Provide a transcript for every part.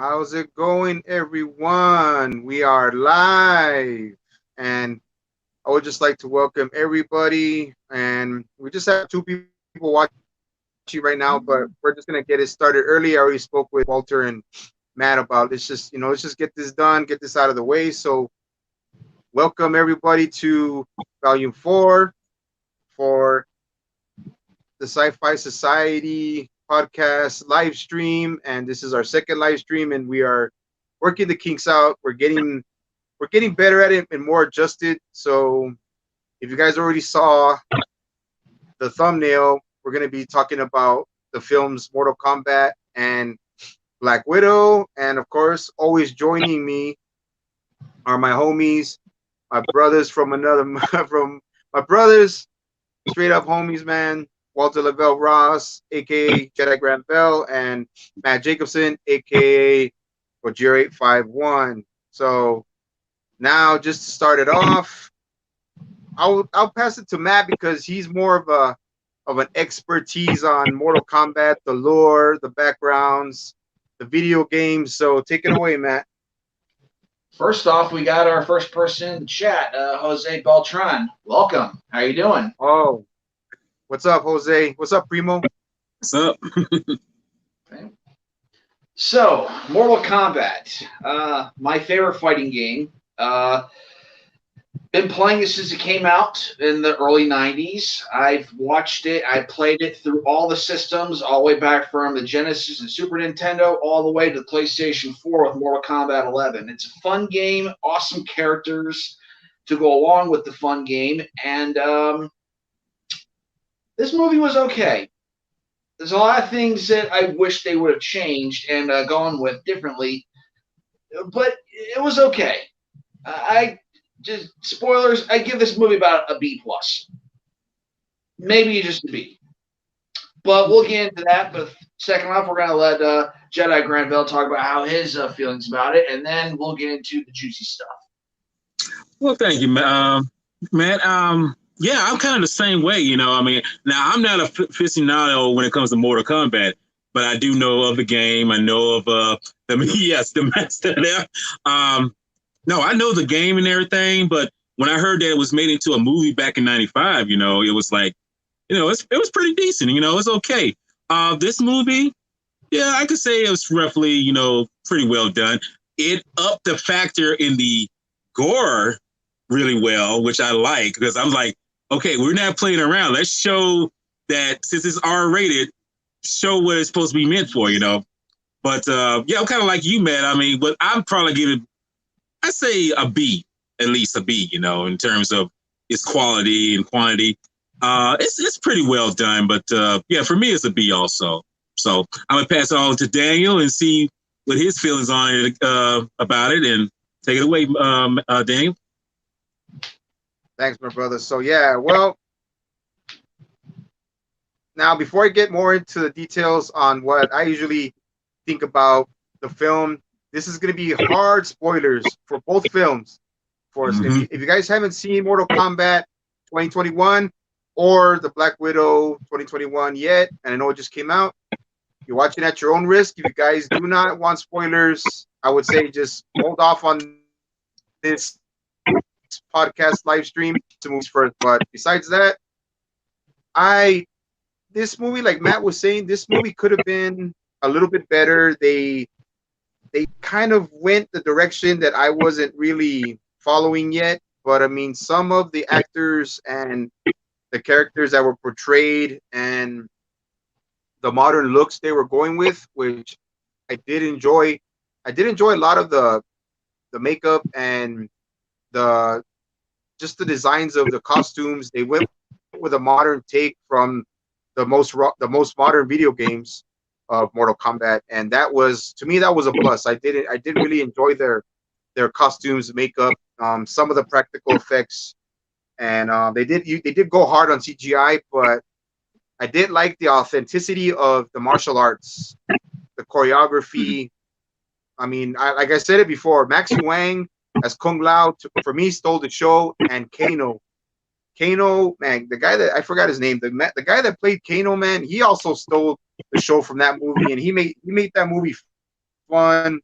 How's it going, everyone? We are live, and I would just like to welcome everybody. And we just have two people watching right now, but we're just gonna get it started early. I already spoke with Walter and Matt about let's just get this done, get this out of the way. So, welcome everybody to Volume 4 for the Sci-Fi Society podcast live stream, and this is our second live stream, and we are working the kinks out. We're getting better at it and more adjusted. So if you guys already saw the thumbnail, we're gonna be talking about the films Mortal Kombat and Black Widow, and of course, always joining me are my homies, my brothers from another from my brothers, straight up homies, man. Walter Lavelle Ross, aka Jedi Grant Bell, and Matt Jacobson, aka Roger851. So now, just to start it off, I'll pass it to Matt because he's more of an expertise on Mortal Kombat, the lore, the backgrounds, the video games. So take it away, Matt. First off, we got our first person in the chat, Jose Beltran. Welcome. How you doing? Oh, what's up, Jose? What's up, Primo? What's up? Okay. So, Mortal Kombat, my favorite fighting game. Been playing it since it came out in the early 90s. I've watched it. I played it through all the systems, all the way back from the Genesis and Super Nintendo, all the way to the PlayStation 4 with Mortal Kombat 11. It's a fun game, awesome characters to go along with the fun game, and this movie was okay. There's a lot of things that I wish they would have changed and gone with differently, but it was okay. I just spoilers. I give this movie about a B plus, maybe just a B. But we'll get into that. But second off, we're gonna let Jedi Granville talk about how his feelings about it, and then we'll get into the juicy stuff. Well, thank you, Matt. Yeah, I'm kind of the same way. I mean, now I'm not a aficionado when it comes to Mortal Kombat, but I do know of the game. I know of the master there. No, I know the game and everything, but when I heard that it was made into a movie back in '95, it was like, it was pretty decent. It's okay. This movie, yeah, I could say it was roughly, pretty well done. It upped the factor in the gore really well, which I like, because I'm like, okay, we're not playing around. Let's show that since it's R-rated, show what it's supposed to be meant for, But yeah, I'm kind of like you, Matt. I mean, but I'm probably giving, I say a B, at least a B, in terms of its quality and quantity. It's pretty well done, but yeah, for me, it's a B also. So I'm gonna pass it on to Daniel and see what his feelings on it about it, and take it away, Daniel. Thanks, my brother. So yeah, well, now before I get more into the details on what I usually think about the film, this is going to be hard spoilers for both films. For us, if you guys haven't seen Mortal Kombat 2021 or the Black Widow 2021 yet, and I know it just came out, you're watching at your own risk. If you guys do not want spoilers, I would say just hold off on this podcast live stream to movies first. But besides that, this movie, like Matt was saying, this movie could have been a little bit better. They kind of went the direction that I wasn't really following yet. But I mean, some of the actors and the characters that were portrayed and the modern looks they were going with, which I did enjoy. I did enjoy a lot of the makeup and the designs of the costumes. They went with a modern take from the most modern video games of Mortal Kombat, and that was, to me, that was a plus. I did really enjoy their costumes, makeup, some of the practical effects, and they did go hard on CGI, but I did like the authenticity of the martial arts, the choreography. I mean, like I said it before, Max Wang as Kung Lao, for me, stole the show, and Kano, man, the guy that I forgot his name, the guy that played Kano, man, he also stole the show from that movie, and he made that movie fun.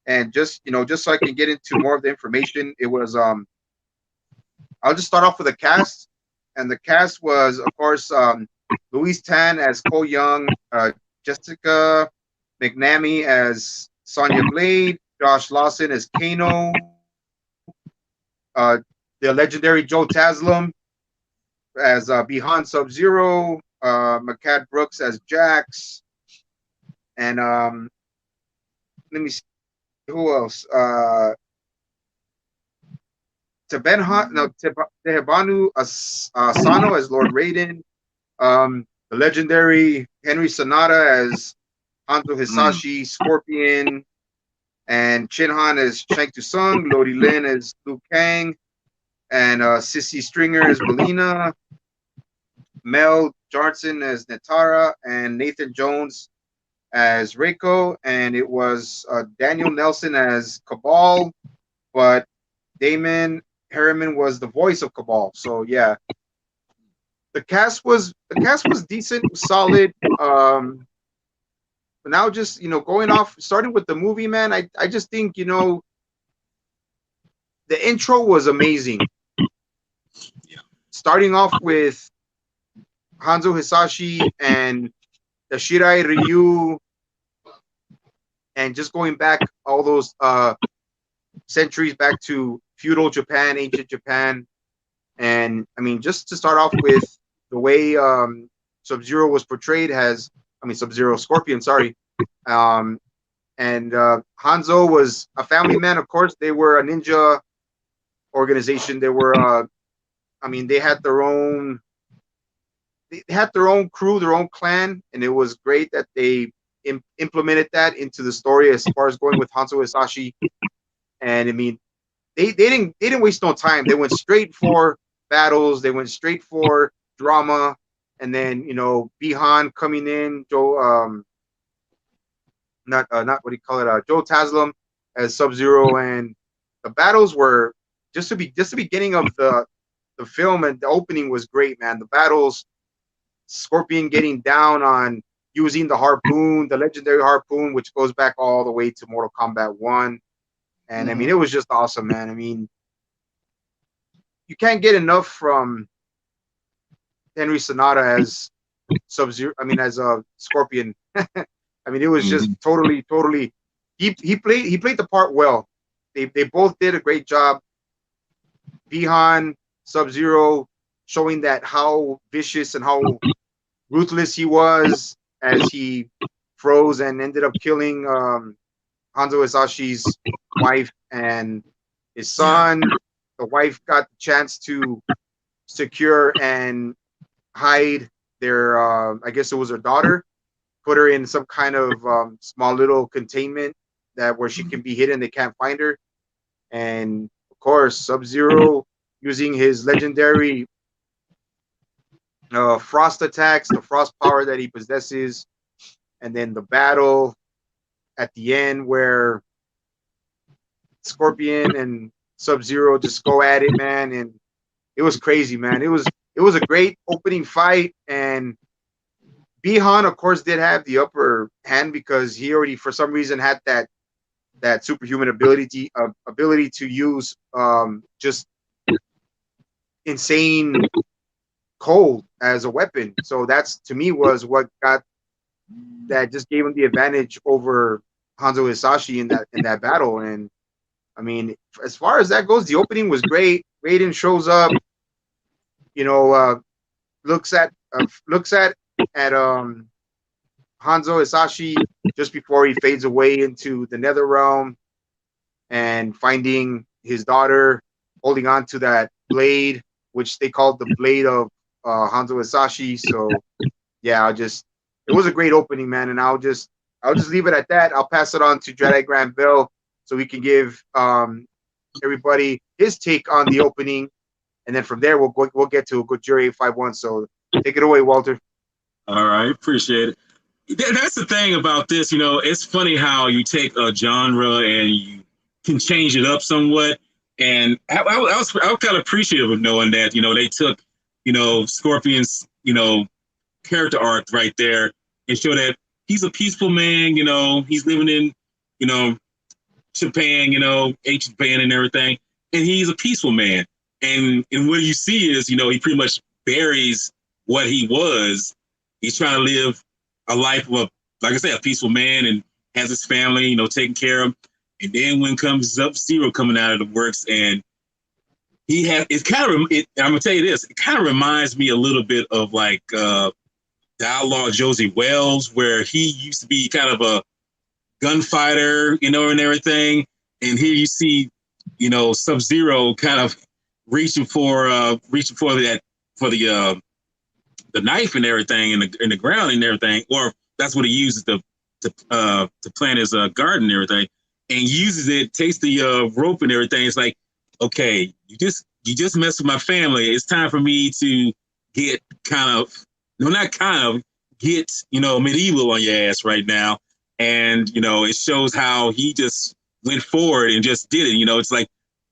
And just so I can get into more of the information, it was I'll just start off with the cast, and the cast was, of course, Louise Tan as Cole Young, Jessica McNamee as Sonya Blade, Josh Lawson as Kano, uh, the legendary Joe Taslim as Bihan Sub-Zero, Makad Brooks as Jax, and let me see who else. Tehebanu Asano as Lord Raiden, the legendary Henry Sonata as Hanzo Hisashi, Scorpion, and Chinhan as Shang Tsung, Lodi Lin as Liu Kang, and Sissy Stringer as Melina, Mel Johnson as Netara, and Nathan Jones as Reiko, and it was Daniel Nelson as Cabal, but Damon Harriman was the voice of Cabal. So yeah, the cast was decent, solid. But now just going off, starting with the movie, man, I just think the intro was amazing. Starting off with Hanzo Hisashi and the Shirai Ryu, and just going back all those centuries back to feudal Japan, ancient Japan. And I mean, just to start off with the way Sub-Zero was portrayed Sub-Zero, Scorpion, sorry. And Hanzo was a family man, of course. They were a ninja organization. They were, they had their own crew, their own clan, and it was great that they implemented that into the story as far as going with Hanzo Hisashi. And I mean, they didn't waste no time. They went straight for battles. They went straight for drama. And then Bihan coming in, Joe not what do you call it, Joe Taslim as Sub-Zero, and the battles were just the beginning of the film, and the opening was great, man. The battles, Scorpion getting down on using the harpoon, the legendary harpoon, which goes back all the way to Mortal Kombat 1. And I mean, it was just awesome, man. I mean, you can't get enough from Henry Sonata as Sub-Zero. I mean, as a Scorpion. I mean, it was just totally. He played the part well. They both did a great job. Bihan, Sub-Zero, showing that how vicious and how ruthless he was as he froze and ended up killing Hanzo Hisashi's wife and his son. The wife got the chance to secure and hide their, I guess it was her daughter, put her in some kind of small little containment where she can be hidden, they can't find her. And of course, Sub-Zero using his legendary frost attacks, the frost power that he possesses, and then the battle at the end where Scorpion and Sub-Zero just go at it, man, and it was crazy, man. It was a great opening fight, and Bihan, of course, did have the upper hand because he already, for some reason, had that superhuman ability to use just insane cold as a weapon. So that's, to me, was what just gave him the advantage over Hanzo Hisashi in that battle. And I mean, as far as that goes, the opening was great. Raiden shows up, looks at Hanzo Hisashi just before he fades away into the nether realm, and finding his daughter holding on to that blade, which they called the blade of Hanzo Hisashi. So yeah, it was a great opening, man, and I'll just leave it at that. I'll pass it on to Jedi Grant Bell so we can give everybody his take on the opening, and then from there we'll get to Gojira 851. So take it away, Walter. All right, appreciate it. That's the thing about this, it's funny how you take a genre and you can change it up somewhat. And I was kind of appreciative of knowing that, they took, Scorpion's, character arc right there and show that he's a peaceful man, he's living in, Japan, ancient Japan and everything. And he's a peaceful man. And what you see is, he pretty much buries what he was. He's trying to live a life of, like I said, a peaceful man and has his family, taken care of. And then when comes Sub-Zero coming out of the works, and I'm gonna tell you this, it kind of reminds me a little bit of like the outlaw Josie Wells, where he used to be kind of a gunfighter, and everything. And here you see, Sub-Zero kind of reaching for the knife and everything in the ground and everything, or that's what he uses to plant his garden and everything, and uses it, takes the rope and everything. It's like, okay, you just messed with my family. It's time for me to get get medieval on your ass right now. And it shows how he just went forward and just did it. It's like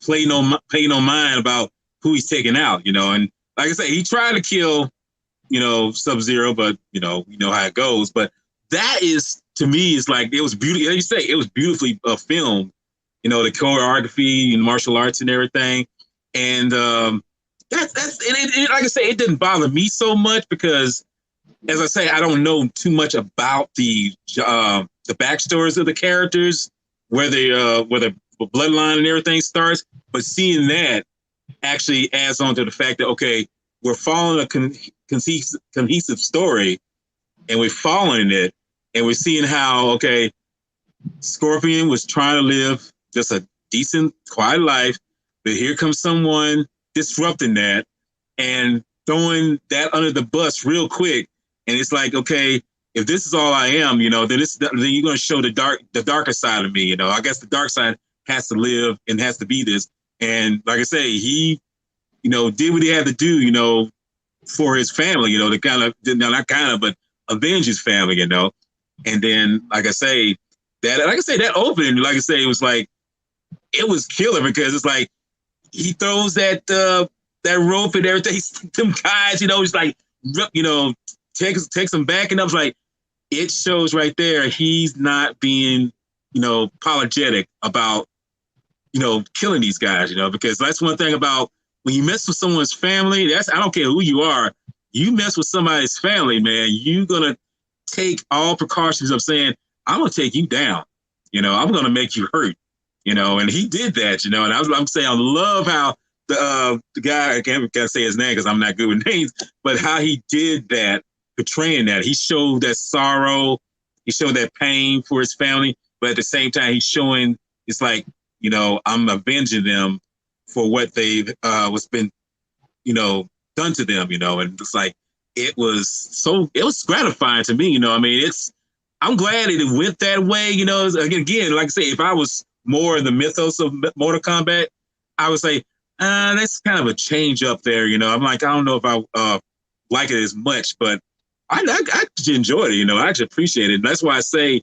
pay no mind about who he's taking out. And like I say, he tried to kill Sub-Zero, but you know how it goes. But that is, to me, is like, it was beautiful. Like you say, it was beautifully filmed. The choreography and martial arts and everything. And that's like I say, it didn't bother me so much because, as I say, I don't know too much about the backstories of the characters, where the bloodline and everything starts. But seeing that actually adds on to the fact that, okay, we're following a cohesive story, and we're following it, and we're seeing how, okay, Scorpion was trying to live just a decent, quiet life, but here comes someone disrupting that and throwing that under the bus real quick. And it's like, okay, if this is all I am, then you're going to show the darker side of me. I guess the dark side has to live and has to be this. And like I say, he, did what he had to do, for his family, to kind of, not kind of, but avenge his family, And then, like I say, that opening, like I say, it was like, it was killer because it's like, he throws that rope and everything, them guys, it's like, takes them back. And I was like, it shows right there, he's not being, apologetic about, killing these guys, because that's one thing about when you mess with someone's family, I don't care who you are, you mess with somebody's family, man, you're going to take all precautions of saying, I'm going to take you down, I'm going to make you hurt, and he did that, and I'm saying, I love how the guy, I can't say his name because I'm not good with names, but how he did that, portraying that. He showed that sorrow, he showed that pain for his family, but at the same time, he's showing, it's like, I'm avenging them for what they've what's been, done to them, and it's like, it was gratifying to me, I'm glad it went that way, again, like I say, if I was more in the mythos of Mortal Kombat, I would say, that's kind of a change up there, I'm like, I don't know if I like it as much, but I actually enjoyed it, I actually appreciate it. And that's why I say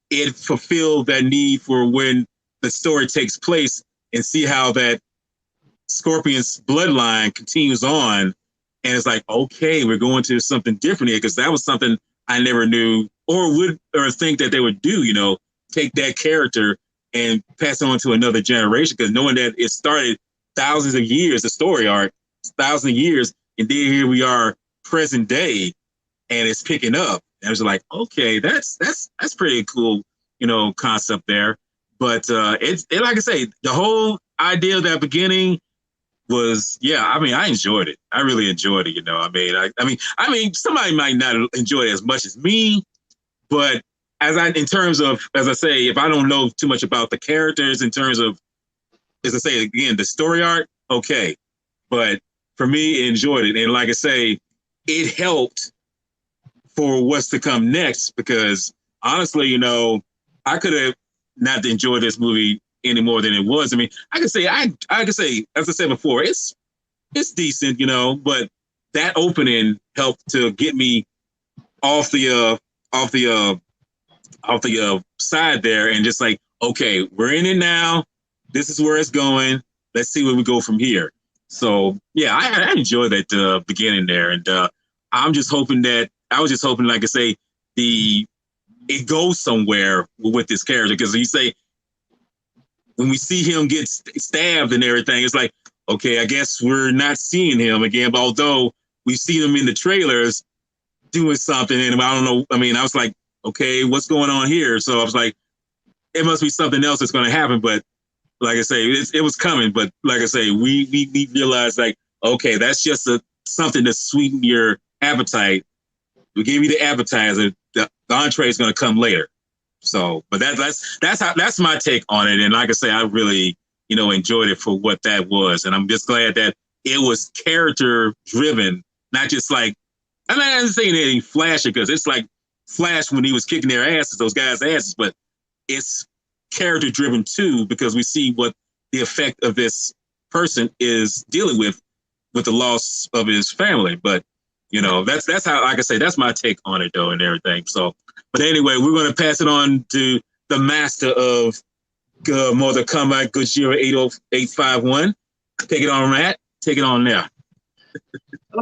it fulfilled that need for when the story takes place and see how that Scorpion's bloodline continues on. And it's like, okay, we're going to something different here, because that was something I never knew or think that they would do, take that character and pass it on to another generation, because knowing that it started thousands of years, the story arc, thousands of years, and then here we are present day, and it's picking up. And I was like, okay, that's pretty cool, concept there. But it's like I say, the whole idea of that beginning was, I enjoyed it. I really enjoyed it. I mean, somebody might not enjoy it as much as me, but in terms of, as I say, if I don't know too much about the characters, in terms of, as I say again, the story arc, okay. But for me, I enjoyed it, and like I say, it helped for what's to come next, because honestly, I could have not enjoyed this movie any more than it was. I mean, I could say, as I said before, it's decent, but that opening helped to get me off the side there, and just like, okay, we're in it now. This is where it's going. Let's see where we go from here. So yeah, I enjoyed that beginning there, and I was just hoping, like I say, it goes somewhere with this character, because you say when we see him get stabbed and everything, it's like, okay, I guess we're not seeing him again. But although we see him in the trailers doing something, and I don't know. I mean, I was like, okay, what's going on here? So I was like, it must be something else that's going to happen. But like I say, it was coming. But like I say, we realized like, okay, that's just something to sweeten your appetite. We gave you the appetizer. The entree is going to come later. So, but that's my take on it. And like I say, I really, enjoyed it for what that was. And I'm just glad that it was character driven, not just like, I'm not saying anything flashy because it's like Flash when he was kicking their asses, those guys' asses, but it's character driven too, because we see what the effect of this person is dealing with the loss of his family. But, that's how, like I say, that's my take on it though and everything. So, but anyway, we're going to pass it on to the master of Mortal Kombat, Gojira 80851. Take it on, Matt. Take it on there.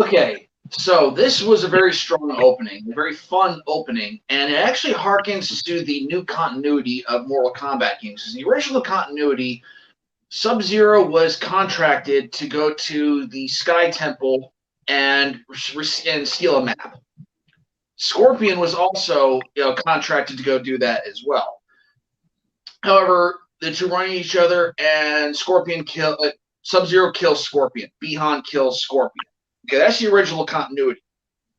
Okay, so this was a very strong opening, a very fun opening, and it actually harkens to the new continuity of Mortal Kombat games. In the original continuity, Sub-Zero was contracted to go to the Sky Temple and steal a map. Scorpion was also contracted to go do that as well. However, the two run each other, and Sub-Zero kills Scorpion. Bihan kills Scorpion. Okay, that's the original continuity.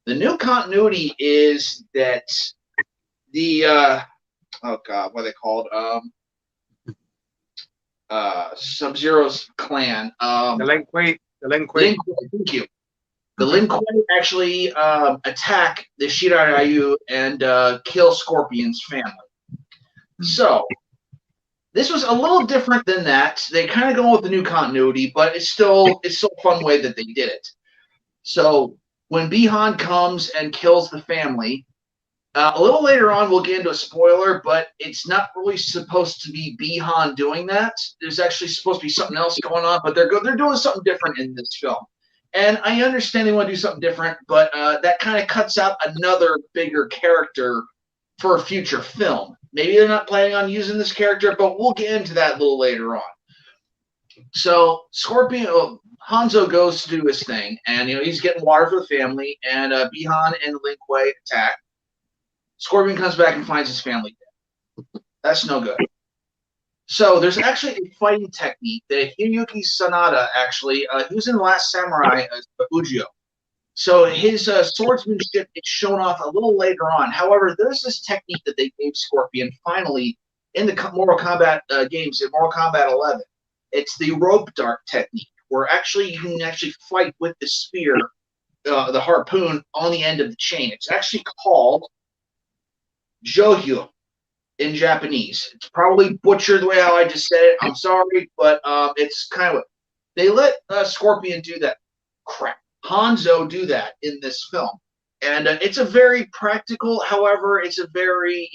The new continuity is that the what are they called? Sub-Zero's clan. The Lin Kuei. Thank you. The Lin Kuei actually attack the Shiraryu and kill Scorpion's family. So this was a little different than that. They kind of go with the new continuity, but it's still a fun way that they did it. So when Bihan comes and kills the family, a little later on we'll get into a spoiler, but it's not really supposed to be Bihan doing that. There's actually supposed to be something else going on, but they're doing something different in this film. And I understand they want to do something different, but that kind of cuts out another bigger character for a future film. Maybe they're not planning on using this character, but we'll get into that a little later on. So Hanzo goes to do his thing, and he's getting water for the family, and Bihan and Lin Kuei attack. Scorpion comes back and finds his family dead. That's no good. So there's actually a fighting technique that Hideyuki Sanada he was in The Last Samurai as Ujio. So his swordsmanship is shown off a little later on. However, there's this technique that they gave Scorpion finally in the Mortal Kombat games, in Mortal Kombat 11. It's the rope dart technique, where you can actually fight with the spear, the harpoon, on the end of the chain. It's actually called Johyu in Japanese. It's probably butchered the way how I just said it. I'm sorry, but it's kind of they let Scorpion do that crap. Hanzo do that in this film, and it's a very practical. However, it's a very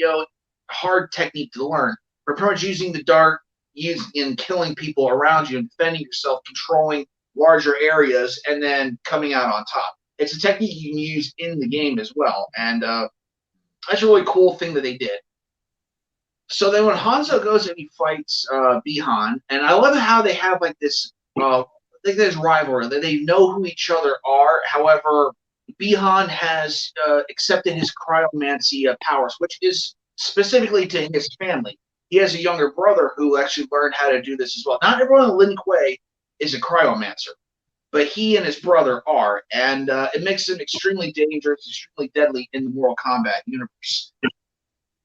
hard technique to learn. For pretty much using the dart, in killing people around you and defending yourself, controlling larger areas, and then coming out on top. It's a technique you can use in the game as well, and that's a really cool thing that they did. So then when Hanzo goes and he fights Bihan, and I love how they have like this rivalry, that they know who each other are. However, Bihan has accepted his cryomancy powers, which is specifically to his family. He has a younger brother who actually learned how to do this as well. Not everyone in Lin Kuei is a cryomancer, but he and his brother are, and it makes him extremely dangerous, extremely deadly in the Mortal Kombat universe.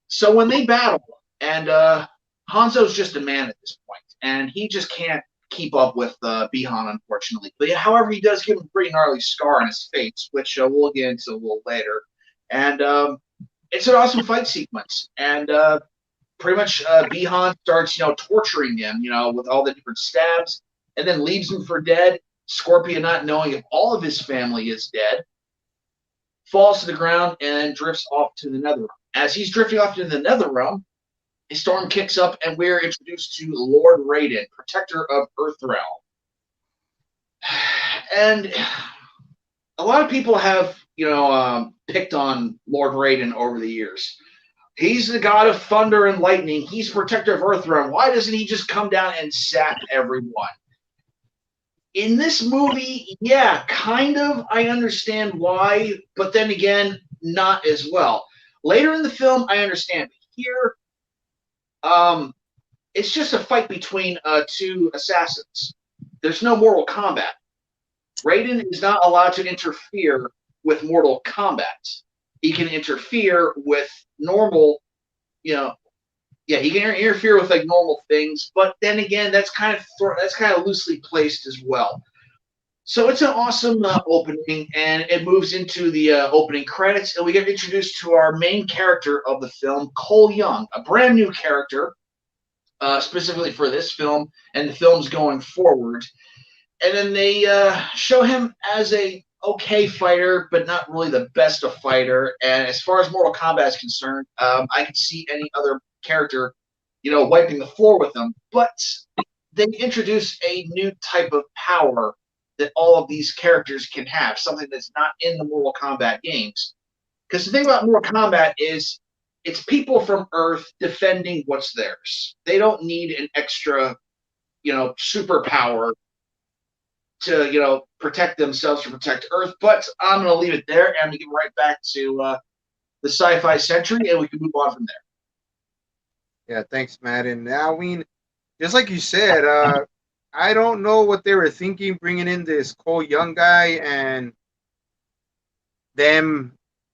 So when they battle, and Hanzo's just a man at this point, and he just can't keep up with Bihan, unfortunately. But however, he does give him a pretty gnarly scar on his face, which we'll get into a little later. And it's an awesome fight sequence, and pretty much Bihan starts, torturing him, with all the different stabs, and then leaves him for dead. Scorpion, not knowing if all of his family is dead, falls to the ground and drifts off to the Nether Realm. As he's drifting off to the Nether Realm, a storm kicks up, and we're introduced to Lord Raiden, protector of Earthrealm. And a lot of people have, picked on Lord Raiden over the years. He's the god of thunder and lightning. He's protector of Earthrealm. Why doesn't he just come down and zap everyone? In this movie, yeah, kind of. I understand why, but then again, not as well. Later in the film, I understand. Here, it's just a fight between two assassins. There's no Mortal Kombat. Raiden is not allowed to interfere with Mortal Kombat. He can interfere with normal, yeah, he can interfere with like normal things, but then again, that's kind of loosely placed as well. So it's an awesome opening, and it moves into the opening credits, and we get introduced to our main character of the film, Cole Young, a brand new character, specifically for this film and the films going forward. And then they show him as a okay fighter, but not really the best of fighter. And as far as Mortal Kombat is concerned, I could see any other character, wiping the floor with them. But they introduce a new type of power that all of these characters can have, something that's not in the Mortal Kombat games. Because the thing about Mortal Kombat is it's people from Earth defending what's theirs. They don't need an extra, superpower to, protect themselves or protect Earth. But I'm going to leave it there, and I'm going to get right back to the Sci-Fi Century, and we can move on from there. Yeah, thanks, Matt. And now, just like you said, I don't know what they were thinking bringing in this Cole Young guy and them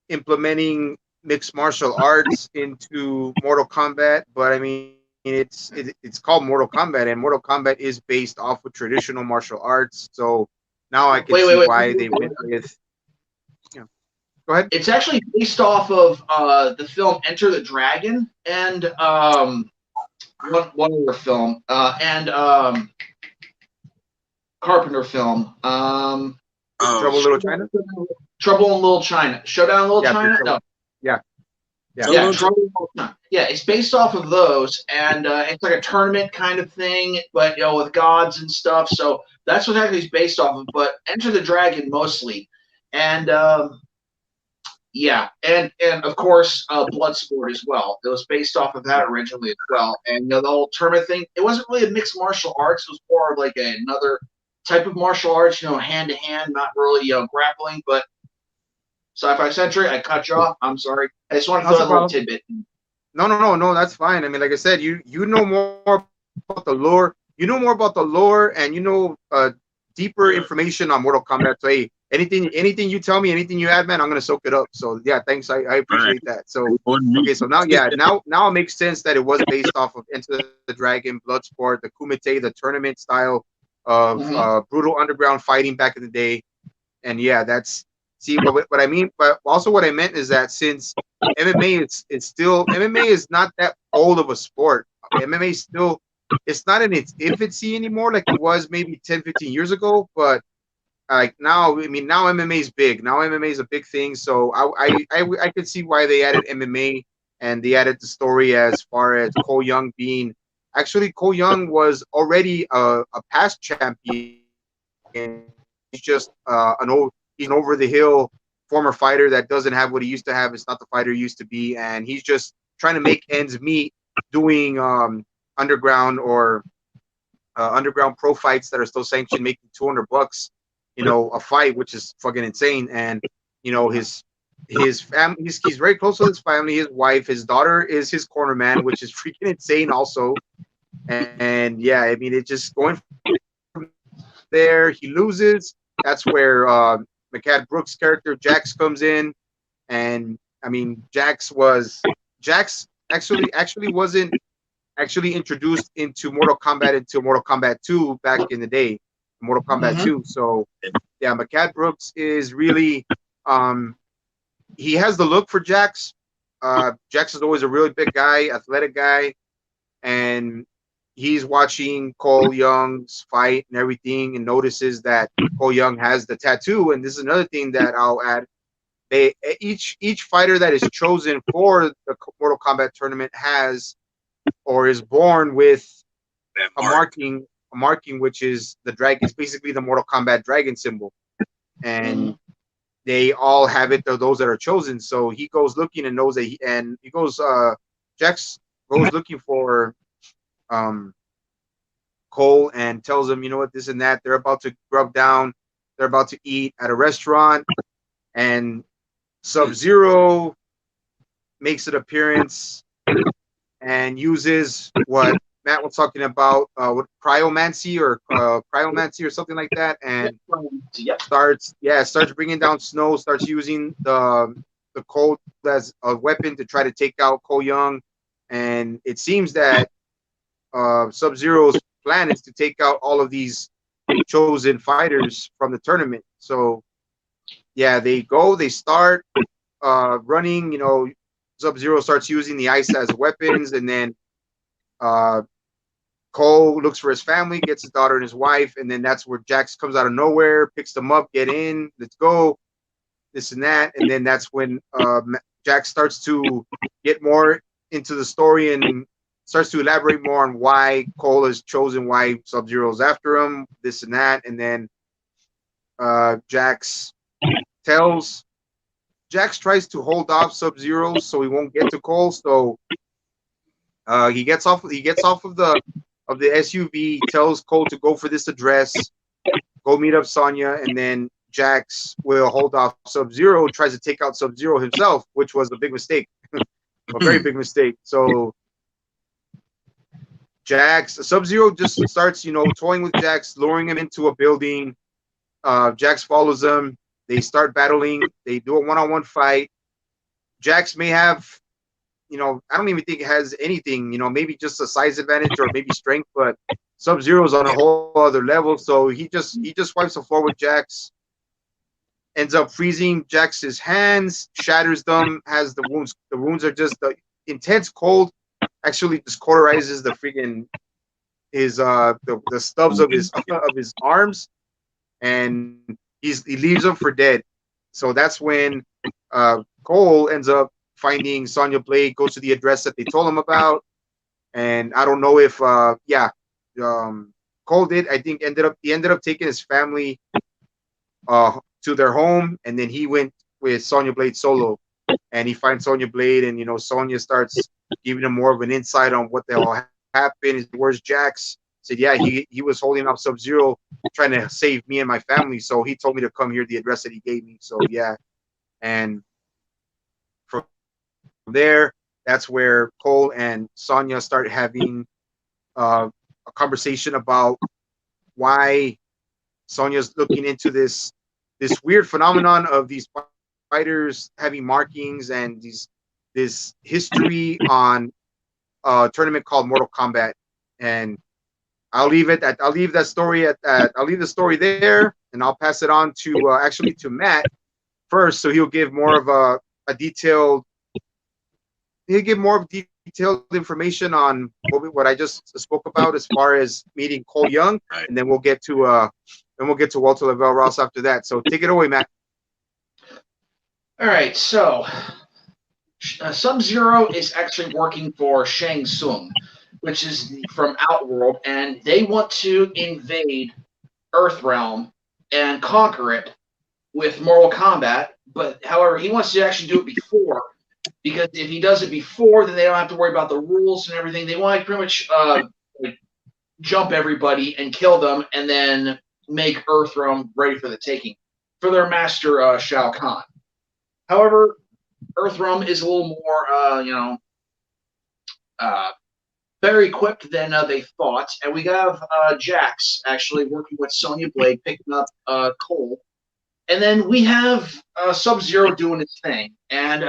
implementing mixed martial arts into Mortal Kombat. But I mean, it's called Mortal Kombat, and Mortal Kombat is based off of traditional martial arts. So now I can see why they went with. Go ahead. It's actually based off of the film Enter the Dragon and one other film and Carpenter film. Trouble in Little China. Trouble in Little China. Showdown in Little China. No. Yeah. Trouble in Little China. Yeah, it's based off of those, and it's like a tournament kind of thing, but with gods and stuff. So that's what actually is based off of. But Enter the Dragon mostly, and yeah, and of course Bloodsport as well. It was based off of that originally as well. And the whole tournament thing, it wasn't really a mixed martial arts. It was more of like another type of martial arts, hand to hand, not really grappling. But Sci-Fi Century, I cut you off. I'm sorry. I just want to throw a little tidbit. No, that's fine. I mean, like I said, you know more about the lore. You know more about the lore, and deeper information on Mortal Kombat. So hey, anything you tell me, anything you add, man, I'm gonna soak it up. So yeah, thanks. I appreciate that. So okay, so now it makes sense that it was based off of Enter the Dragon, Bloodsport, the Kumite, the tournament style of brutal underground fighting back in the day. And yeah, that's what I mean. But also what I meant is that since MMA MMA is not that old of a sport. MMA still, it's not in its infancy anymore like it was maybe 10, 15 years ago. But like now, I mean, now MMA is big. Now MMA is a big thing. So I could see why they added MMA, and they added the story as far as Cole Young being. Actually, Cole Young was already a past champion. He's just he's an over the hill former fighter that doesn't have what he used to have. It's not the fighter he used to be, and he's just trying to make ends meet doing underground pro fights that are still sanctioned, making $200, a fight, which is fucking insane. And his family, he's very close to his family. His wife, his daughter is his corner man, which is freaking insane also. And yeah, I mean, it's just going from there. He loses. That's where McCad Brooks' character Jax comes in, and I mean, Jax actually wasn't introduced into Mortal Kombat until Mortal Kombat 2 back in the day, Mortal Kombat 2. So yeah, McCad Brooks is really he has the look for Jax. Jax is always a really big guy, athletic guy, and he's watching Cole Young's fight and everything, and notices that Cole Young has the tattoo. And this is another thing that I'll add. Each fighter that is chosen for the Mortal Kombat tournament has or is born with a marking, which is the dragon. It's basically the Mortal Kombat dragon symbol. And they all have it. Those that are chosen. So he goes looking and knows that he goes. Jax goes looking for um Cole and tells him, you know what, this and that. They're about to grub down. They're about to eat at a restaurant, and Sub Zero makes an appearance and uses what Matt was talking about, what cryomancy or something like that, and Yep. starts bringing down snow, starts using the cold as a weapon to try to take out Cole Young, and it seems that Sub Zero's plan is to take out all of these chosen fighters from the tournament. So yeah, they start running. Sub Zero starts using the ice as weapons, and then uh, Cole looks for his family, gets his daughter and his wife, and then that's where Jax comes out of nowhere, picks them up, get in, let's go, this and that, and then that's when Jax starts to get more into the story and starts to elaborate more on why Cole is chosen, why Sub Zero's after him, this and that, and then Jax tries to hold off Sub Zero so he won't get to Cole. So he gets off of the SUV, tells Cole to go for this address, go meet up Sonya, and then Jax will hold off Sub Zero, tries to take out Sub Zero himself, which was a big mistake, a very big mistake. So Sub Zero just starts, toying with Jax, luring him into a building. Jax follows them. They start battling. They do a one-on-one fight. Jax may have, I don't even think it has anything, maybe just a size advantage or maybe strength, but Sub-Zero's on a whole other level. So he just wipes the floor with Jax, ends up freezing Jax's hands, shatters them, has the wounds. The wounds are just the intense cold, actually just cauterizes the freaking the stubs of his arms, and he leaves them for dead. So that's when Cole ends up finding Sonya Blade, goes to the address that they told him about, and I don't know if Cole did. I think he ended up taking his family to their home, and then he went with Sonya Blade solo, and he finds Sonya Blade, and Sonya starts giving him more of an insight on what the hell happened. Where's Jax? Said, yeah, he was holding up Sub-Zero, trying to save me and my family, so he told me to come here, the address that he gave me. So yeah, and from there, that's where Cole and Sonya start having a conversation about why Sonya's looking into this weird phenomenon of these fighters having markings and this history on a tournament called Mortal Kombat. And I'll leave the story there, and I'll pass it on to actually to Matt first, so he'll give more of detailed information on what I just spoke about as far as meeting Cole Young, and then we'll get to Walter Lavelle Ross after that. So take it away, Matt. All right, so Sub-Zero is actually working for Shang Tsung, which is from Outworld, and they want to invade Earthrealm and conquer it with Mortal Kombat. But however, he wants to actually do it before, because if he does it before, then they don't have to worry about the rules and everything. They want to pretty much jump everybody and kill them, and then make Earthrealm ready for the taking for their master Shao Kahn. However, Earthrealm is a little more, better equipped than they thought, and we have Jax actually working with Sonya Blade, picking up Cole, and then we have Sub-Zero doing his thing. And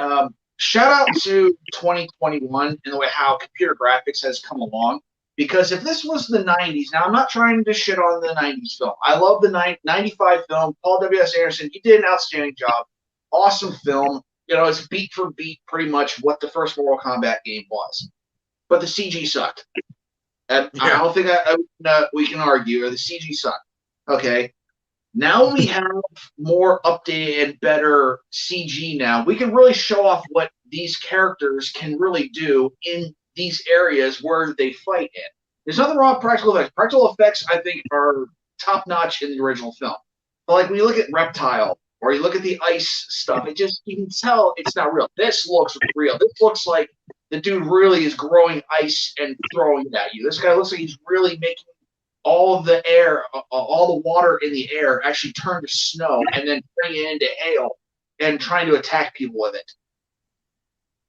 shout out to 2021 and the way how computer graphics has come along, because if this was the 90s, now I'm not trying to shit on the 90s film. I love the 95 film. Paul W.S. Anderson, he did an outstanding job. Awesome film. It's beat for beat pretty much what the first Mortal Kombat game was. But the CG sucked. I don't think we can argue. The CG sucked. Okay. Now we have more updated and better CG now. We can really show off what these characters can really do in these areas where they fight in. There's nothing wrong with practical effects. Practical effects, I think, are top-notch in the original film. But like when you look at Reptile or you look at the ice stuff, you can tell it's not real. This looks real. This looks like the dude really is growing ice and throwing it at you. This guy looks like he's really making all the air, all the water in the air actually turn to snow and then bring it into hail and trying to attack people with it.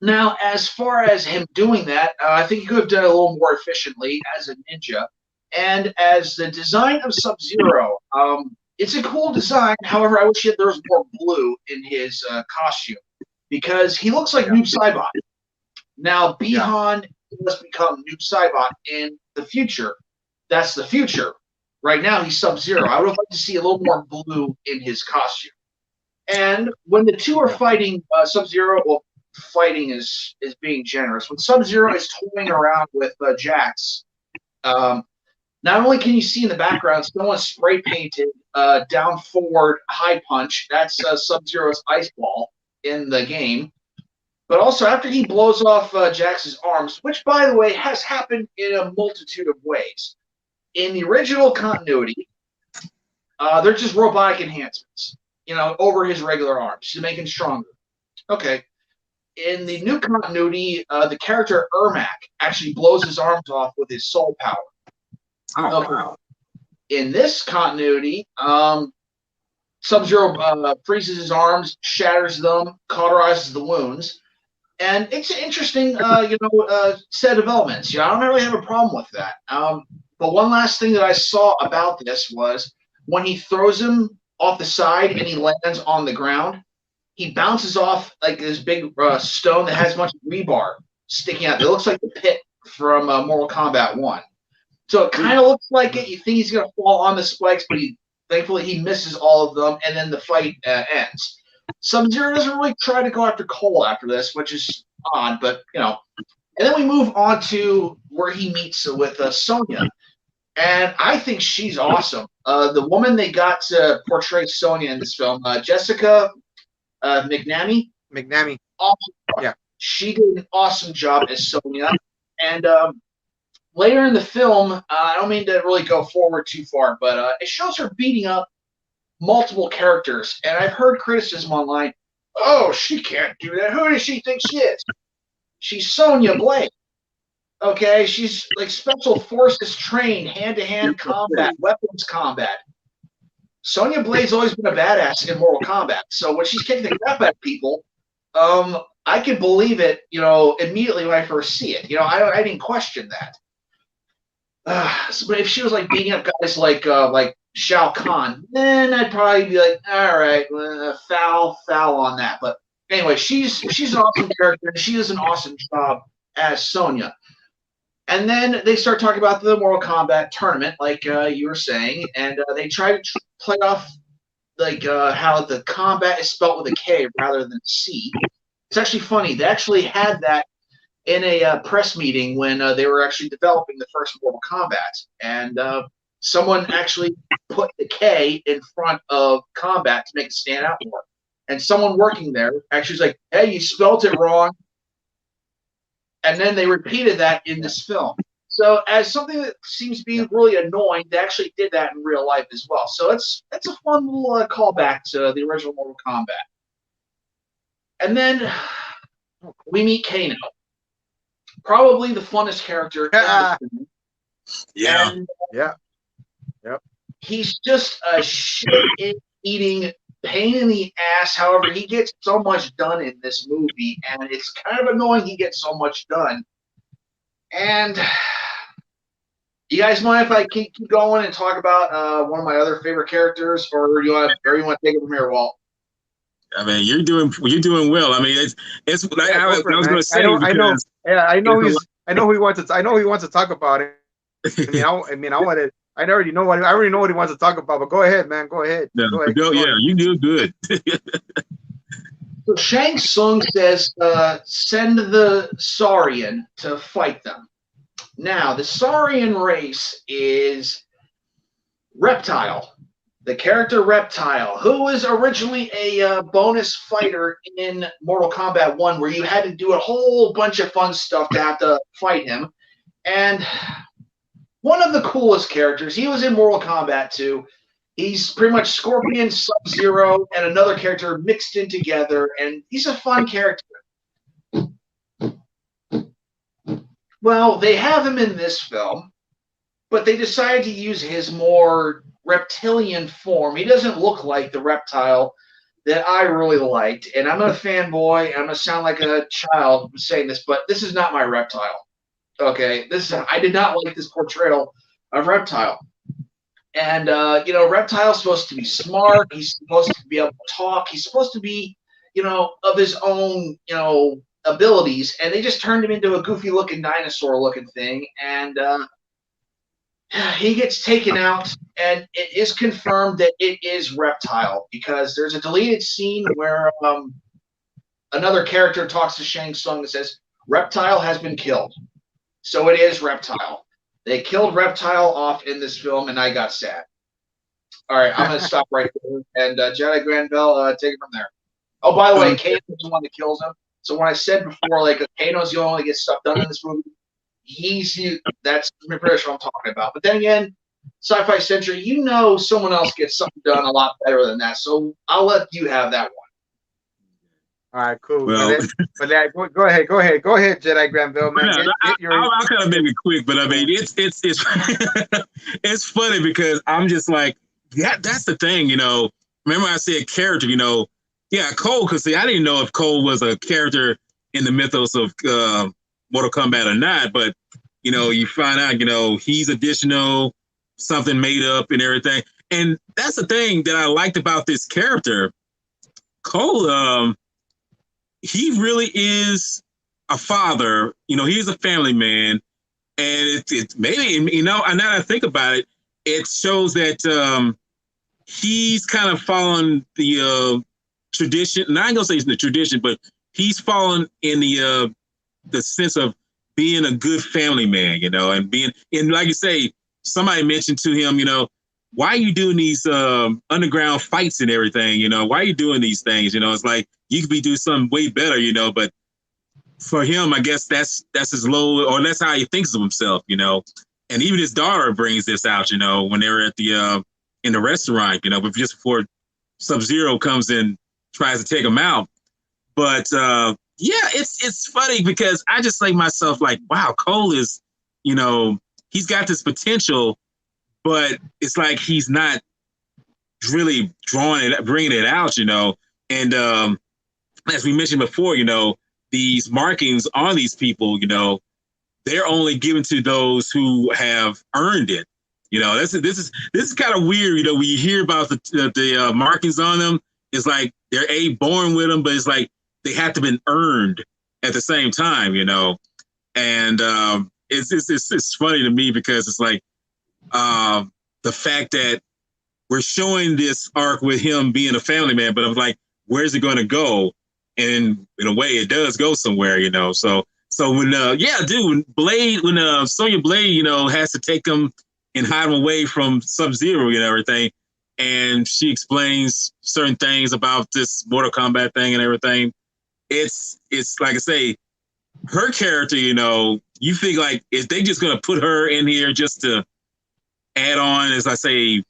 Now, as far as him doing that, I think he could have done it a little more efficiently as a ninja. And as the design of Sub-Zero, it's a cool design. However, I wish there was more blue in his costume because he looks like Noob Saibot. Now, Bihan must become Noob Saibot in the future. That's the future. Right now, he's Sub-Zero. I would have liked to see a little more blue in his costume. And when the two are fighting, Sub-Zero, well, fighting is being generous. When Sub-Zero is toying around with Jax, not only can you see in the background someone spray painted down forward high punch, that's Sub-Zero's ice ball in the game, but also after he blows off Jax's arms, which by the way has happened in a multitude of ways. In the original continuity, they're just robotic enhancements, over his regular arms to make him stronger. Okay. In the new continuity, the character Ermac actually blows his arms off with his soul power. Oh, okay. Wow. In this continuity, Sub-Zero freezes his arms, shatters them, cauterizes the wounds, and it's an interesting, set of developments. I don't really have a problem with that. But one last thing that I saw about this was when he throws him off the side and he lands on the ground, he bounces off like this big stone that has a bunch of rebar sticking out. It looks like the pit from Mortal Kombat 1. So it kind of looks like it. You think he's going to fall on the spikes, but thankfully he misses all of them, and then the fight ends. Sub-Zero doesn't really try to go after Cole after this, which is odd, but, And then we move on to where he meets with Sonya. And I think she's awesome. The woman they got to portray Sonya in this film, Jessica McNamee. Awesome. Yeah. She did an awesome job as Sonya. And later in the film, I don't mean to really go forward too far, but it shows her beating up multiple characters. And I've heard criticism online, oh, she can't do that. Who does she think she is? She's Sonya Blade. Okay, she's like special forces trained, hand-to-hand combat, weapons combat. Sonya Blade's always been a badass in Mortal Kombat. So when she's kicking the crap out of people, I can believe it, immediately when I first see it. I didn't question that. But if she was like beating up guys like Shao Kahn, then I'd probably be like, all right, foul on that. But anyway, she's an awesome character, and she does an awesome job as Sonya. And then they start talking about the Mortal Kombat tournament, like you were saying, and they try to play off like how the combat is spelled with a K rather than a C. It's actually funny. They actually had that in a press meeting when they were actually developing the first Mortal Kombat, and someone actually put the K in front of combat to make it stand out more. And someone working there actually was like, "Hey, you spelled it wrong." And then they repeated that in this film. So as something that seems to be really annoying, they actually did that in real life as well. So it's a fun little callback to the original Mortal Kombat. And then we meet Kano. Probably the funnest character in the film. Yeah. And, Yep. He's just a shit-eating pain in the ass. However, he gets so much done in this movie, and it's kind of annoying he gets so much done. And you guys mind if I keep going and talk about one of my other favorite characters, or do you want to take it from here, Walt? I mean, you're doing well. I mean, it's like I was going to say. I know he wants to talk about it. I already know what he wants to talk about. But go ahead, man. Go ahead. Yeah, you do good. So Shang Tsung says, send the Saurian to fight them. Now, the Saurian race is Reptile, the character Reptile, who was originally a bonus fighter in Mortal Kombat 1, where you had to do a whole bunch of fun stuff to have to fight him. And one of the coolest characters. He was in Mortal Kombat 2. He's pretty much Scorpion, Sub-Zero, and another character mixed in together, and he's a fun character. Well, they have him in this film, but they decided to use his more reptilian form. He doesn't look like the reptile that I really liked, and I'm a fanboy, and I'm going to sound like a child saying this, but this is not my reptile. Okay? I did not like this portrayal of Reptile. And, Reptile's supposed to be smart. He's supposed to be able to talk. He's supposed to be, of his own, abilities. And they just turned him into a goofy-looking dinosaur-looking thing. And he gets taken out, and it is confirmed that it is Reptile because there's a deleted scene where another character talks to Shang Tsung and says, Reptile has been killed. So it is Reptile. They killed Reptile off in this film, and I got sad. All right, I'm going to stop right there. And Jedi Granville, take it from there. Oh, by the way, Kano's the one that kills him. So when I said before, like, Kano's the only one that gets stuff done in this movie, that's pretty sure I'm talking about. But then again, Sci-Fi Century, someone else gets something done a lot better than that. So I'll let you have that one. All right, cool. Well, go ahead, Jedi Granville, man. I'll kind of make it quick, but I mean, it's it's funny because I'm just like, yeah, that's the thing, Remember I said character, yeah, Cole. Because see, I didn't know if Cole was a character in the mythos of Mortal Kombat or not, but you find out, he's additional, something made up and everything, and that's the thing that I liked about this character, Cole. He really is a father, he's a family man. And it's maybe, now that I think about it, it shows that he's kind of following the tradition. And I ain't gonna say it's the tradition, but he's following in the sense of being a good family man, and like you say, somebody mentioned to him, why are you doing these underground fights and everything? Why are you doing these things? It's like you could be doing something way better, but for him, I guess that's his low, or that's how he thinks of himself, And even his daughter brings this out, when they're at the in the restaurant, but just before Sub-Zero comes and tries to take him out. But yeah, it's funny because I just think myself like, wow, Cole is, he's got this potential. But it's like he's not really bringing it out, And as we mentioned before, these markings on these people, they're only given to those who have earned it. This is kind of weird. When you hear about the markings on them, it's like they're born with them, but it's like they have to been earned at the same time, And it's funny to me because it's like. The fact that we're showing this arc with him being a family man, but I'm like, where's it going to go? And in a way, it does go somewhere, So when when Sonya Blade, has to take him and hide him away from Sub-Zero and everything, and she explains certain things about this Mortal Kombat thing and everything, it's like I say, her character, you think like, is they just going to put her in here just to add on, as I say,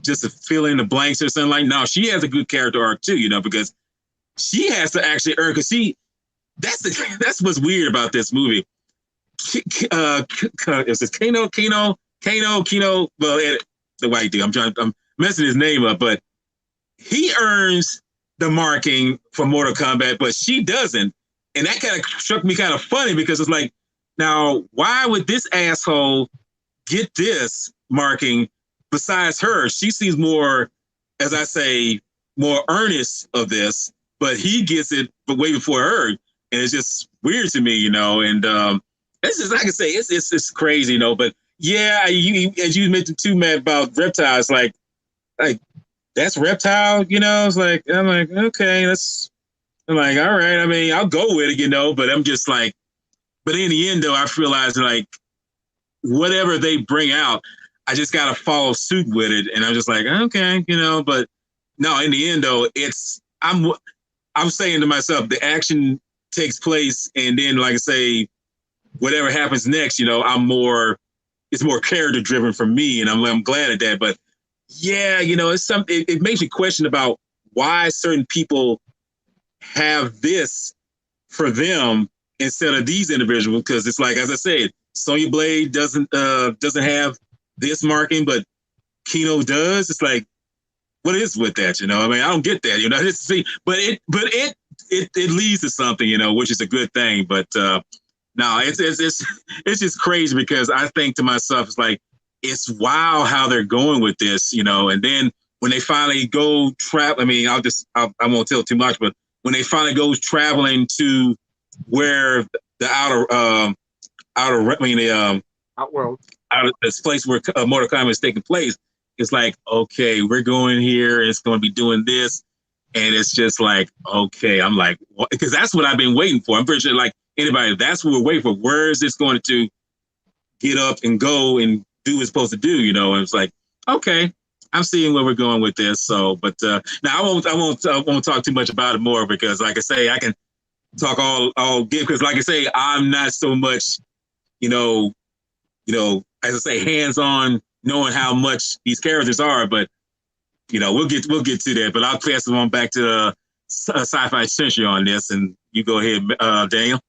just to fill in the blanks or something like, no, she has a good character arc too, because she has to actually earn, because that's what's weird about this movie. Is it Kano? Well, the white dude, I'm messing his name up, but he earns the marking for Mortal Kombat, but she doesn't. And that kind of struck me kind of funny because it's like, now, why would this asshole get this marking besides her? She seems more, as I say, more earnest of this, but he gets it but way before her. And it's just weird to me, And it's just, like I say, it's crazy, But yeah, as you mentioned too, Matt, about reptiles, like that's Reptile, It's like, I'm like, okay, I'm like, all right. I mean, I'll go with it, but I'm just like, but in the end, though, I realize like whatever they bring out, I just got to follow suit with it. And I'm just like, okay, but no, in the end, though, I'm saying to myself, the action takes place. And then, like I say, whatever happens next, it's more character driven for me. And I'm glad at that. But yeah, it's something. It makes you question about why certain people have this for them instead of these individuals. Because it's like, as I said, Sonya Blade doesn't have this marking, but Kino does. It's like, what is with that? I mean, I don't get that. But it leads to something, which is a good thing. But no, it's just crazy because I think to myself, it's like, it's wow how they're going with this, and then when they finally go travel, I mean, I won't tell too much, but when they finally go traveling to where the Outworld. out of this place where Mortal Kombat is taking place, it's like, okay, we're going here, it's going to be doing this, and it's just like, okay, I'm like, because that's what I've been waiting for. I'm pretty sure, like anybody, that's what we're waiting for. Where is this going to get up and go and do what it's supposed to do? And it's like, okay, I'm seeing where we're going with this. So, but now I won't talk too much about it more because, like I say, I can talk all game because, like I say, I'm not so much, as I say, hands on knowing how much these characters are. But we'll get to that. But I'll pass it on back to Sci Fi Sciciety on this, and you go ahead, Daniel.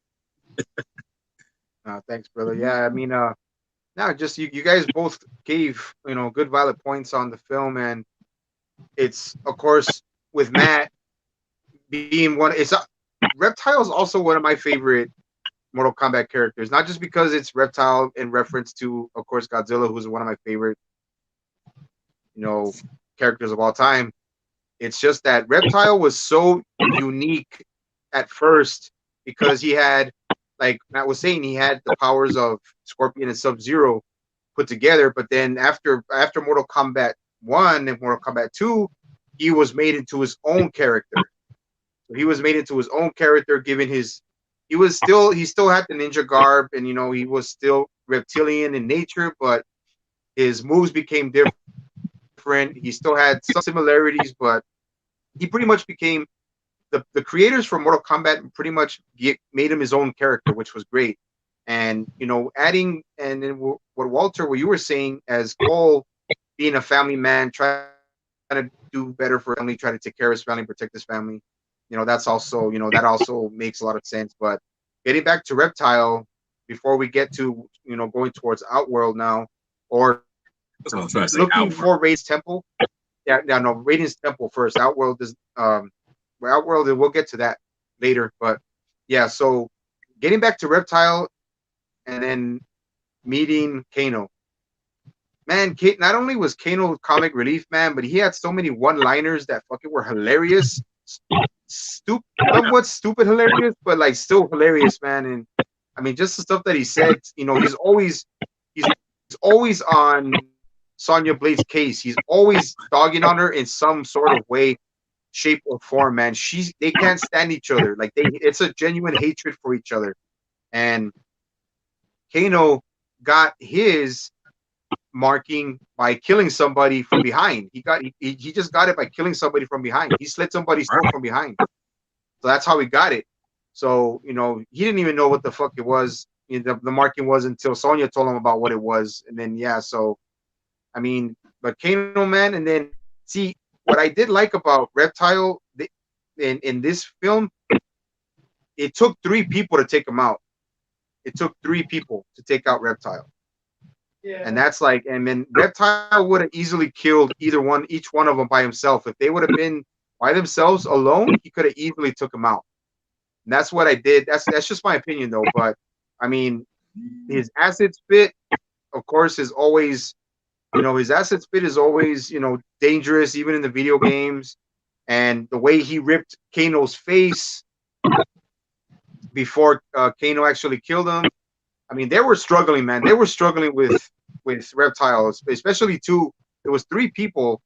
Thanks, brother. Yeah, I mean, now just you guys both gave good valid points on the film, and it's of course with Matt being one. It's Reptile is also one of my favorite Mortal Kombat characters, not just because it's Reptile in reference to, of course, Godzilla, who's one of my favorite, characters of all time. It's just that Reptile was so unique at first because he had, like Matt was saying, he had the powers of Scorpion and Sub-Zero put together. But then after Mortal Kombat 1 and Mortal Kombat 2, he was made into his own character. So he was made into his own character, given he still had the ninja garb, and he was still reptilian in nature, but his moves became different. He still had some similarities, but he pretty much became the creators for Mortal Kombat pretty much made him his own character, which was great. And adding, and then what Walter, what you were saying, as Cole being a family man, trying to do better for family, try to take care of his family, protect his family. That's also, that also makes a lot of sense. But getting back to Reptile, before we get to, going towards Outworld now, or looking for Raiden's Temple. Yeah, no, Raiden's Temple first. Outworld is, Outworld, and we'll get to that later. But yeah, so getting back to Reptile and then meeting Kano. Man, not only was Kano comic relief, man, but he had so many one-liners that fucking were hilarious. Somewhat stupid hilarious, but like still hilarious, man. And I mean, just the stuff that he said, he's always on Sonya Blade's case. He's always dogging on her in some sort of way, shape, or form, man. They can't stand each other. Like it's a genuine hatred for each other. And Kano got his marking by killing somebody from behind. He just got it by killing somebody from behind. He slit somebody's throat from behind. So that's how he got it. So, he didn't even know what the fuck it was. The marking was until Sonya told him about what it was. And then, yeah, so, I mean, but Kano, man, and then, see, what I did like about Reptile in this film, it took 3 people to take him out. It took 3 people to take out Reptile. Yeah. And that's like, and then Reptile would have easily killed each one of them by himself. If they would have been by themselves alone, he could have easily took them out. And that's what I did. That's just my opinion, though. But I mean, his acid spit, of course, is always, his acid spit is always, dangerous, even in the video games. And the way he ripped Kano's face before Kano actually killed him. I mean, they were struggling, man. They were struggling with Reptiles, especially 2. There was 3 people,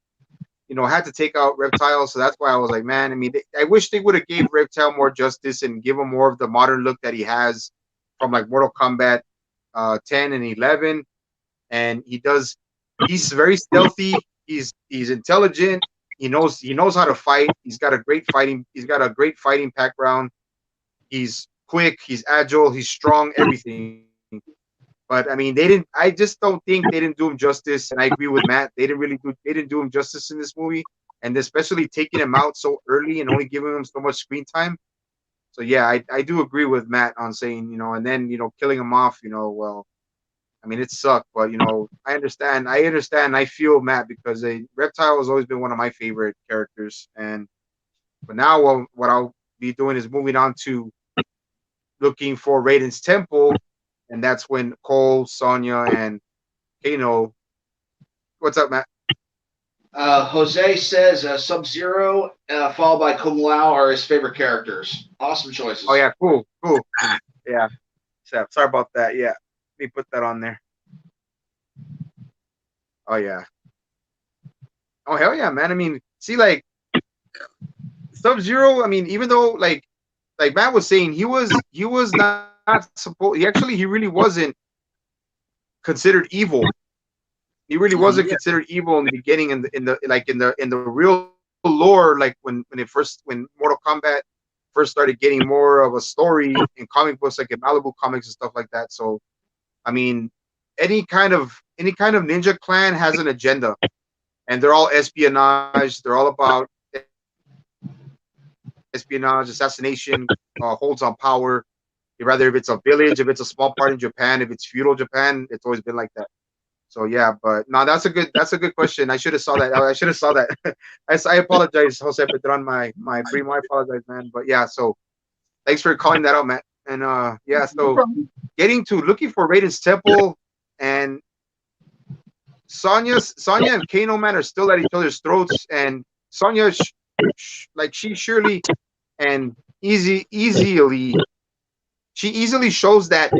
had to take out Reptile. So that's why I was like, man, I mean, I wish they would have gave Reptile more justice and give him more of the modern look that he has from like Mortal Kombat 10 and 11. And he's very stealthy. He's intelligent. He knows how to fight. He's got a great fighting background. He's quick. He's agile. He's strong. Everything. But I mean, they didn't. I just don't think they didn't do him justice. And I agree with Matt. They didn't really do. They didn't do him justice in this movie, and especially taking him out so early and only giving him so much screen time. So yeah, I do agree with Matt on saying, and then killing him off. Well, I mean, it sucked, but I understand. I understand. I feel Matt because a Reptile has always been one of my favorite characters, and but now what I'll be doing is moving on to looking for Raiden's temple, and that's when Cole, Sonya, and Kano. What's up, Matt? Jose says Sub-Zero, followed by Kung Lao, are his favorite characters. Awesome choices. Oh yeah, cool. Yeah, sorry about that. Yeah, let me put that on there. Oh yeah. Oh hell yeah, man. I mean, see, like Sub-Zero. I mean, even though like Matt was saying, he was not supposed. He really wasn't considered evil. He really wasn't considered evil in the beginning. In the real lore, like when Mortal Kombat first started getting more of a story in comic books, like in Malibu comics and stuff like that. So, I mean, any kind of ninja clan has an agenda, and they're all espionage. They're all about espionage, assassination, holds on power. Rather if it's a village, if it's a small part in Japan, if it's feudal Japan, it's always been like that. So yeah, but no, that's a good question. I should have saw that. I should have saw that. I apologize, Jose Pedron, my primo. I apologize, man. But yeah, so thanks for calling that out, Matt. And yeah, so getting to looking for Raiden's temple, and Sonya and Kano, man, are still at each other's throats, and Sonya she surely and easily shows that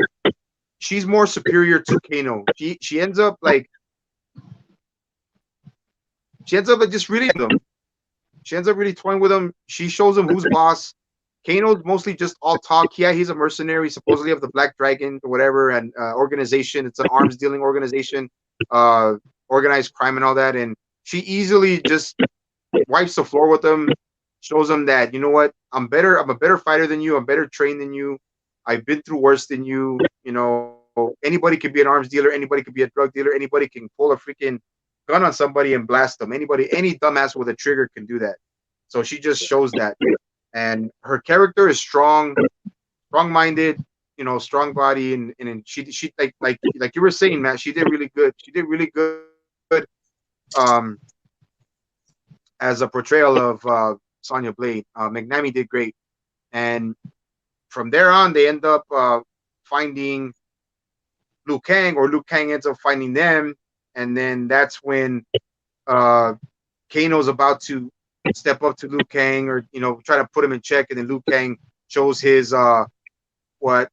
she's more superior to Kano. She ends up just really them. She ends up really toying with him. She shows him who's boss. Kano's mostly just all talk. Yeah, he's a mercenary, supposedly of the Black Dragon or whatever, and organization. It's an arms dealing organization, organized crime and all that. And she easily just wipes the floor with him, shows him that, you know what, I'm better. I'm a better fighter than you. I'm better trained than you. I've been through worse than you. Anybody could be an arms dealer. Anybody could be a drug dealer. Anybody can pull a freaking gun on somebody and blast them. Any dumbass with a trigger can do that. So she just shows that. And her character is strong-minded, strong body, and she like you were saying, Matt, she did really good. She did really good as a portrayal of Sonya Blade. McNamee did great. And from there on, they end up finding Liu Kang, or Liu Kang ends up finding them, and then that's when Kano's about to step up to Liu Kang, or try to put him in check, and then Liu Kang shows his what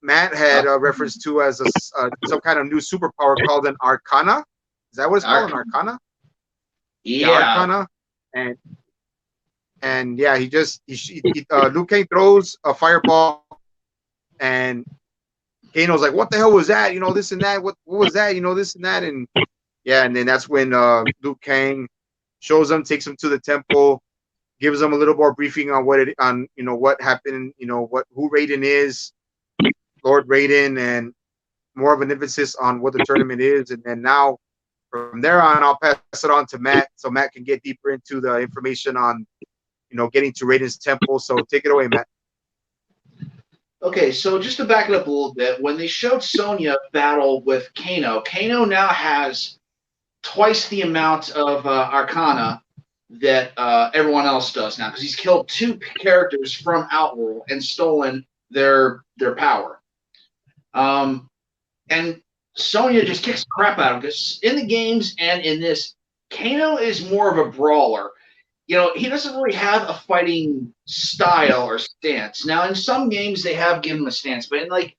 Matt had referenced to as some kind of new superpower called an Arcana. Is that what it's called? An Arcana? Yeah. Arcana. And yeah, Liu Kang throws a fireball, and Kano's like, "What the hell was that? This and that. What was that? This and that." And yeah, and then that's when Liu Kang shows him, takes him to the temple, gives him a little more briefing on what happened, who Raiden is, Lord Raiden, and more of an emphasis on what the tournament is. And then now, from there on, I'll pass it on to Matt, so Matt can get deeper into the information on, getting to Raiden's temple. So take it away, Matt. Okay, so just to back it up a little bit, when they showed Sonya battle with Kano now has twice the amount of Arcana that everyone else does now, because he's killed two characters from Outworld and stolen their power. And Sonya just kicks the crap out of him, because in the games and in this, Kano is more of a brawler. He doesn't really have a fighting style or stance. Now, in some games, they have given him a stance, but in like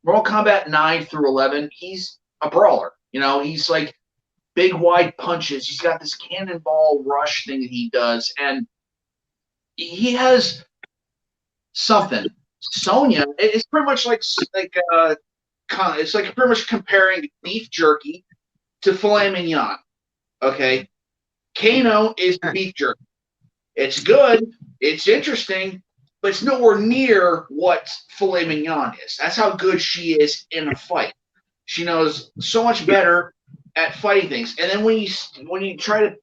Mortal Kombat 9 through 11, he's a brawler. He's like big, wide punches. He's got this cannonball rush thing that he does, and he has something. Sonya, it's pretty much it's like pretty much comparing beef jerky to filet mignon. Okay, Kano is beef jerky. It's good. It's interesting. but it's nowhere near what filet mignon is. That's how good she is in a fight. She knows so much better at fighting things. And then when you try to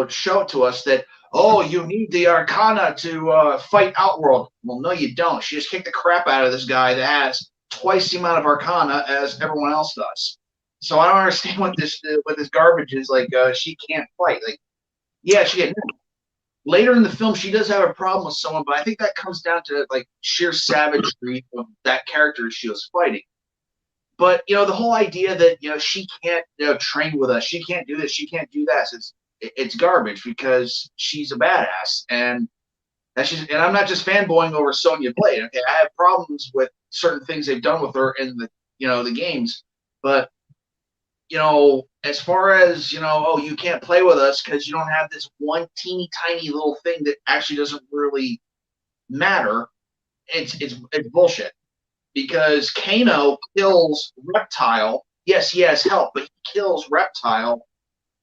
show it to us that, oh, you need the Arcana to fight Outworld. Well, no, you don't. She just kicked the crap out of this guy that has twice the amount of Arcana as everyone else does. So I don't understand what this garbage is. Like, she can't fight. Like, yeah, she can. Later in the film, she does have a problem with someone, but I think that comes down to like sheer savagery of that character she was fighting. But the whole idea that she can't train with us, she can't do this, she can't do that. It's garbage because she's a badass, and and I'm not just fanboying over Sonya Blade. Okay, I have problems with certain things they've done with her in the games, but as far as oh, you can't play with us because you don't have this one teeny tiny little thing that actually doesn't really matter. It's bullshit. Because Kano kills Reptile. Yes, he has help, but he kills Reptile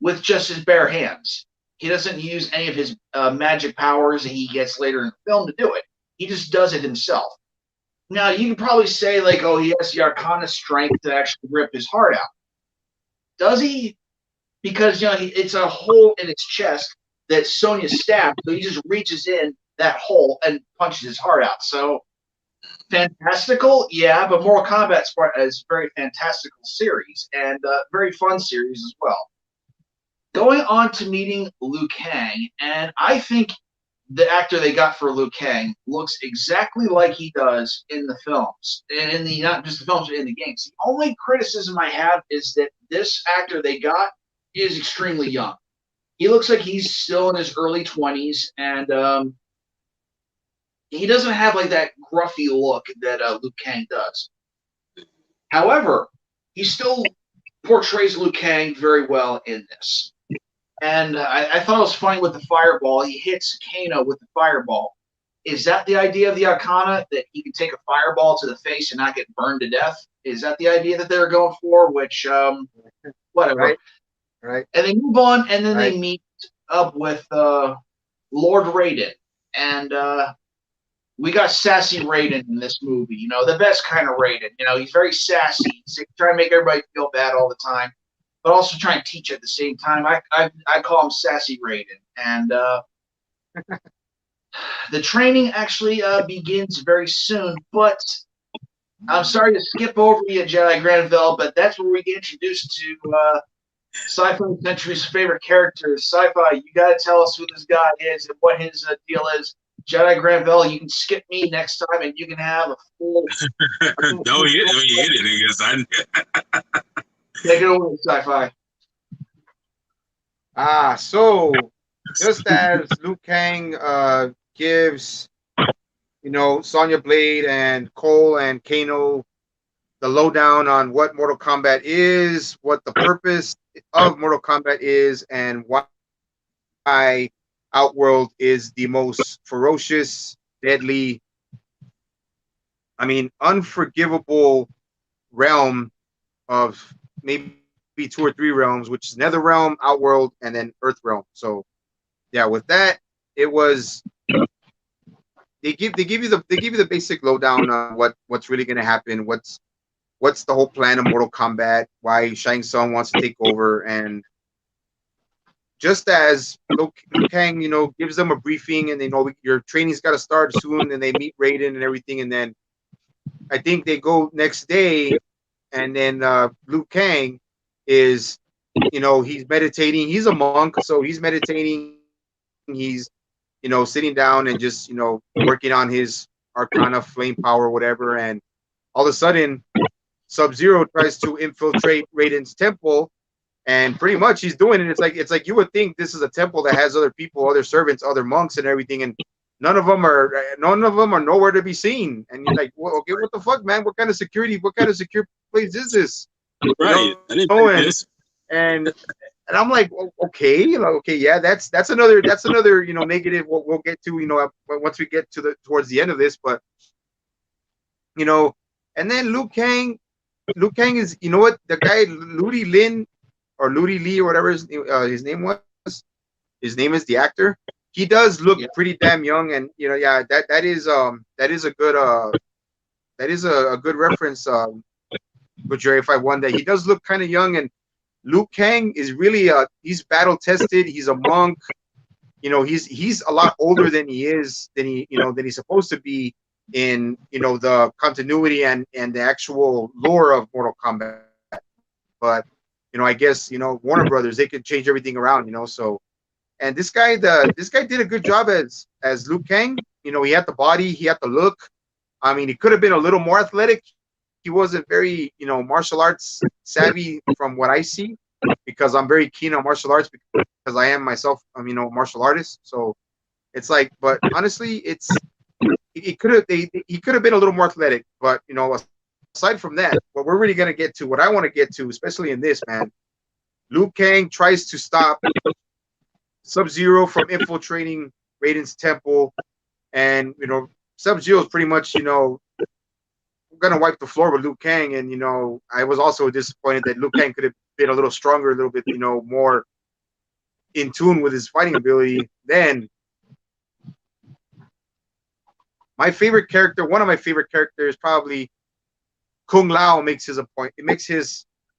with just his bare hands. He doesn't use any of his magic powers that he gets later in the film to do it. He just does it himself. Now, you can probably say, like, oh, he has the Arcana strength to actually rip his heart out. Does he? Because, it's a hole in his chest that Sonya stabbed, so he just reaches in that hole and punches his heart out. So, fantastical, yeah, but Mortal Kombat is a very fantastical series and a very fun series as well. Going on to meeting Liu Kang, and I think the actor they got for Liu Kang looks exactly like he does in the films, and not just the films, but in the games. The only criticism I have is that this actor they got is extremely young. He looks like he's still in his early 20s, and he doesn't have like that gruffy look that Liu Kang does. However, he still portrays Liu Kang very well in this. And I thought it was funny with the fireball. He hits Kano with the fireball. Is that the idea of the Arcana, that he can take a fireball to the face and not get burned to death? Is that the idea that they're going for? Which, whatever. Right. And they move on, and then they meet up with Lord Raiden. And we got sassy Raiden in this movie, the best kind of Raiden. He's very sassy. He's trying to make everybody feel bad all the time, but also trying to teach at the same time. I call him sassy Raiden. And the training actually begins very soon, but I'm sorry to skip over you, Jedi Granville, but that's where we get introduced to Sci Fi Century's favorite character. Sci-Fi, you got to tell us who this guy is and what his deal is. Jedi Granville, you can skip me next time, and you can have a full. No, you hit it. Take it away, Sci-Fi. So just as Liu Kang gives, Sonya Blade and Cole and Kano the lowdown on what Mortal Kombat is, what the purpose of Mortal Kombat is, and why Outworld is the most ferocious, deadly, unforgivable realm of maybe 2 or 3 realms, which is Nether Realm, Outworld, and then Earth Realm. So, yeah, with that, it was they give you the basic lowdown on what's really going to happen, what's the whole plan of Mortal Kombat, why Shang Tsung wants to take over, and just as Liu Kang, gives them a briefing, and they know your training's got to start soon, and they meet Raiden and everything, and then I think they go next day, and then Liu Kang is, he's meditating. He's a monk, so he's meditating. He's, sitting down and just, working on his Arcana, flame power, whatever, and all of a sudden, Sub-Zero tries to infiltrate Raiden's temple. And pretty much he's doing it. It's like you would think this is a temple that has other people, other servants, other monks, and everything, and none of them are nowhere to be seen. And you're like, well, okay, what the fuck, man? What kind of secure place is this? Right. I didn't think this. And I'm like, okay, yeah, that's another negative. We'll get to once we get towards the end of this, but and then Liu Kang is the guy Ludi Lin or Ludi Lee or whatever his name was. His name is the actor. he does look Yeah. pretty damn young, and yeah, that is a good a good reference, with Jerry 51, that he does look kind of young, and Liu Kang is really he's battle tested. He's a monk. He's a lot older than than he's supposed to be in the continuity and the actual lore of Mortal Kombat. But I guess Warner Brothers, they could change everything around. So, and this guy did a good job as Liu Kang. He had the body, he had the look. I mean, he could have been a little more athletic. He wasn't very martial arts savvy from what I see, because I'm very keen on martial arts, because I am myself, a martial artist. So it's like, but honestly, he could have been a little more athletic. But aside from that, what we're really gonna get to, what I want to get to, especially in this, man, Liu Kang tries to stop Sub-Zero from infiltrating Raiden's temple, and Sub-Zero is pretty much gonna wipe the floor with Liu Kang. And I was also disappointed that Liu Kang could have been a little stronger, a little bit more in tune with his fighting ability. Then my favorite character, one of my favorite characters, probably Kung Lao makes his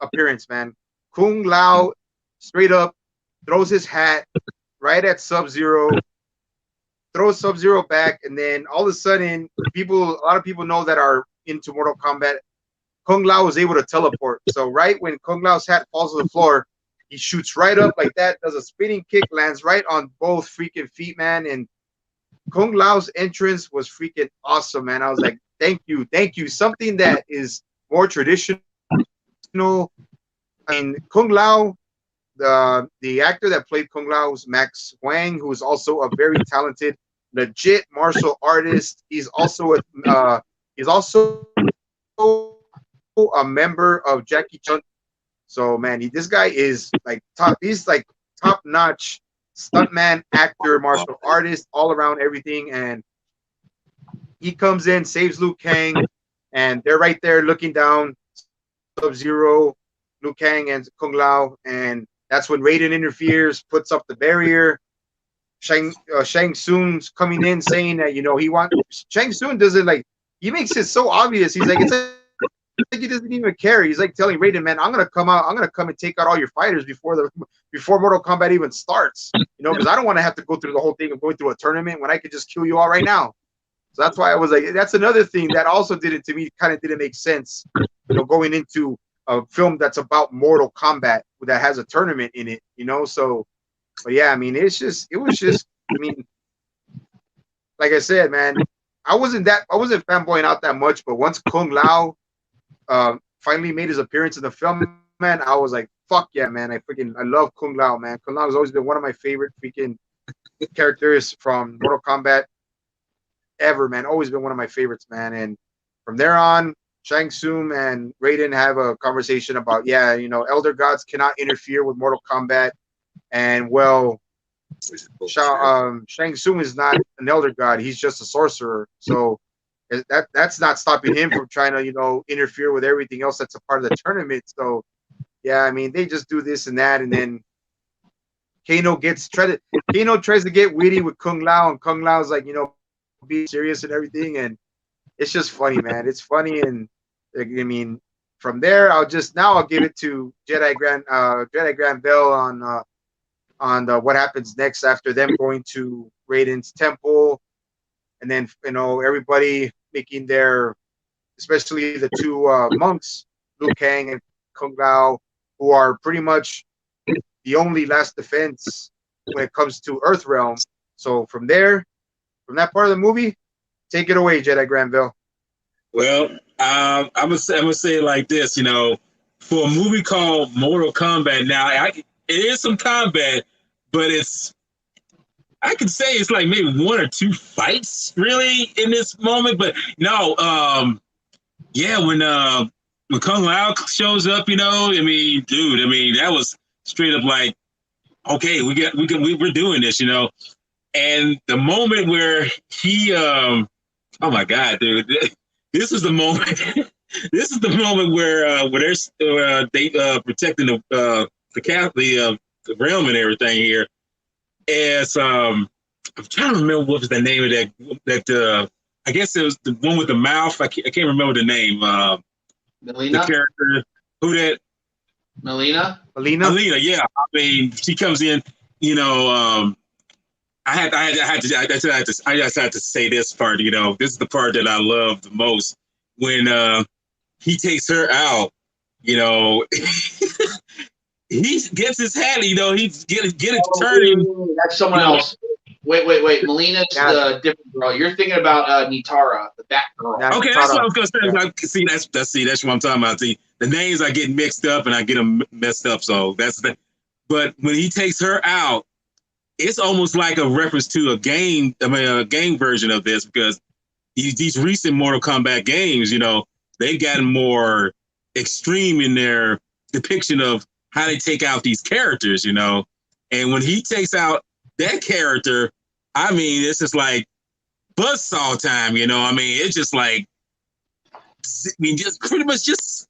appearance, man. Kung Lao straight up throws his hat right at Sub-Zero, throws Sub-Zero back, and then all of a sudden, a lot of people know that are into Mortal Kombat, Kung Lao was able to teleport. So right when Kung Lao's hat falls to the floor, he shoots right up like that, does a spinning kick, lands right on both freaking feet, man. And Kung Lao's entrance was freaking awesome, man. I was like, thank you. Something that is more traditional. I mean, Kung Lao, the actor that played Kung Lao was Max Wang, who is also a very talented, legit martial artist. He's also a member of Jackie Chan. So man, this guy is like top. He's like top notch stuntman, actor, martial artist, all around everything. And he comes in, saves Liu Kang, and they're right there looking down. Sub-Zero, Liu Kang, and Kung Lao, and that's when Raiden interferes, puts up the barrier. Shang Tsung's coming in saying that Shang Tsung doesn't like. He makes it so obvious. He's like, it's like he doesn't even care. He's like telling Raiden, man, I'm gonna come and take out all your fighters before Mortal Kombat even starts. Because I don't want to have to go through the whole thing of going through a tournament when I could just kill you all right now. So that's why I was like, that's another thing that also didn't make sense. Going into a film that's about Mortal Kombat that has a tournament in it. So, but yeah, I mean, it was just. I mean, like I said, man, I wasn't fanboying out that much, but once Kung Lao finally made his appearance in the film, man, I was like, fuck yeah, man. I love Kung Lao, man. Kung Lao has always been one of my favorite freaking characters from Mortal Kombat ever, man. Always been one of my favorites, man. And from there on, Shang Tsung and Raiden have a conversation about, Elder Gods cannot interfere with Mortal Kombat. And well, Shang Tsung is not an Elder God. He's just a sorcerer. So that's not stopping him from trying to, interfere with everything else that's a part of the tournament. So, yeah, I mean, they just do this and that. And then Kano tries to get witty with Kung Lao, and Kung Lao's like, be serious and everything. And it's just funny, man. It's funny. And I mean, from there, I'll give it to Jedi Grand Bell on what happens next after them going to Raiden's temple, and then everybody making especially the two monks, Liu Kang and Kung Lao, who are pretty much the only last defense when it comes to Earthrealm. So from that part of the movie, take it away, Jedi Granville. Well, I'm gonna say it like this, for a movie called Mortal Kombat. Now, it is some combat, but I could say it's like maybe one or two fights really in this moment. But no, when Kung Lao shows up, I mean, dude, that was straight up like, okay, we're doing this, And the moment where he, oh my God, dude, this is the moment. This is the moment where they protecting the realm and everything here. As I'm trying to remember what was the name of that. I guess it was the one with the mouth. I can't remember the name. The Melina? character who that Melina? Alina. Alina. Yeah, I mean she comes in. You know, I just had to say this part. You know, this is the part that I love the most when he takes her out. You know, he gets his hat. You know, he get it turning. That's someone else. Wait. Melina's the different girl. You're thinking about Nitara, the Bat girl. Okay, that's what I was gonna say. Yeah. That's what I'm talking about. See, the names I get mixed up and I get them messed up. So that's the. But when he takes her out, it's almost like a reference to a game. I mean, a game version of this because these recent Mortal Kombat games, you know, they've gotten more extreme in their depiction of how they take out these characters. You know, and when he takes out that character, I mean, it's just like buzzsaw time, you know. I mean, it's just like, I mean, just pretty much just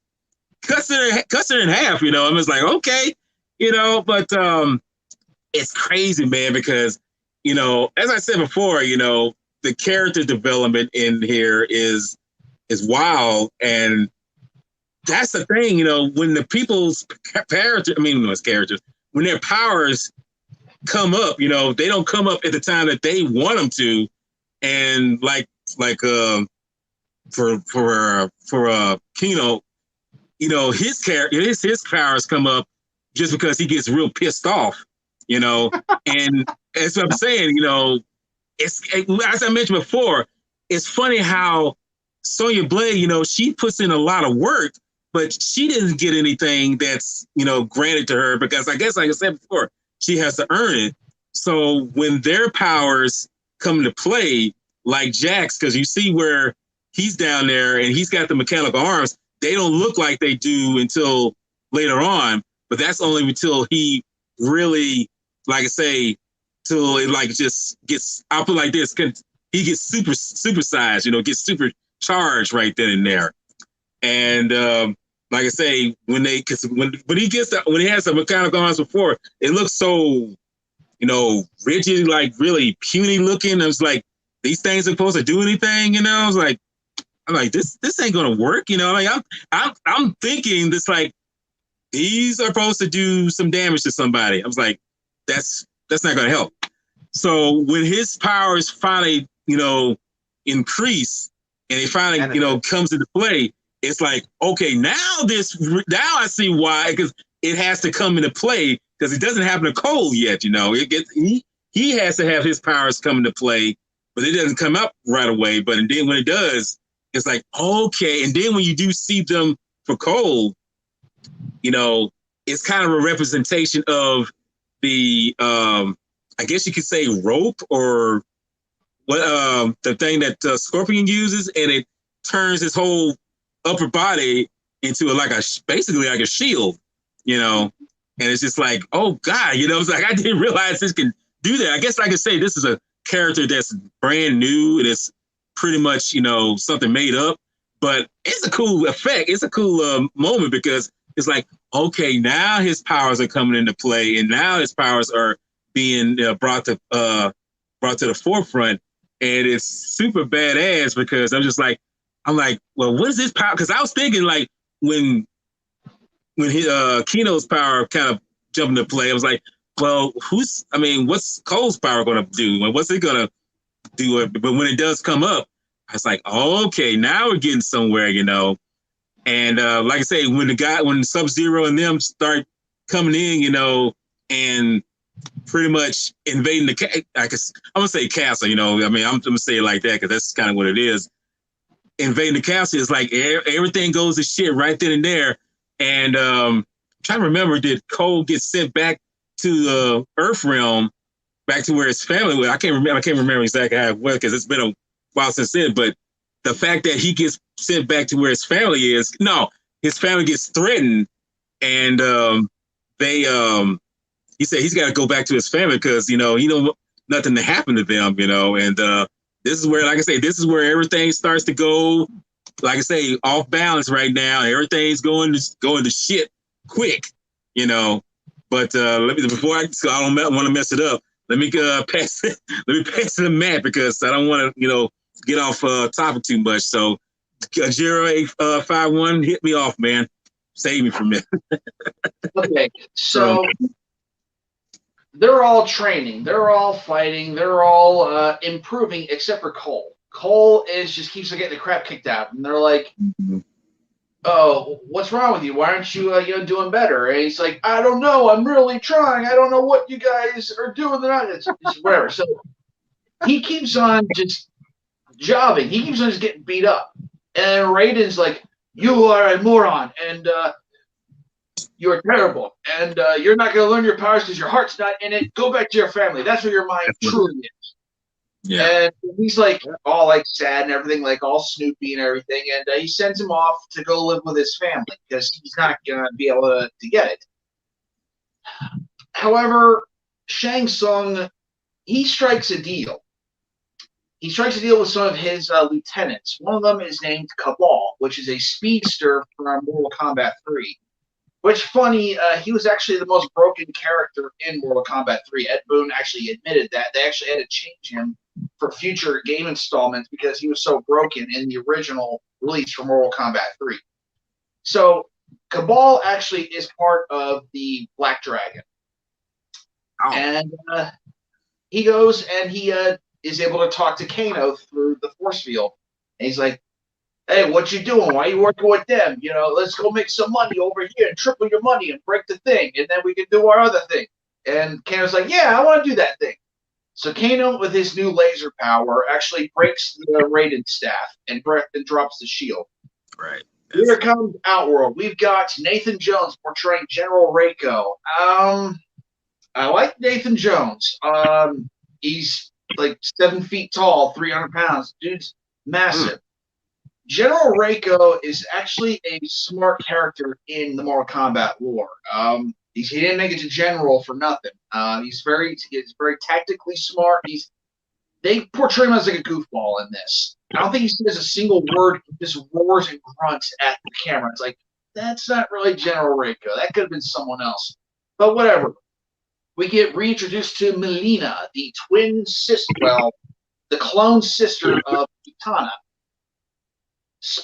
cuts it in half, you know. I'm just like, okay, you know, but it's crazy, man, because, you know, as I said before, you know, the character development in here is wild, and that's the thing, you know, when the people's characters, when their powers come up, you know, they don't come up at the time that they want them to, and for Kino, you know, his character, his powers come up just because he gets real pissed off, you know, and that's what I'm saying, you know, it's as I mentioned before, it's funny how Sonya Blade, you know, she puts in a lot of work, but she didn't get anything that's, you know, granted to her because I guess, like I said before, she has to earn it. So when their powers come into play, like Jax, because you see where he's down there and he's got the mechanical arms, they don't look like they do until later on, but that's only until he really, like I say, till it like just gets, I'll put it like this, he gets supersized, you know, gets supercharged right then and there. And like I say, when he has the mechanical arms before, it looks so, you know, rigid, like really puny looking. I was like, these things are supposed to do anything, you know? I'm like, this ain't gonna work, you know? Like I'm thinking this like these are supposed to do some damage to somebody. I was like, that's not gonna help. So when his powers finally, you know, increase and it finally, you know, comes into play, it's like, okay, now I see why, because it has to come into play because it doesn't happen to Cole yet, you know. He has to have his powers come into play, but it doesn't come up right away. But then when it does, it's like, okay. And then when you do see them for Cole, you know, it's kind of a representation of the, I guess you could say rope or what the thing that Scorpion uses, and it turns his whole upper body into basically like a shield, you know. And it's just like, oh God, you know, it's like I didn't realize this can do that. I guess I could say this is a character that's brand new and it's pretty much, you know, something made up, but it's a cool effect. It's a cool moment because it's like, okay, now his powers are coming into play, and now his powers are being brought to the forefront, and it's super badass because I'm like, well, what is his power? Because I was thinking like when his Kino's power kind of jumped into play, I was like, well, what's Cole's power going to do? What's it going to do? But when it does come up, I was like, oh, okay, now we're getting somewhere, you know. And like I say, when Sub-Zero and them start coming in, you know, and pretty much invading I'm gonna say castle, you know. I mean, I'm gonna say it like that because that's kind of what it is. Invading the castle is like everything goes to shit right then and there. And I'm trying to remember, did Cole get sent back to the Earth realm, back to where his family was? I can't remember exactly how it was because it's been a while since then. But the fact that he gets sent back to where his family is, no, his family gets threatened, and he said he's got to go back to his family because, you know, he don't want nothing to happen to them, you know. And this is where, like I say, this is where everything starts to go, like I say, off balance right now. Everything's going to shit quick, you know. But before I don't want to mess it up, let me pass it. Let me pass it to Matt because I don't want to, get off topic too much. So 0851, hit me off, man. Save me from it. Okay, so they're all training, they're all fighting, they're all improving, except for Cole. Cole just keeps getting the crap kicked out, and they're like, "Oh, what's wrong with you? Why aren't you, doing better?" And he's like, "I don't know. I'm really trying. I don't know what you guys are doing. It's whatever." So he keeps on just jobbing. He keeps on just getting beat up, and Raiden's like, "You are a moron, and you're terrible, and you're not going to learn your powers because your heart's not in it. Go back to your family. That's where your mind truly is." Yeah. And he's like all sad and everything, all Snoopy and everything, and he sends him off to go live with his family because he's not going to be able to get it. However, Shang Tsung, he strikes a deal. He strikes a deal with some of his lieutenants. One of them is named Cabal, which is a speedster from Mortal Kombat 3. Which, funny, he was actually the most broken character in Mortal Kombat 3. Ed Boon actually admitted that. They actually had to change him for future game installments because he was so broken in the original release for Mortal Kombat 3. So, Cabal actually is part of the Black Dragon. Oh. And he goes and he is able to talk to Kano through the force field. And he's like, "Hey, what you doing? Why are you working with them? Let's go make some money over here and triple your money and break the thing, and then we can do our other thing." And Kano's like, "Yeah, I want to do that thing." So Kano, with his new laser power, actually breaks the Raiden staff and drops the shield. Right. Here comes Outworld. We've got Nathan Jones portraying General Reiko. I like Nathan Jones. He's like 7 feet tall, 300 pounds. Dude's massive. General Reiko is actually a smart character in the Mortal Kombat lore. He didn't make it to general for nothing. He's very tactically smart. They portray him as like a goofball in this. I don't think he says a single word. He just roars and grunts at the camera. It's like, that's not really General Reiko. That could have been someone else. But whatever. We get reintroduced to Melina, the twin sister, the clone sister of Kitana.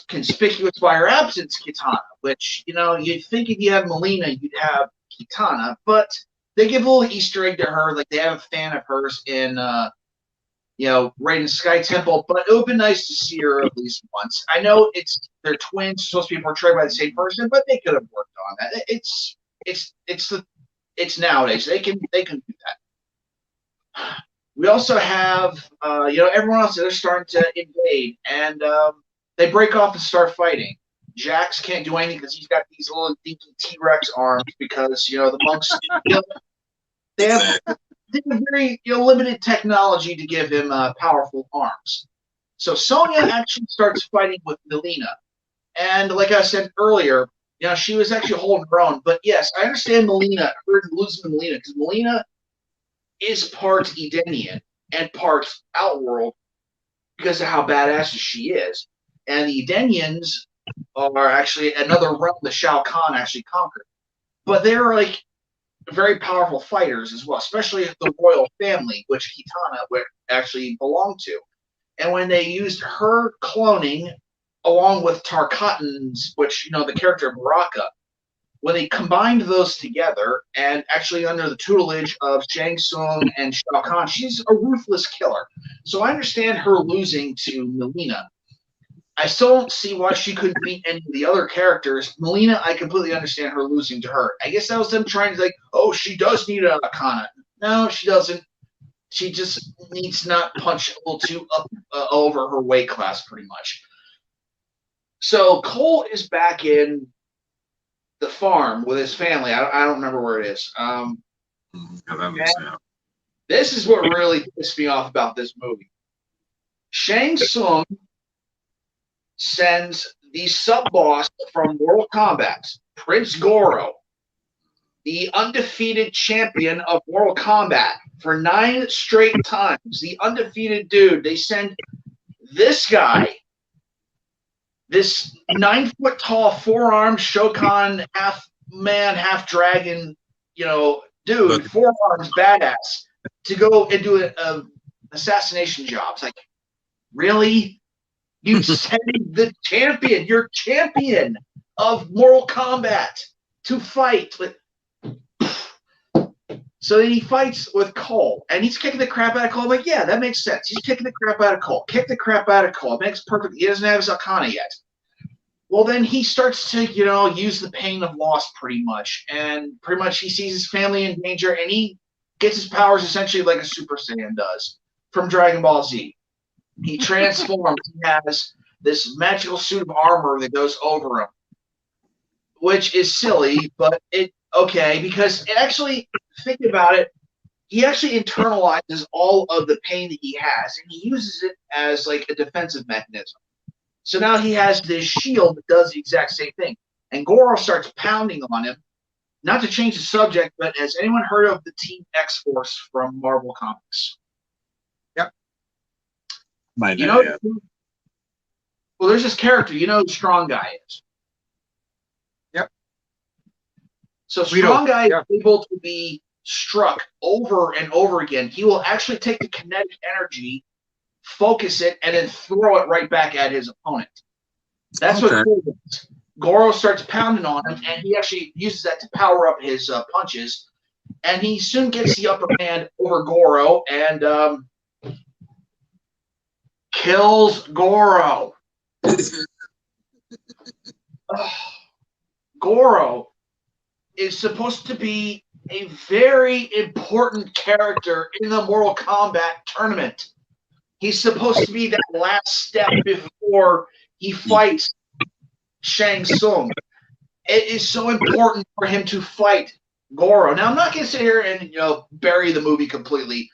Conspicuous by her absence, Kitana, which, you'd think if you have Melina, you'd have Kitana, but they give a little Easter egg to her, like they have a fan of hers in, Raiden's Sky Temple, but it would be nice to see her at least once. I know they're twins, supposed to be portrayed by the same person, but they could have worked on that. It's nowadays. They can do that. We also have, everyone else, they're starting to invade, and they break off and start fighting. Jax can't do anything because he's got these little dinky T-Rex arms because, the monks, they have very limited technology to give him powerful arms. So Sonya actually starts fighting with Melina. And like I said earlier, she was actually holding her own. But yes, I understand Melina, her losing Melina, because Melina is part Edenian and part Outworld because of how badass she is. And the Edenians are actually another realm that Shao Kahn actually conquered. But they're like very powerful fighters as well, especially the royal family, which Kitana would actually belong to. And when they used her cloning along with Tarkatan's, which, the character of Baraka, when they combined those together and actually under the tutelage of Shang Tsung and Shao Kahn, she's a ruthless killer. So I understand her losing to Melina. I still don't see why she couldn't beat any of the other characters. Melina, I completely understand her losing to her. I guess that was them trying to she does need a Kana. No, she doesn't. She just needs to not punch a little too up over her weight class, pretty much. So Cole is back in the farm with his family. I don't remember where it is. This is what really pissed me off about this movie. Shang Tsung sends the sub-boss from Mortal Kombat, Prince Goro, the undefeated champion of Mortal Kombat for 9 straight times. The undefeated dude. They send this guy, this 9-foot-tall, 4-armed Shokan, half-man, half-dragon, dude, 4 arms, badass. to go and do a assassination job. It's like, really? You send the champion, your champion of Mortal Kombat, to fight with. So then he fights with Cole, and he's kicking the crap out of Cole. I'm like, yeah, that makes sense. He's kicking the crap out of Cole. Kick the crap out of Cole. It makes perfect. He doesn't have his Arcana yet. Well, then he starts to, use the pain of loss pretty much. And pretty much he sees his family in danger, and he gets his powers essentially like a Super Saiyan does from Dragon Ball Z. He transforms. He has this magical suit of armor that goes over him, which is silly, but okay, because it actually, think about it, he actually internalizes all of the pain that he has, and he uses it as like a defensive mechanism. So now he has this shield that does the exact same thing. And Goro starts pounding on him. Not to change the subject, but has anyone heard of the Team X-Force from Marvel Comics? Yep. Might not have. Well, there's this character. You know who Strong Guy is? Yep. So Strong Guy is able to be struck over and over again. He will actually take the kinetic energy, focus it, and then throw it right back at his opponent. That's what cool is. Goro starts pounding on him, and he actually uses that to power up his punches. And he soon gets the upper hand over Goro and kills Goro. Goro is supposed to be a very important character in the Mortal Kombat tournament. He's supposed to be that last step before he fights Shang Tsung. It is so important for him to fight Goro. Now, I'm not going to sit here and bury the movie completely,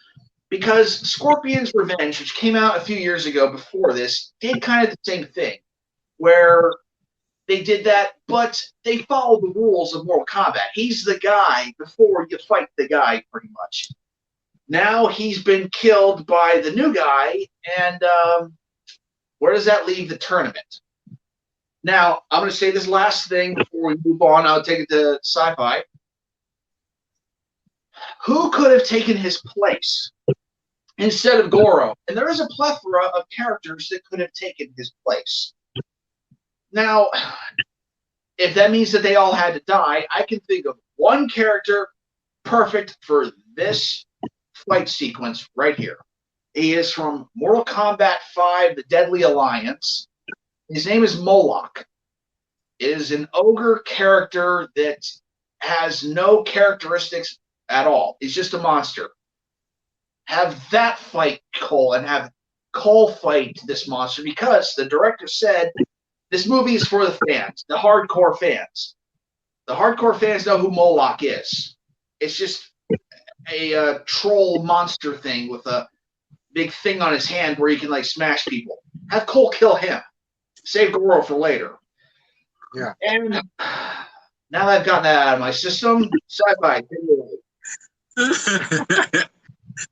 because Scorpion's Revenge, which came out a few years ago before this, did kind of the same thing, where they did that, but they followed the rules of Mortal Kombat. He's the guy before you fight the guy, pretty much. Now he's been killed by the new guy, and where does that leave the tournament? Now, I'm going to say this last thing before we move on. I'll take it to Sci-Fi. Who could have taken his place instead of Goro? And there is a plethora of characters that could have taken his place. Now, if that means that they all had to die, I can think of one character perfect for this fight sequence right here. He is from Mortal Kombat 5, The Deadly Alliance. His name is Moloch. It is an ogre character that has no characteristics at all. He's just a monster. Have that fight Cole, and have Cole fight this monster, because the director said this movie is for the fans, the hardcore fans. The hardcore fans know who Moloch is. It's just a troll monster thing with a big thing on his hand where he can smash people. Have Cole kill him. Save Goro for later. Yeah. And now that I've gotten that out of my system, Sci-Fi.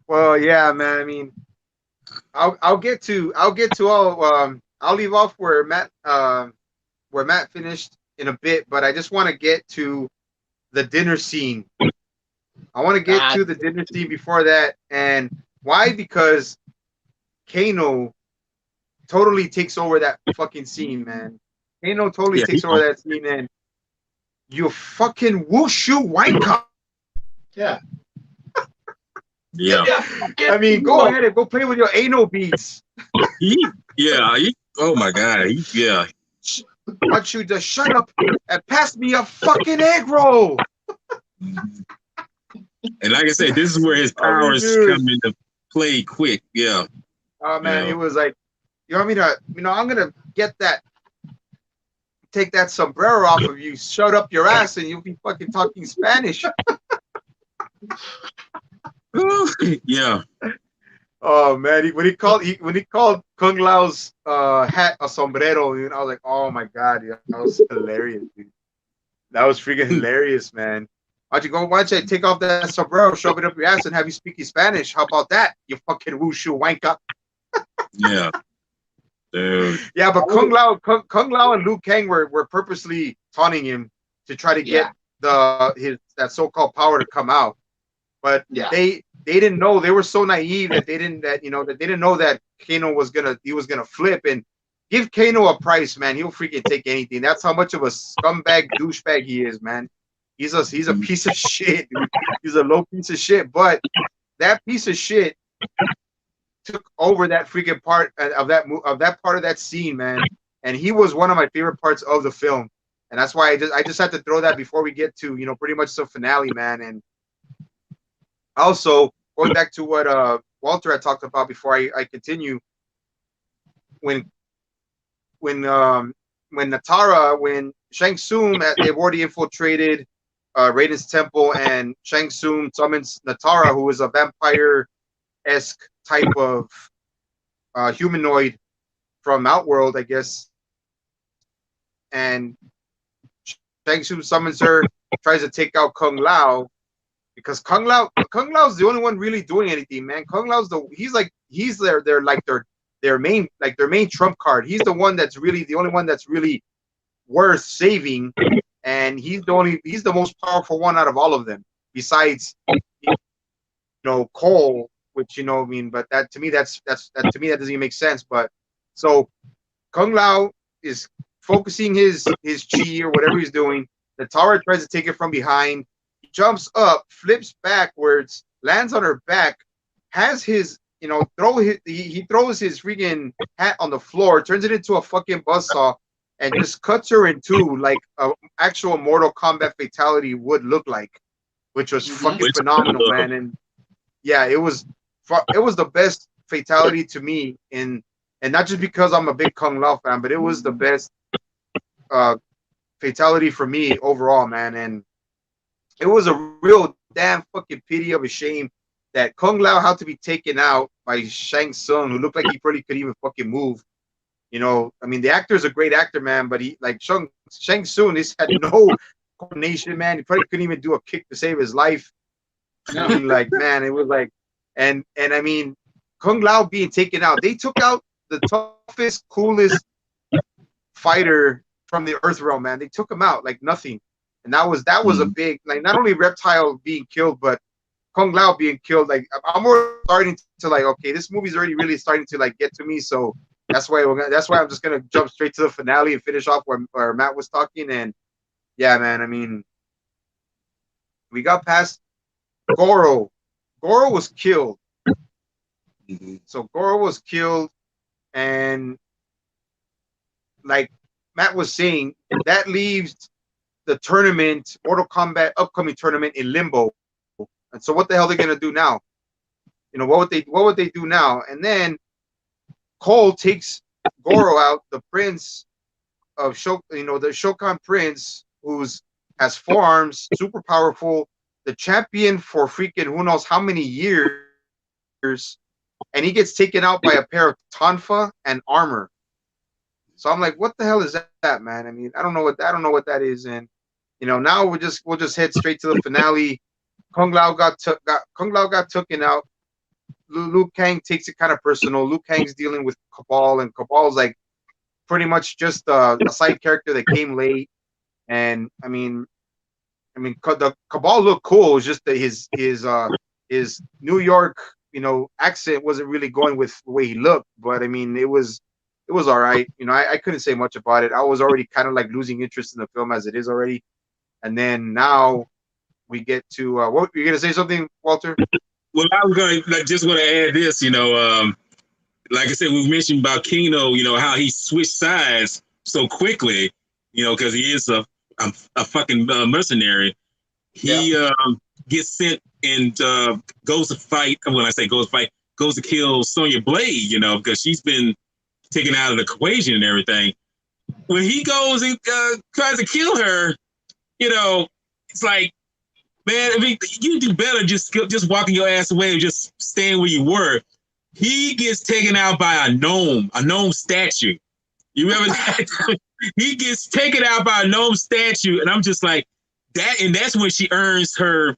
Well, yeah, man. I mean, I'll get to all. I'll leave off where Matt finished in a bit, but I just want to get to the dinner scene. I want to get to the dinner scene before that, and why? Because Kano totally takes over that fucking scene, man. Kano totally takes over that scene, and you fucking wushu wanker. Yeah. Yeah. I mean, go ahead and go play with your anal beads. Oh my God. Why don't you just shut up and pass me a fucking egg roll? And like I said, this is where his powers come into play quick. Yeah. Oh man, it was like, you want me to, I'm gonna take that sombrero off of you, shut up your ass, and you'll be fucking talking Spanish. Yeah. Oh man, when he called Kung Lao's hat a sombrero, I was like, oh my God, that was hilarious, dude. That was freaking hilarious, man. Why don't you take off that sombrero, shove it up your ass, and have you speaking Spanish? How about that, you fucking wushu wanker? Yeah. Dude. Yeah, but Kung Lao and Liu Kang were purposely taunting him to try to get that so-called power to come out. But they they didn't know. They were so naive that they didn't know that Kano was gonna flip and give Kano a price, man. He'll freaking take anything. That's how much of a scumbag douchebag he is, man. He's a piece of shit, dude. He's a low piece of shit. But that piece of shit took over that freaking part of that part of that scene, man. And he was one of my favorite parts of the film. And that's why I just had to throw that before we get to, pretty much the finale, man. And also going back to what Walter had talked about before I continue, when Natara, when Shang Tsung, they've already infiltrated Raiden's temple, and Shang Tsung summons Natara, who is a vampire-esque type of humanoid from Outworld, I guess. And Shang Tsung summons her, tries to take out Kung Lao, because Kung Lao's the only one really doing anything, man. Kung Lao's he's their main trump card. He's the only one that's really worth saving, and he's the most powerful one out of all of them, besides Cole, which but that to me that doesn't even make sense. But so Kung Lao is focusing his chi or whatever he's doing. Natara tries to take it from behind. He jumps up, flips backwards, lands on her back, has his he throws his freaking hat on the floor, turns it into a fucking buzzsaw, and just cuts her in two like an actual Mortal Kombat fatality would look like, which was fucking phenomenal, man. And yeah, it was the best fatality to me, and not just because I'm a big Kung Lao fan, but it was the best fatality for me overall, man. And it was a real damn fucking pity of a shame that Kung Lao had to be taken out by Shang Tsung, who looked like he probably could even fucking move. I mean, the actor's a great actor, man, but he Shang Tsung, this had no coordination, man. He probably couldn't even do a kick to save his life. I mean, man, it was like, and I mean, Kung Lao being taken out, they took out the toughest, coolest fighter from the Earth realm, man. They took him out like nothing, and that was a big, like, not only Reptile being killed, but Kung Lao being killed. Like, I'm more starting to like, okay, this movie's already really starting to like get to me, so that's why I'm just gonna jump straight to the finale and finish off where Matt was talking. And yeah, man, I mean, we got past Goro. Goro was killed. So Goro was killed, and like Matt was saying, that leaves the tournament, Mortal Kombat upcoming tournament, in limbo. And so what the hell are they gonna do now? What would they do now? And then Cole takes Goro out, the prince of the Shokan prince, has forearms, super powerful, the champion for freaking who knows how many years, and he gets taken out by a pair of tonfa and armor. So I'm like, what the hell is that, man? I mean, I don't know what that is. And now we'll just head straight to the finale. Kung Lao got taken out. Liu Kang takes it kind of personal. Liu Kang's dealing with Cabal, and Cabal's like pretty much just a side character that came late. And I mean, the Cabal looked cool. It's just that his New York accent wasn't really going with the way he looked. But I mean, it was all right. I couldn't say much about it. I was already kind of like losing interest in the film as it is already. And then now we get to what you're gonna say something, Walter? Well, I was just want to add this. Like I said, we mentioned about Kano. How he switched sides so quickly. Because he is a fucking mercenary. He gets sent and goes to fight. When I say goes to fight, goes to kill Sonya Blade. Because she's been taken out of the equation and everything. When he goes and tries to kill her, it's like, man, I mean, you do better just walking your ass away and just staying where you were. He gets taken out by a gnome statue. You remember that? He gets taken out by a gnome statue, and I'm just like, that, and that's when she earns her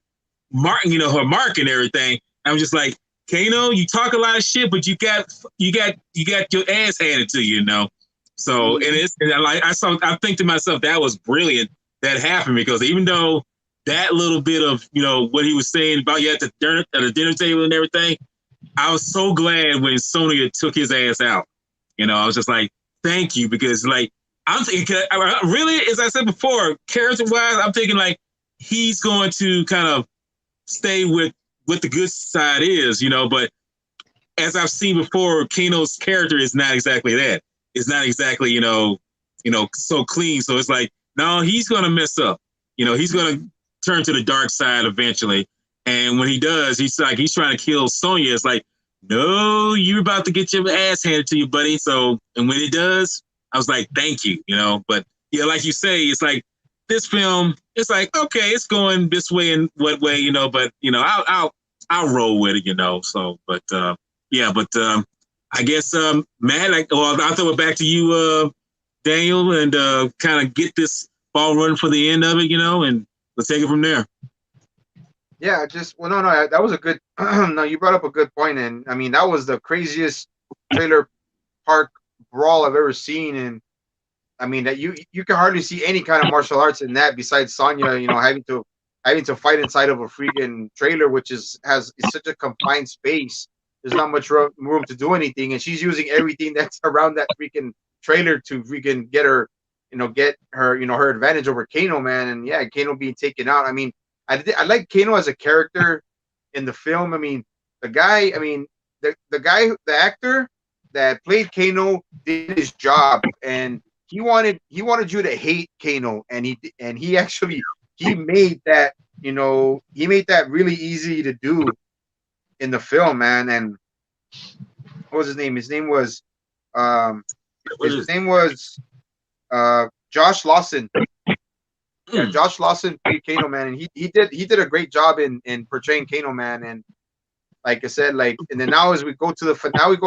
mark, her mark and everything. I'm just like, Kano, you talk a lot of shit, but you got your ass handed to you, So, and I think to myself, that was brilliant that happened, because even though that little bit of, what he was saying about you at the dinner table and everything, I was so glad when Sonya took his ass out. I was just like, thank you, because like I'm thinking, really, as I said before, character wise, I'm thinking like he's going to kind of stay with what the good side is, but as I've seen before, Kano's character is not exactly that. It's not exactly, so clean. So it's like, no, he's going to mess up. He's going to turn to the dark side eventually. And when he does, he's trying to kill Sonya. It's like, no, you're about to get your ass handed to you, buddy. So, and when it does, I was like, thank you, But yeah, like you say, it's like this film, it's like, okay, it's going this way and what way, but I'll roll with it, So, but I guess Matt, I'll throw it back to you, Daniel, and kind of get this ball running for the end of it, and let's take it from there. Yeah, no, that was a good. No, you brought up a good point, and I mean that was the craziest trailer park brawl I've ever seen, and I mean that you can hardly see any kind of martial arts in that besides Sonya, having to fight inside of a freaking trailer, which is such a confined space. There's not much room to do anything, and she's using everything that's around that freaking trailer to freaking get her her advantage over Kano, man, and yeah, Kano being taken out. I mean, I like Kano as a character in the film. I mean, the actor that played Kano did his job, and he wanted you to hate Kano, and he actually made that really easy to do in the film, man. And what was his name? His name was Josh Lawson. Yeah, Josh Lawson played Kano, man, and he did a great job in portraying Kano, man. And like I said, and then now as we go to the finale,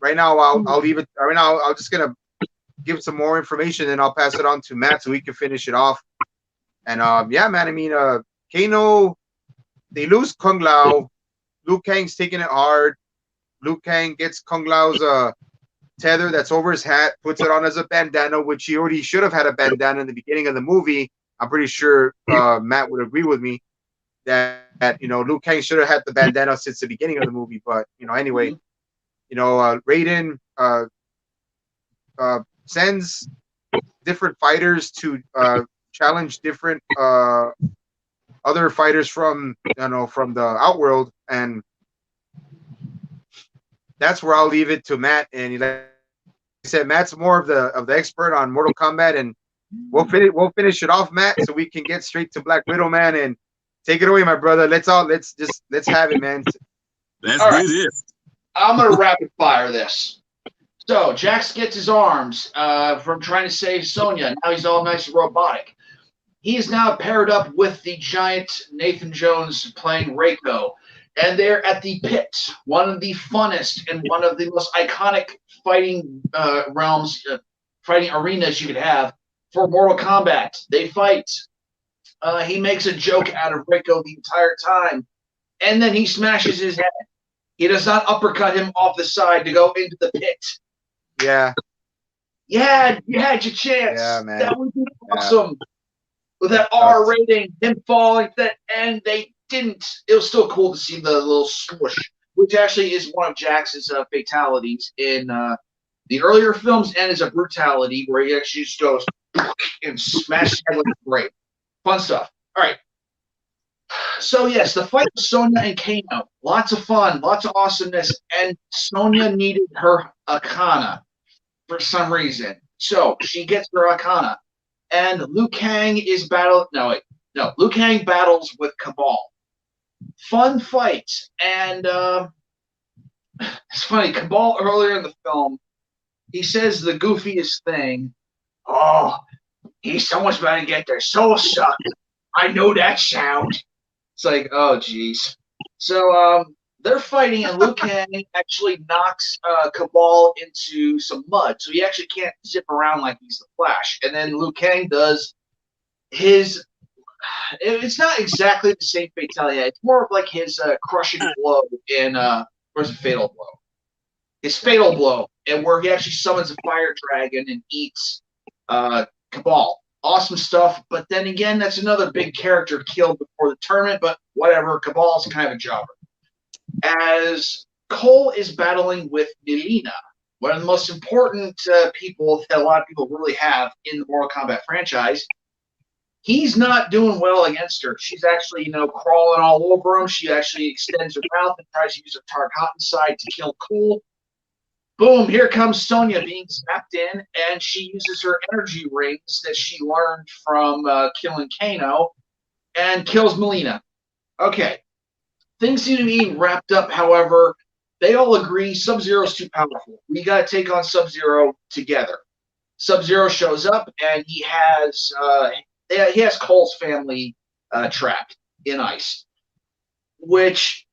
right now I'll leave it. Right now I'm just gonna give some more information, and I'll pass it on to Matt so he can finish it off. And yeah, man, I mean, Kano, they lose Kung Lao. Liu Kang's taking it hard. Liu Kang gets Kung Lao's tether that's over his hat, puts it on as a bandana, which he already should have had a bandana in the beginning of the movie. I'm pretty sure Matt would agree with me that Liu Kang should have had the bandana since the beginning of the movie. But anyway, Raiden sends different fighters to challenge different other fighters from the Outworld, and that's where I'll leave it to Matt. And like I said, Matt's more of the expert on Mortal Kombat, and we'll finish it off, Matt, so we can get straight to Black Widow, man. And take it away, my brother. Let's have it, man. Let's do this. I'm gonna rapid fire this. So Jax gets his arms from trying to save Sonya. Now he's all nice and robotic. He is now paired up with the giant Nathan Jones playing Reiko. And they're at the pit, one of the funnest and one of the most iconic fighting fighting arenas you could have for Mortal Kombat. They fight. He makes a joke out of Reiko the entire time, and then he smashes his head. He does not uppercut him off the side to go into the pit. Yeah. Yeah, you had your chance. Yeah, man. That would be awesome. With that R rating, him falling, and they didn't. It was still cool to see the little swoosh, which actually is one of Jax's fatalities in the earlier films, and is a brutality where he actually just goes and smashes head like a grape. Fun stuff. All right. So yes, the fight with Sonya and Kano, lots of fun, lots of awesomeness, and Sonya needed her Akana for some reason, so she gets her Akana, and Liu Kang is Liu Kang battles with Cabal. Fun fight, and it's funny. Cabal earlier in the film, he says the goofiest thing. Oh, someone's about to get their soul sucked. I know that sound. It's like, oh, geez. So they're fighting, and Liu Kang actually knocks Cabal into some mud, so he actually can't zip around like he's the Flash. And then Liu Kang does his. It's not exactly the same fatality. It's more of like his crushing blow in where's the fatal blow? His fatal blow, and where he actually summons a fire dragon and eats Cabal. Awesome stuff. But then again, that's another big character killed before the tournament, but whatever. Cabal's kind of a jobber. As Cole is battling with Mileena, one of the most important people that a lot of people really have in the Mortal Kombat franchise, he's not doing well against her. She's actually, crawling all over him. She actually extends her mouth and tries to use her Tarkatan side to kill Cole. Boom, here comes Sonya being zapped in, and she uses her energy rings that she learned from killing Kano and kills Mileena. Okay. Things seem to be wrapped up, however. They all agree Sub-Zero's too powerful. We got to take on Sub-Zero together. Sub-Zero shows up, and he has Cole's family trapped in ice, which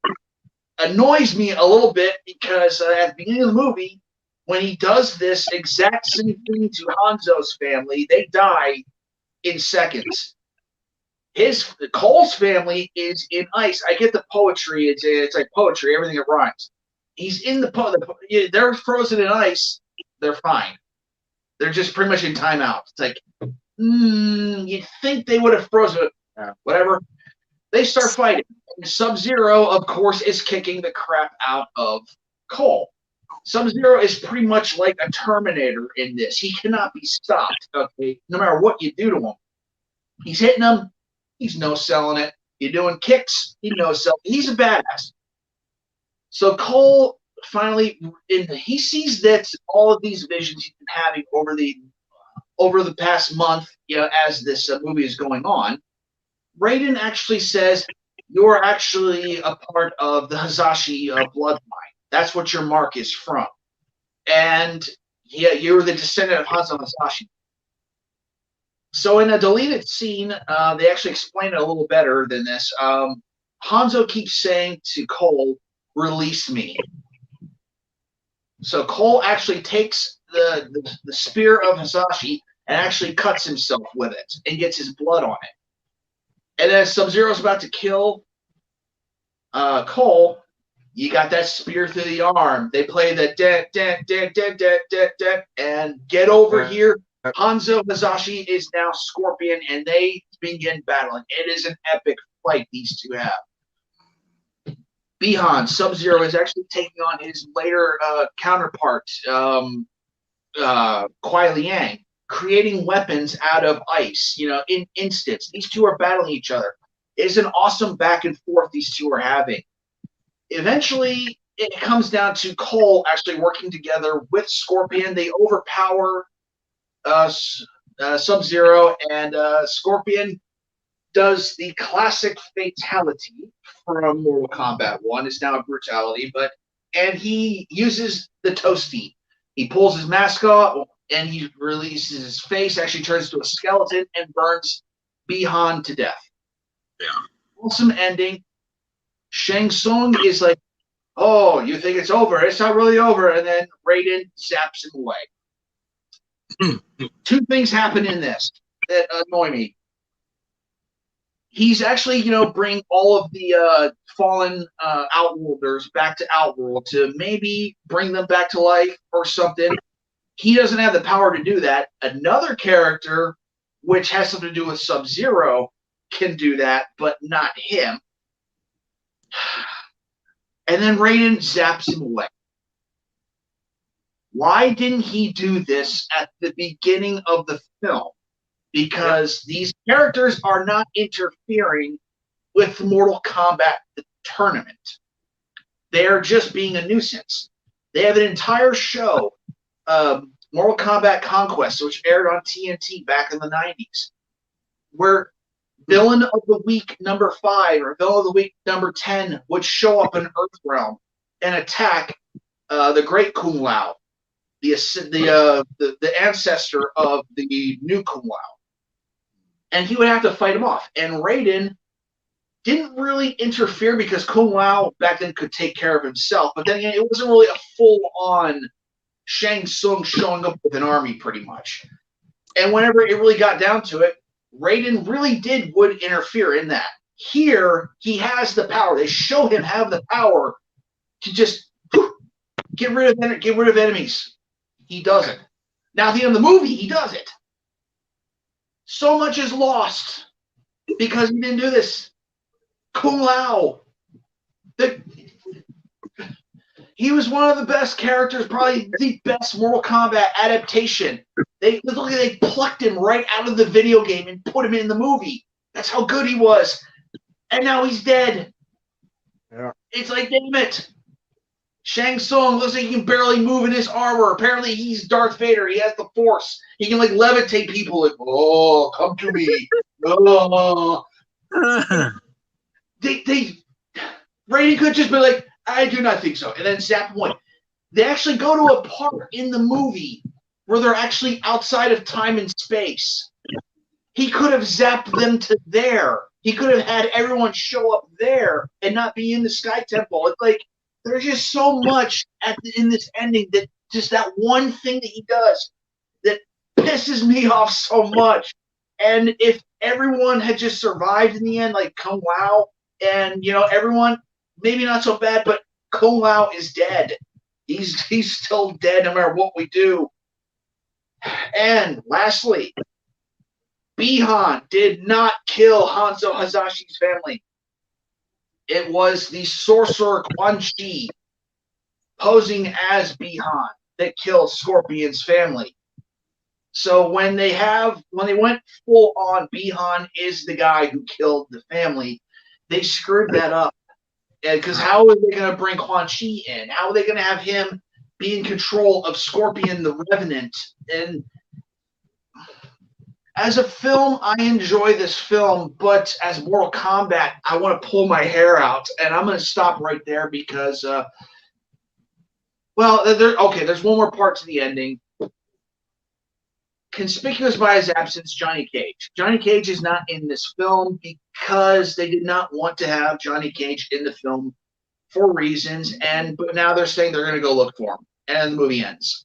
annoys me a little bit because at the beginning of the movie, when he does this exact same thing to Hanzo's family, they die in seconds. Cole's family is in ice. I get the poetry. It's like poetry, everything that rhymes. He's in they're frozen in ice. They're fine. They're just pretty much in timeout. It's like, you'd think they would have frozen it. Whatever. They start fighting. Sub-Zero, of course, is kicking the crap out of Cole. Sub-Zero is pretty much like a Terminator in this. He cannot be stopped, okay, no matter what you do to him. He's hitting him. He's no-selling it. You're doing kicks. He no-selling. He's a badass. So Cole finally, he sees that all of these visions he's been having over the past month, as this movie is going on. Raiden actually says, "You're actually a part of the Hazashi bloodline. That's what your mark is from, and you're the descendant of Hanzo Hazashi." So in a deleted scene, they actually explain it a little better than this. Hanzo keeps saying to Cole, "Release me." So Cole actually takes the spear of Hazashi and actually cuts himself with it and gets his blood on it. And as Sub-Zero's about to kill Cole, you got that spear through the arm. They play the and get over here. Hanzo Hazashi is now Scorpion, and they begin battling. It is an epic fight these two have. Bihan, Sub-Zero, is actually taking on his later counterpart, Kuai Liang, creating weapons out of ice, in instants. These two are battling each other. It is an awesome back and forth these two are having. Eventually, it comes down to Cole actually working together with Scorpion. They overpower Sub-Zero, and Scorpion does the classic fatality from Mortal Kombat 1. It's now a brutality, and he uses the toasty. He pulls his mask off, and he releases his face, actually turns to a skeleton, and burns Bihan to death. Yeah. Awesome ending. Shang Tsung is like, "Oh, you think it's over? It's not really over." And then Raiden zaps him away. Two things happen in this that annoy me. He's actually, bring all of the fallen Outworlders back to Outworld to maybe bring them back to life or something. He doesn't have the power to do that. Another character, which has something to do with Sub-Zero, can do that, but not him. And then Raiden zaps him away. Why didn't he do this at the beginning of the film? Because these characters are not interfering with Mortal Kombat the tournament. They're just being a nuisance. They have an entire show, Mortal Kombat Conquest, which aired on TNT back in the 90s, where Villain of the Week number 5 or Villain of the Week number 10 would show up in Earthrealm and attack the Great Kung Lao, the ancestor of the new Kung Lao. And he would have to fight him off. And Raiden didn't really interfere because Kung Lao back then could take care of himself. But then again, it wasn't really a full-on Shang Tsung showing up with an army, pretty much. And whenever it really got down to it, Raiden really would interfere in that. Here, he has the power. They show him have the power to just get rid of enemies. He doesn't. Now, at the end of the movie, he does it. So much is lost because he didn't do this. Kung Lao. He was one of the best characters, probably the best Mortal Kombat adaptation. They plucked him right out of the video game and put him in the movie. That's how good he was. And now he's dead. Yeah. It's like, damn it. Shang Tsung looks like he can barely move in his armor. Apparently he's Darth Vader. He has the Force. He can like levitate people. Like, oh, come to me. Oh. Raiden could just be like, I do not think so. And then zap one. They actually go to a part in the movie where they're actually outside of time and space. He could have zapped them to there. He could have had everyone show up there and not be in the Sky Temple. It's like there's just so much in this ending that just that one thing that he does that pisses me off so much. And if everyone had just survived in the end, like Kung Lao, and everyone, maybe not so bad, but Kung Lao is dead. He's still dead no matter what we do. And lastly, Bihan did not kill Hanzo Hazashi's family. It was the sorcerer Quan Chi posing as Bihan that killed Scorpion's family. So when they went full on Bihan is the guy who killed the family, they screwed that up. Because how are they going to bring Quan Chi in? How are they going to have him be in control of Scorpion the Revenant? And as a film, I enjoy this film, but as Mortal Kombat, I want to pull my hair out. And I'm going to stop right there because, there's one more part to the ending. Conspicuous by his absence, Johnny Cage. Johnny Cage is not in this film because they did not want to have Johnny Cage in the film for reasons, but now they're saying they're going to go look for him, and the movie ends.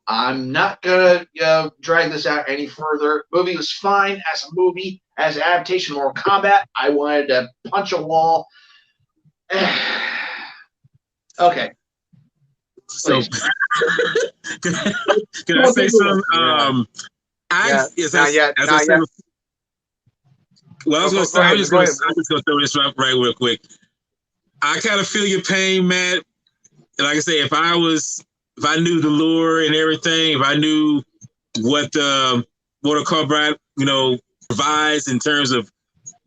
I'm not going to drag this out any further. The movie was fine as a movie, as an adaptation of Mortal Kombat. I wanted to punch a wall. Okay. So, can I say something? Well, I was just going to throw this right real quick. I kind of feel your pain, Matt. Like I say, if I knew the lure and everything, if I knew what Mortal Kombat, provides in terms of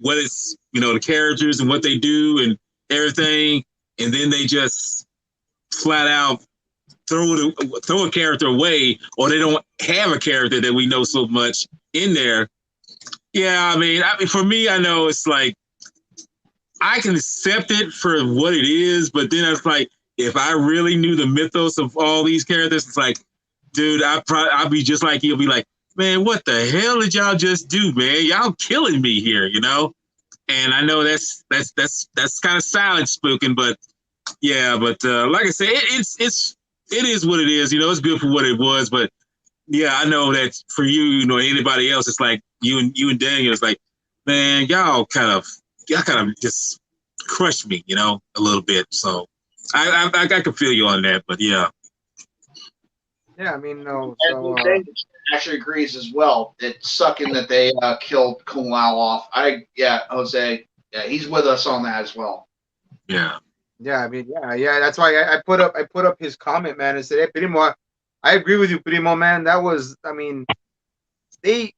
what it's, the characters and what they do and everything, and then they just flat out throw a character away, or they don't have a character that we know so much in there. Yeah, I mean, for me, I know it's like I can accept it for what it is, but then it's like if I really knew the mythos of all these characters, it's like, dude, I'll be just like you'll be like, man, what the hell did y'all just do, man? Y'all killing me here, And I know that's kind of silent spoken, but yeah, but like I said, it is what it is. It's good for what it was, but yeah, I know that for you, anybody else, it's like you and Daniel, it's like, man, y'all kind of just crushed me, a little bit. So I can feel you on that, but yeah. Yeah, I mean, no. So, actually agrees as well. It's sucking that they killed Kung Lao off. Jose, he's with us on that as well. Yeah. Yeah, I mean, yeah. That's why I put up his comment, man, and said, "Hey, Primo, I agree with you, Primo, man. That was, I mean, they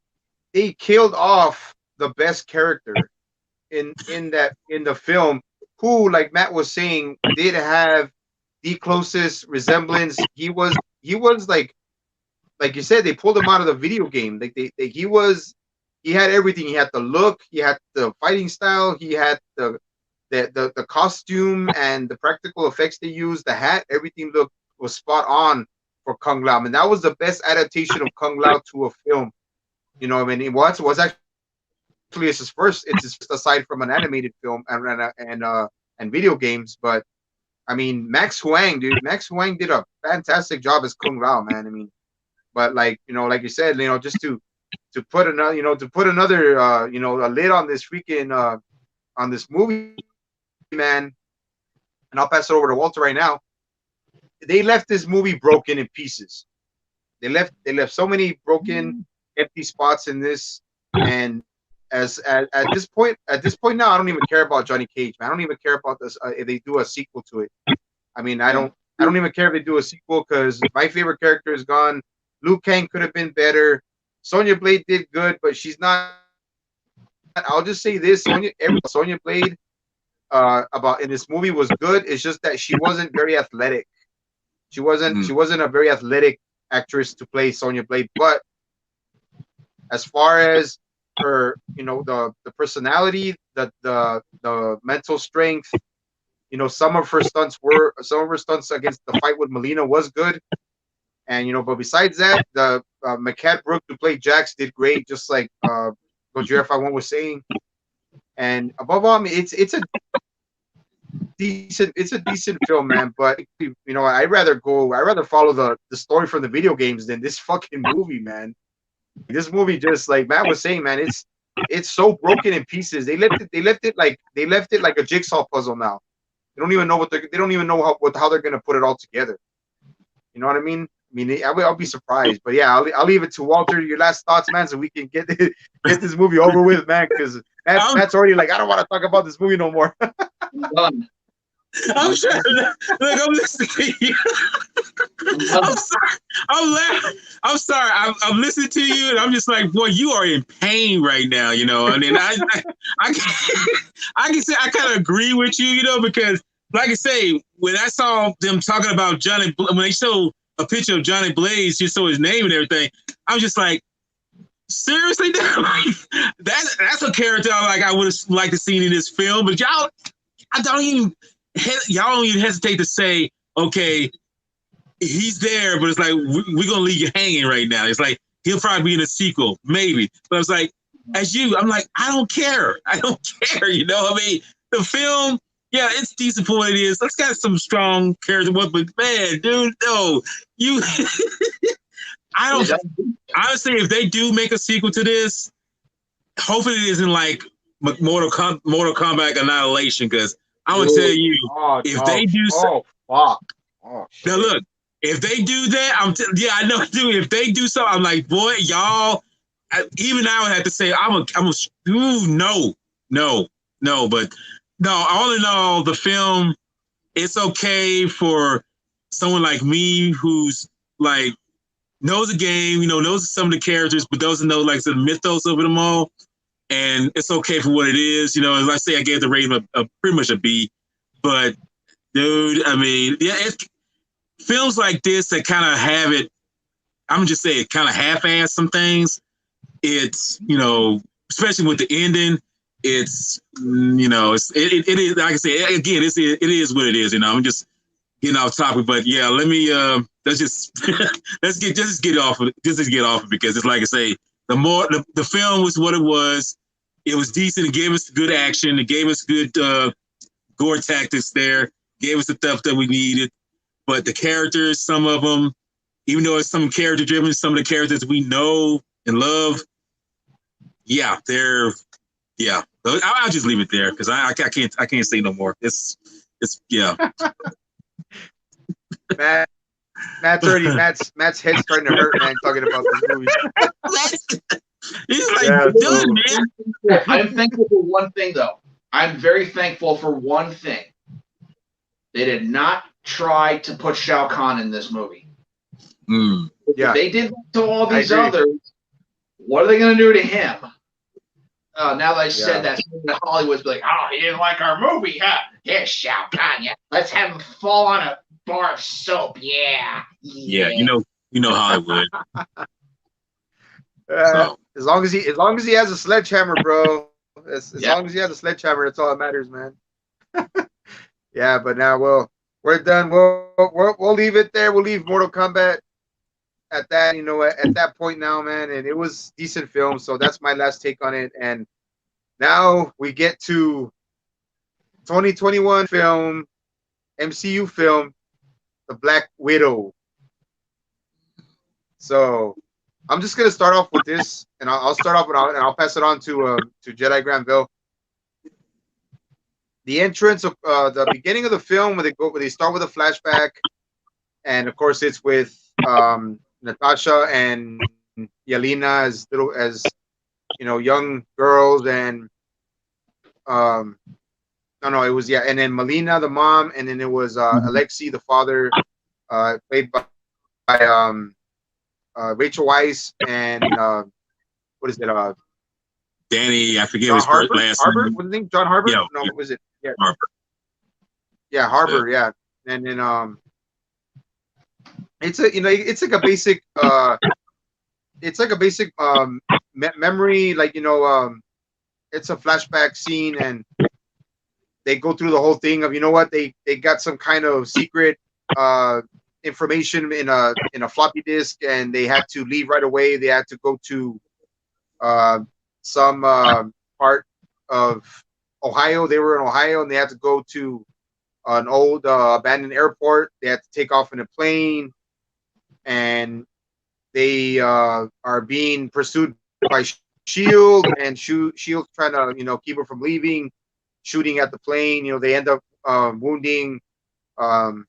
killed off the best character in the film, who, like Matt was saying, did have the closest resemblance. He was like you said, they pulled him out of the video game. Like he had everything. He had the look, he had the fighting style, he had the costume and the practical effects they used, the hat, everything was spot on for Kung Lao. And that was the best adaptation of Kung Lao to a film. I mean, it was actually it's his first aside from an animated film and video games. But I mean, Max Huang did a fantastic job as Kung Lao, man. I mean, but like you said, just to put another a lid on this freaking on this movie, man, and I'll pass it over to Walter right now. They left this movie broken in pieces. They left so many broken, empty spots in this And at this point now, I don't even care about Johnny Cage, man. I don't even care about this if they do a sequel to it. I mean, I don't even care if they do a sequel because my favorite character is gone. Liu Kang could have been better. Sonya Blade did good, but she's not. I'll just say this: Sonya Blade about in this movie was good. It's just that she wasn't very athletic. She wasn't a very athletic actress to play Sonya Blade. But as far as her, the personality, the mental strength, some of her stunts against the fight with Melina was good. And but besides that, the McCad Brooke to play Jax did great, just like Gojira 51 was saying. And above all, I mean, it's a decent film, man. But I'd rather follow the story from the video games than this fucking movie, man. This movie, just like Matt was saying, man, it's so broken in pieces. They left it like a jigsaw puzzle now. They don't even know how they're gonna put it all together. You know what I mean? I'll be surprised, but yeah, I'll leave it to Walter. Your last thoughts, man, so we can get this movie over with, man. Because Matt's already like, I don't want to talk about this movie no more. Done. I'm sure. Look, I'm listening to you. I'm sorry. I'm laughing. I'm sorry. I'm listening to you, and I'm just like, boy, you are in pain right now. I mean, I can say I kind of agree with you, because, like I say, when I saw them talking about Johnny, when they showed a picture of Johnny Blaze, just saw his name and everything, I was just like, seriously, that's a character I would have liked to see in this film, but y'all don't even hesitate to say, okay, he's there, but it's like we're gonna leave you hanging right now. It's like he'll probably be in a sequel, maybe. But I was like, I'm like, I don't care. I mean, the film, yeah, it's decent for what it is. It's got some strong character, but man, dude, no, you. I don't. Honestly, if they do make a sequel to this, hopefully it isn't like Mortal Kombat Annihilation, because I would tell you, they do. Oh fuck! Oh shit. Now look, if they do that, I know, dude. If they do so, I'm like, boy, y'all. Even I would have to say, no, but no. All in all, the film, it's okay for someone like me who's like knows the game, knows some of the characters, but doesn't know like the mythos of them all. And it's okay for what it is. As I say, I gave the rating a pretty much a B. But, dude, I mean, yeah, it's films like this that kind of have it, I'm just saying, kind of half-ass some things. It's, especially with the ending, it's, it is, like I say, again, it is what it is. I'm just getting off topic. But, yeah, let me, let's just, get off of it, because it's like I say, the film was what it was. It was decent. It gave us good action. It gave us good gore tactics there. Gave us the stuff that we needed. But the characters, some of them, even though it's some character driven, some of the characters we know and love, yeah, I'll just leave it there because I can't say no more. It's yeah. Matt's head's starting to hurt, man, talking about this movie. He's like, dude, man. I'm thankful for one thing, though. I'm very thankful for one thing. They did not try to put Shao Kahn in this movie. Yeah. They did to all these others. What are they going to do to him? Now that I said that, Hollywood's like, oh, he didn't like our movie, huh? Here's Shao Kahn, yeah. Let's have him fall on a bar of soap, yeah. Yeah, you know Hollywood. So. As long as he has a sledgehammer, bro. As long as he has a sledgehammer, that's all that matters, man. Yeah, but now we're done. We'll leave it there. We'll leave Mortal Kombat at that. At that point now, man. And it was decent film, so that's my last take on it. And now we get to 2021 film, MCU film, The Black Widow. So I'm just gonna start off with this, and I'll start off and I'll pass it on to Jedi Granville. The entrance of the beginning of the film, where they start with a flashback, and of course it's with Natasha and Yelena as young girls, and um, no, it was, yeah, and then Melina, the mom, and then it was Mhm. Alexei, the father, played by Rachel Weisz, and what is it? Danny, I forget John his first Harper. last Harbor name. was his name? John Harbor? Yeah, No, yeah, what was it? Yeah, Harper. yeah, Yeah. Harbor. Yeah, and then it's like a basic it's like a basic memory, like it's a flashback scene, and they go through the whole thing of, what, they got some kind of secret uh information in a floppy disk, and they had to leave right away. They had to go to uh some part of Ohio. They were in Ohio, and they had to go to an old abandoned airport. They had to take off in a plane, and they are being pursued by Shield, and Shield's trying to keep her from leaving, shooting at the plane. They end up wounding um,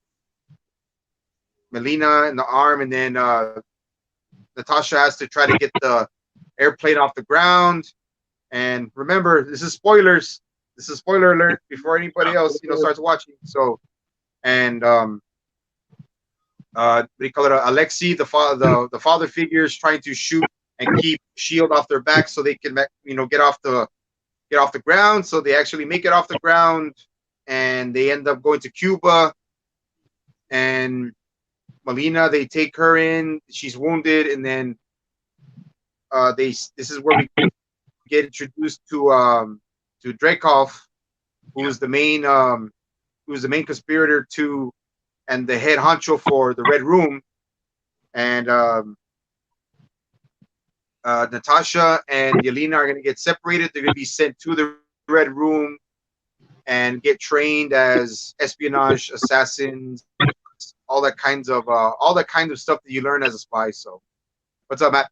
Melina in the arm, and then Natasha has to try to get the airplane off the ground. And remember, this is spoilers. This is spoiler alert before anybody else starts watching. So, and what do you call it? Alexei, the father figure, is trying to shoot and keep Shield off their back so they can get off the ground. So they actually make it off the ground, and they end up going to Cuba. And Melina, they take her in. She's wounded, and then this is where we get introduced to Dreykov, who Yeah. is the main conspirator to, and the head honcho for the Red Room. And Natasha and Yelena are going to get separated. They're going to be sent to the Red Room and get trained as espionage assassins, all that kind of stuff that you learn as a spy. So, what's up, Matt?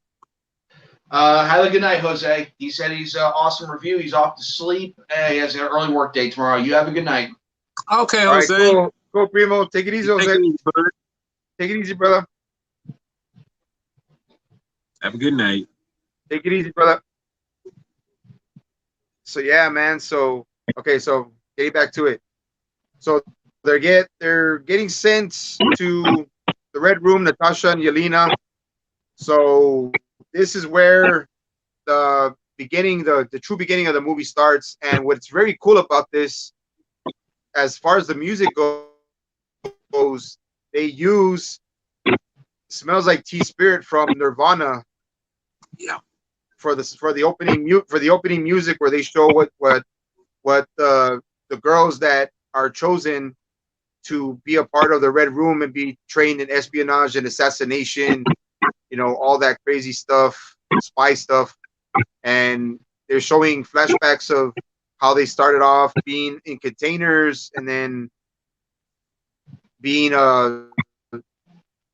Have a good night, Jose. He said he's awesome review. He's off to sleep. He has an early work day tomorrow. You have a good night. Okay, All right, Jose. cool, cool, Primo. Take it easy, Take Jose. it easy, bud. Take it easy, brother. Have a good night. Take it easy, brother. So yeah, man. So okay, so getting back to it. So they're getting sent to the Red Room, Natasha and Yelena. So this is where the the true beginning of the movie starts. And what's very cool about this, as far as the music goes, they use "Smells Like Teen Spirit" from Nirvana Yeah. for the opening music, where they show what the girls that are chosen to be a part of the Red Room and be trained in espionage and assassination, all that crazy stuff, spy stuff. And they're showing flashbacks of how they started off being in containers, and then being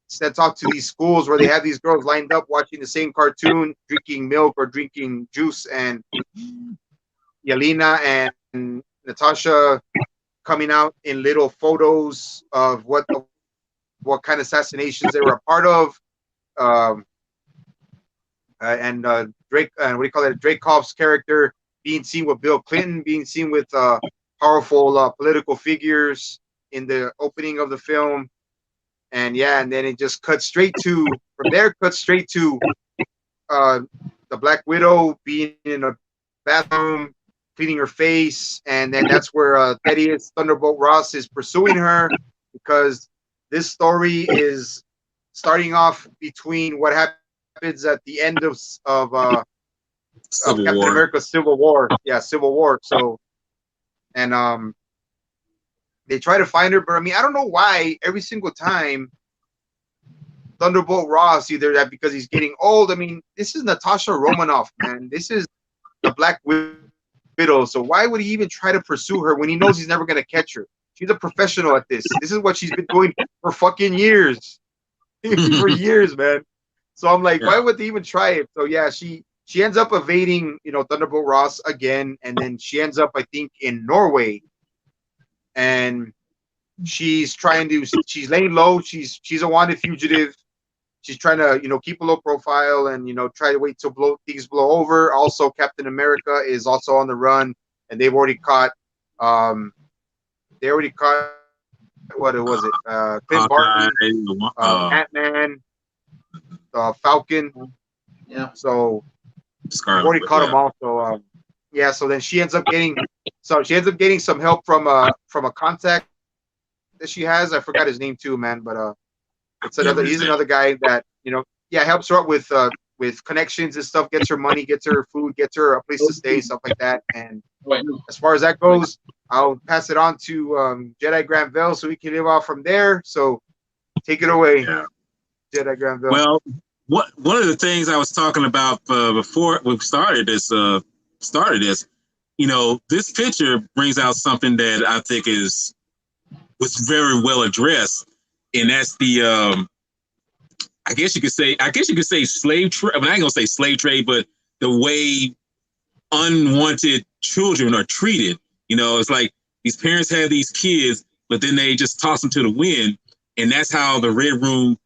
sent off to these schools where they have these girls lined up watching the same cartoon, drinking milk or drinking juice. And Yelena and Natasha coming out in little photos of what kind of assassinations they were a part of. Um, and Drake, what do you call it? Dreykov's character being seen with Bill Clinton, being seen with powerful political figures in the opening of the film. And yeah, and then it just cuts straight to from there, cuts straight to uh, the Black Widow being in a bathroom, cleaning her face, and then that's where Thaddeus Thunderbolt Ross is pursuing her, because this story is starting off between what happens at the end of Civil Captain War. America's Civil War. Yeah, Civil War. So, and they try to find her, but I mean, I don't know why every single time Thunderbolt Ross, either that because he's getting old. I mean, this is Natasha Romanoff, man. This is the Black Widow. So why would he even try to pursue her when he knows he's never going to catch her? She's a professional at this. This is what she's been doing for fucking years. For years, man. So I'm like, why Yeah. would they even try it? So yeah, she ends up evading, Thunderbolt Ross again, and then she ends up, I think, in Norway, and she's laying low. She's a wanted fugitive. she's trying to, keep a low profile and, try to wait till things blow over. Also, Captain America is also on the run, and they've already caught, um, what was it? Clint Barton, Ant-Man, Falcon. Yeah. So they've Scarlet already Witch, caught yeah. them all. So yeah. So then she ends up getting some help from a contact that she has. I forgot his name too, man. But he's another guy that helps her out with connections and stuff. Gets her money, gets her food, gets her a place to stay, stuff like that. And as far as that goes, I'll pass it on to Jedi Granville so we can live off from there. So take it away, Jedi Granville. Well, one of the things I was talking about before we started this, this picture brings out something that I think was very well addressed, and that's the I guess you could say slave trade. I mean, I ain't gonna say slave trade, but the way unwanted children are treated. It's like these parents have these kids, but then they just toss them to the wind, and that's how the Red Room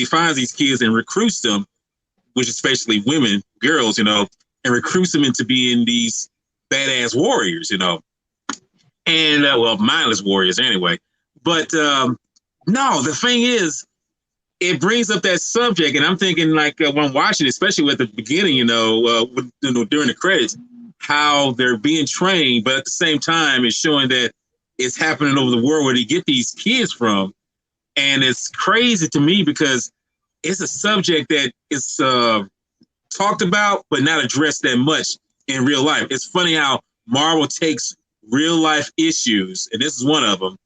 finds these kids and recruits them, which is especially women, girls, and recruits them into being these badass warriors, and mindless warriors anyway. But no, the thing is, it brings up that subject, and I'm thinking when I'm watching, especially at the beginning, during the credits, how they're being trained, but at the same time, it's showing that it's happening over the world where they get these kids from. And it's crazy to me because it's a subject that is talked about, but not addressed that much in real life. It's funny how Marvel takes real life issues, and this is one of them,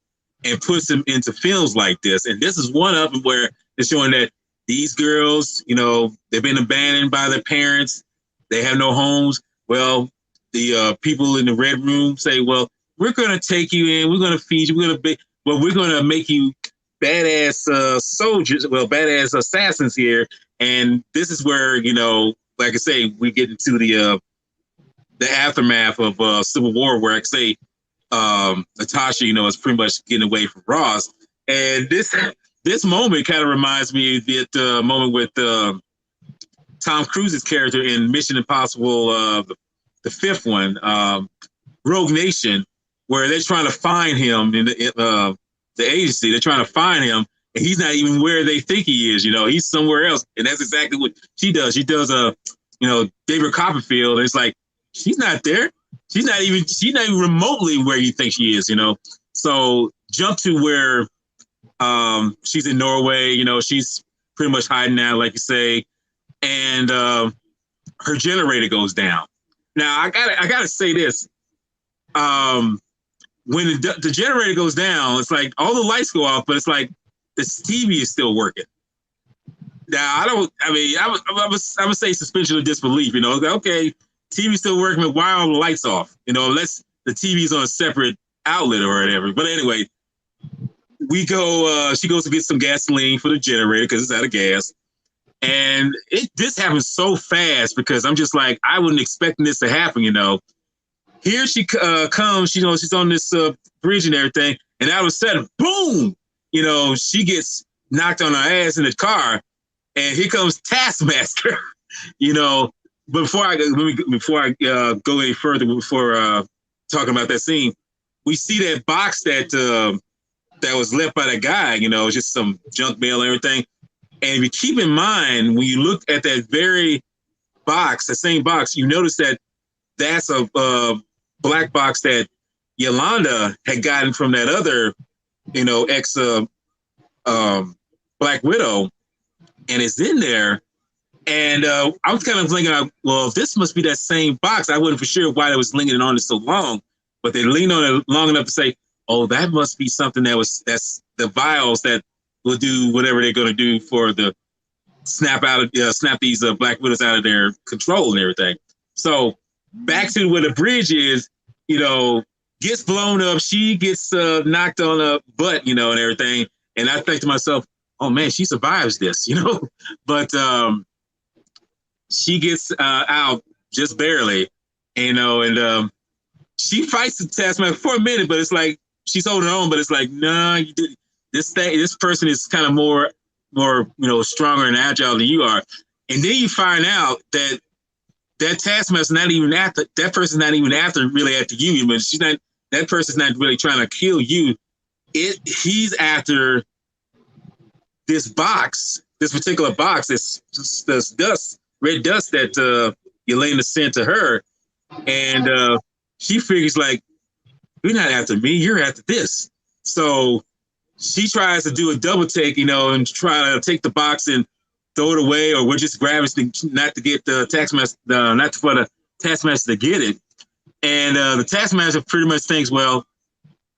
and puts them into films like this. And this is one of them where it's showing that these girls, they've been abandoned by their parents. They have no homes. Well, the people in the Red Room say, well, we're going to take you in. We're going to feed you. We're going to make you badass soldiers, badass assassins here. And this is where, like I say, we get into the aftermath of Civil War, where I say Natasha, is pretty much getting away from Ross. And this moment kind of reminds me of the moment with Tom Cruise's character in Mission Impossible, the fifth one, Rogue Nation, where they're trying to find him in the agency. They're trying to find him, and he's not even where they think he is. He's somewhere else, and that's exactly what she does. She does David Copperfield, and it's like she's not there. She's not even remotely where you think she is. So jump to where she's in Norway. She's pretty much hiding out, like you say, and her generator goes down. Now I gotta say this. When the generator goes down, it's like all the lights go off, but it's like the TV is still working. Now I would say suspension of disbelief. Okay, TV's still working, but why are all the lights off? Unless the TV's on a separate outlet or whatever. But anyway, we go. She goes to get some gasoline for the generator because it's out of gas, and this happens so fast because I'm just like, I wasn't expecting this to happen. Here she comes. She's on this bridge and everything, and all of a sudden, boom! She gets knocked on her ass in the car, and here comes Taskmaster. Before I go any further, before talking about that scene, we see that box that was left by that guy. It's just some junk mail and everything. And if you keep in mind, when you look at that very box, the same box, you notice that that's a black box that Yolanda had gotten from that other, ex Black Widow, and it's in there. And I was kind of thinking, well, if this must be that same box, I wasn't for sure why they was leaning on it so long, but they leaned on it long enough to say, oh, that must be something that's the vials that will do whatever they're going to do for the snap these Black Widows out of their control and everything. So back to where the bridge is, gets blown up. She gets knocked on the butt, and everything. And I think to myself, oh man, she survives this, but she gets out just barely, and she fights the Taskmaster for a minute, but it's like she's holding on, but it's like, nah, this person is kind of more more, stronger and agile than you are. And then you find out that taskmaster not even after that person's not even really after you. But that person's not really trying to kill you. He's after this particular box, this dust, red dust that Yelena sent to her, and she figures like, you're not after me, you're after this. So she tries to do a double take, and try to take the box and throw it away, or we're just grabbing it not to get the taskmaster, not for the taskmaster to get it. And the taskmaster pretty much thinks, well,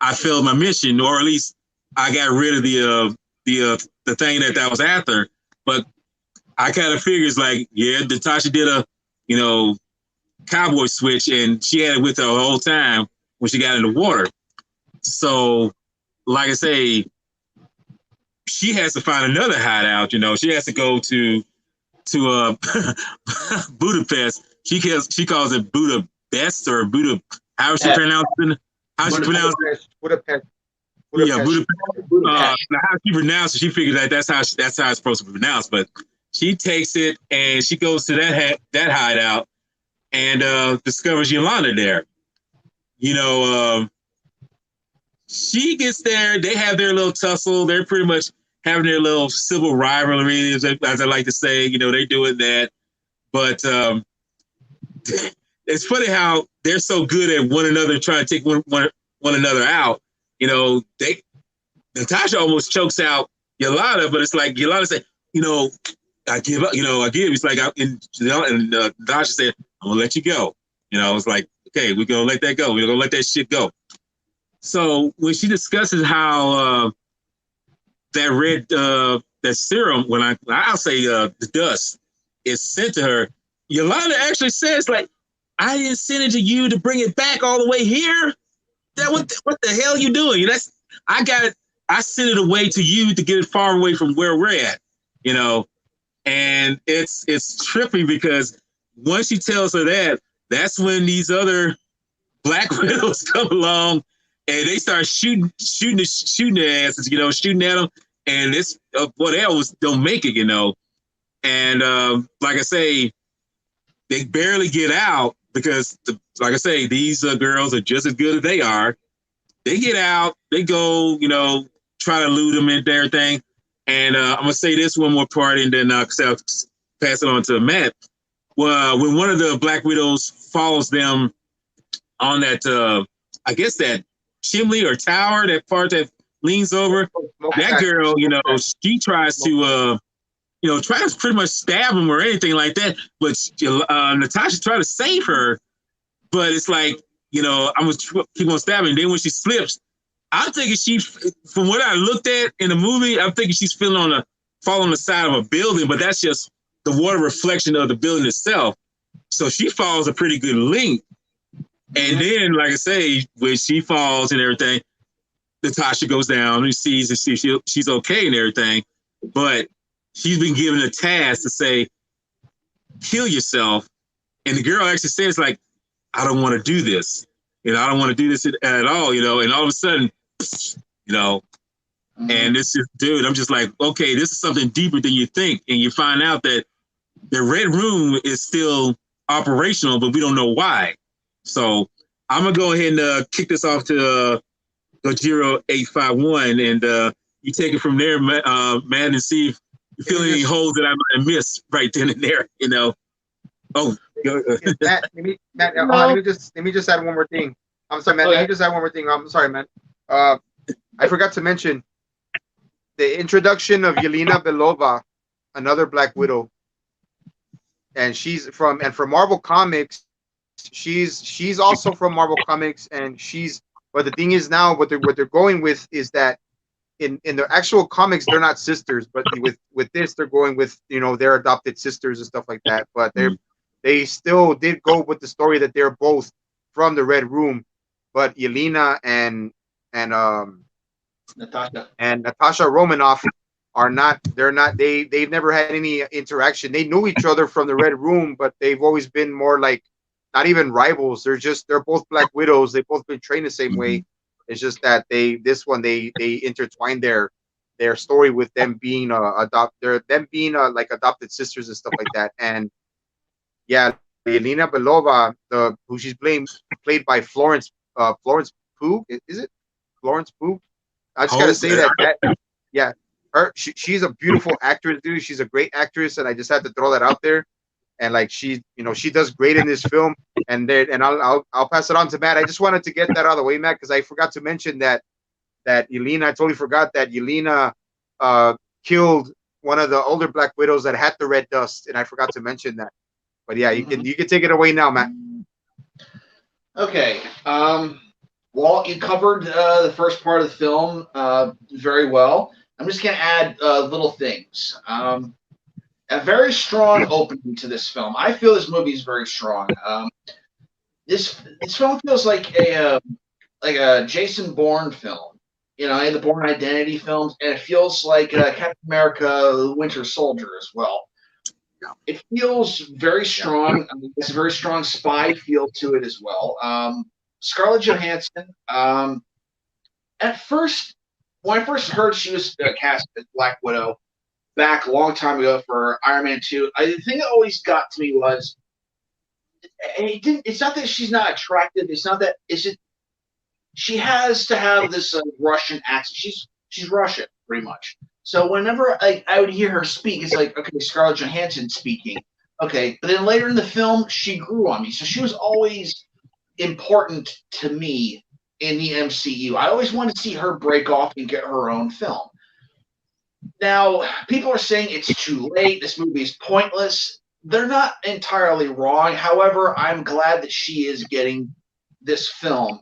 I failed my mission, or at least I got rid of the thing that I was after. But I kind of figures like, yeah, Natasha did a, cowboy switch, and she had it with her the whole time when she got in the water. So, like I say, she has to find another hideout. She has to go to Budapest. She calls it Budapest or Buda. How she pronounce it? How she pronounce it? Budapest. Yeah, Budapest. How she pronounces it, she figures that's how it's supposed to be pronounced. But she takes it and she goes to that hideout and discovers Yolanda there. She gets there. They have their little tussle. They're pretty much having their little civil rivalry, as I like to say. They're doing that. But it's funny how they're so good at one another, trying to take one another out. Natasha almost chokes out Yolanda, but it's like Yolanda said, I give up. I give. It's like, and Natasha said, I'm gonna let you go. It's like, okay, we're gonna let that go. We're gonna let that shit go. So when she discusses how that red that serum, when I'll say the dust is sent to her, Yolanda actually says like, I didn't send it to you to bring it back all the way here. What the hell you doing? I sent it away to you to get it far away from where we're at. And it's trippy because once she tells her that, that's when these other Black Widows come along and they start shooting their asses, shooting at them, and it's what else don't make it, And like I say, they barely get out because, like I say, these girls are just as good as they are. They get out, they go, try to loot them and everything. And I'm gonna say this one more part, and then I'll pass it on to Matt. Well, when one of the Black Widows follows them on that, I guess that chimney or tower, that part that leans over, that girl, she tries to, tries to pretty much stab him or anything like that. But Natasha tried to save her, but it's like, I'm gonna keep on stabbing. And then when she slips, I'm thinking from what I looked at in the movie, I'm thinking she's fall on the side of a building, but that's just the water reflection of the building itself. So she falls a pretty good length. And then, like I say, when she falls and everything, Natasha goes down and sees and she's okay and everything. But she's been given a task to say, kill yourself. And the girl actually says, like, I don't want to do this. I don't want to do this at all, and all of a sudden, and it's just, dude, I'm just like, okay, this is something deeper than you think. And you find out that the Red Room is still operational, but we don't know why. So I'm going to go ahead and kick this off to Gojiro 851, and you take it from there, Matt, and see if you feel any holes that I might have missed right then and there, Oh, Matt, let me just add one more thing. I'm sorry, Matt. Let me just add one more thing. I'm sorry, man. I forgot to mention the introduction of Yelena Belova, another Black Widow, and from Marvel Comics. She's also from Marvel Comics, and but the thing is now what they're going with is that in the actual comics they're not sisters, but with this they're going with their adopted sisters and stuff like that. But they still did go with the story that they're both from the Red Room, but Yelena and Natasha Romanoff are not. They're not. They've never had any interaction. They knew each other from the Red Room, but they've always been more like not even rivals. They're both Black Widows. They've both been trained the same way. It's just that they intertwined there their story with them being them being like adopted sisters and stuff like that. And yeah, Yelena Belova, the who she's played by Florence Pugh, is it Florence Pugh? I just gotta Hope. say that yeah, she's a beautiful actress, dude. She's a great actress, and I just had to throw that out there. And like she does great in this film. And I'll pass it on to Matt. I just wanted to get that out of the way, Matt, because I forgot to mention that Yelena. I totally forgot that Yelena killed one of the older Black Widows that had the red dust, and I forgot to mention that. But yeah, you can take it away now, Matt. Okay. Walt, you covered the first part of the film very well. I'm just going to add little things. A very strong opening to this film. I feel this movie is very strong. This film feels like a Jason Bourne film, and the Bourne Identity films, and it feels like Captain America: The Winter Soldier as well. It feels very strong. It's a very strong spy feel to it as well. Scarlett Johansson. At first, when I first heard she was cast as Black Widow back a long time ago for Iron Man 2, the thing that always got to me was it's not that she's not attractive. It's not that. It's just she has to have this Russian accent. She's Russian, pretty much. So whenever I would hear her speak, it's like, okay, Scarlett Johansson speaking. Okay, but then later in the film, she grew on me. So she was always important to me in the MCU. I always wanted to see her break off and get her own film. Now, people are saying it's too late. This movie is pointless. They're not entirely wrong. However, I'm glad that she is getting this film,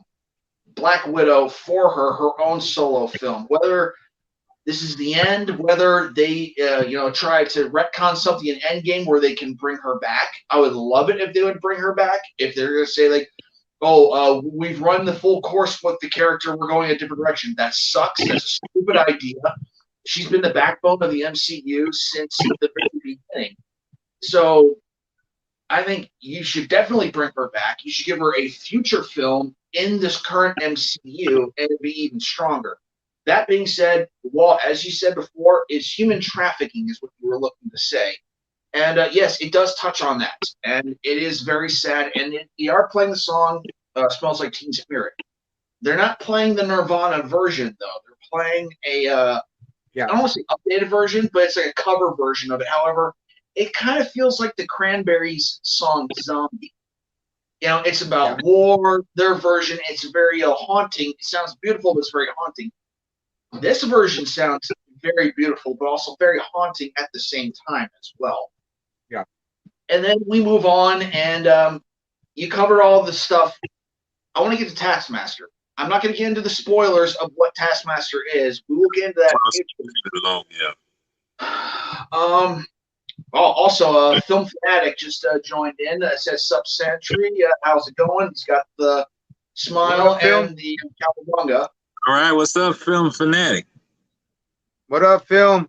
Black Widow, for her own solo film. Whether this is the end, whether they try to retcon something in Endgame where they can bring her back. I would love it if they would bring her back. If they're going to say like, we've run the full course with the character, we're going a different direction. That sucks. That's a stupid idea. She's been the backbone of the MCU since the very beginning. So I think you should definitely bring her back. You should give her a future film in this current MCU, and it'd be even stronger. That being said, Walt, as you said before, is human trafficking is what you were looking to say. And yes, it does touch on that. And it is very sad. And they are playing the song Smells Like Teen Spirit. They're not playing the Nirvana version, though. They're playing I don't want to say updated version, but it's like a cover version of it. However, it kind of feels like the Cranberries song Zombie. It's about war, their version. It's very haunting. It sounds beautiful, but it's very haunting. This version sounds very beautiful, but also very haunting at the same time as well. Yeah. And then we move on, and you covered all the stuff. I want to get to Taskmaster. I'm not going to get into the spoilers of what Taskmaster is. We will get into that. Also, Film Fanatic just joined in. It says Sub Sentry. How's it going? He's got the smile and the cowabunga. All right, what's up, Film Fanatic? What up, Film?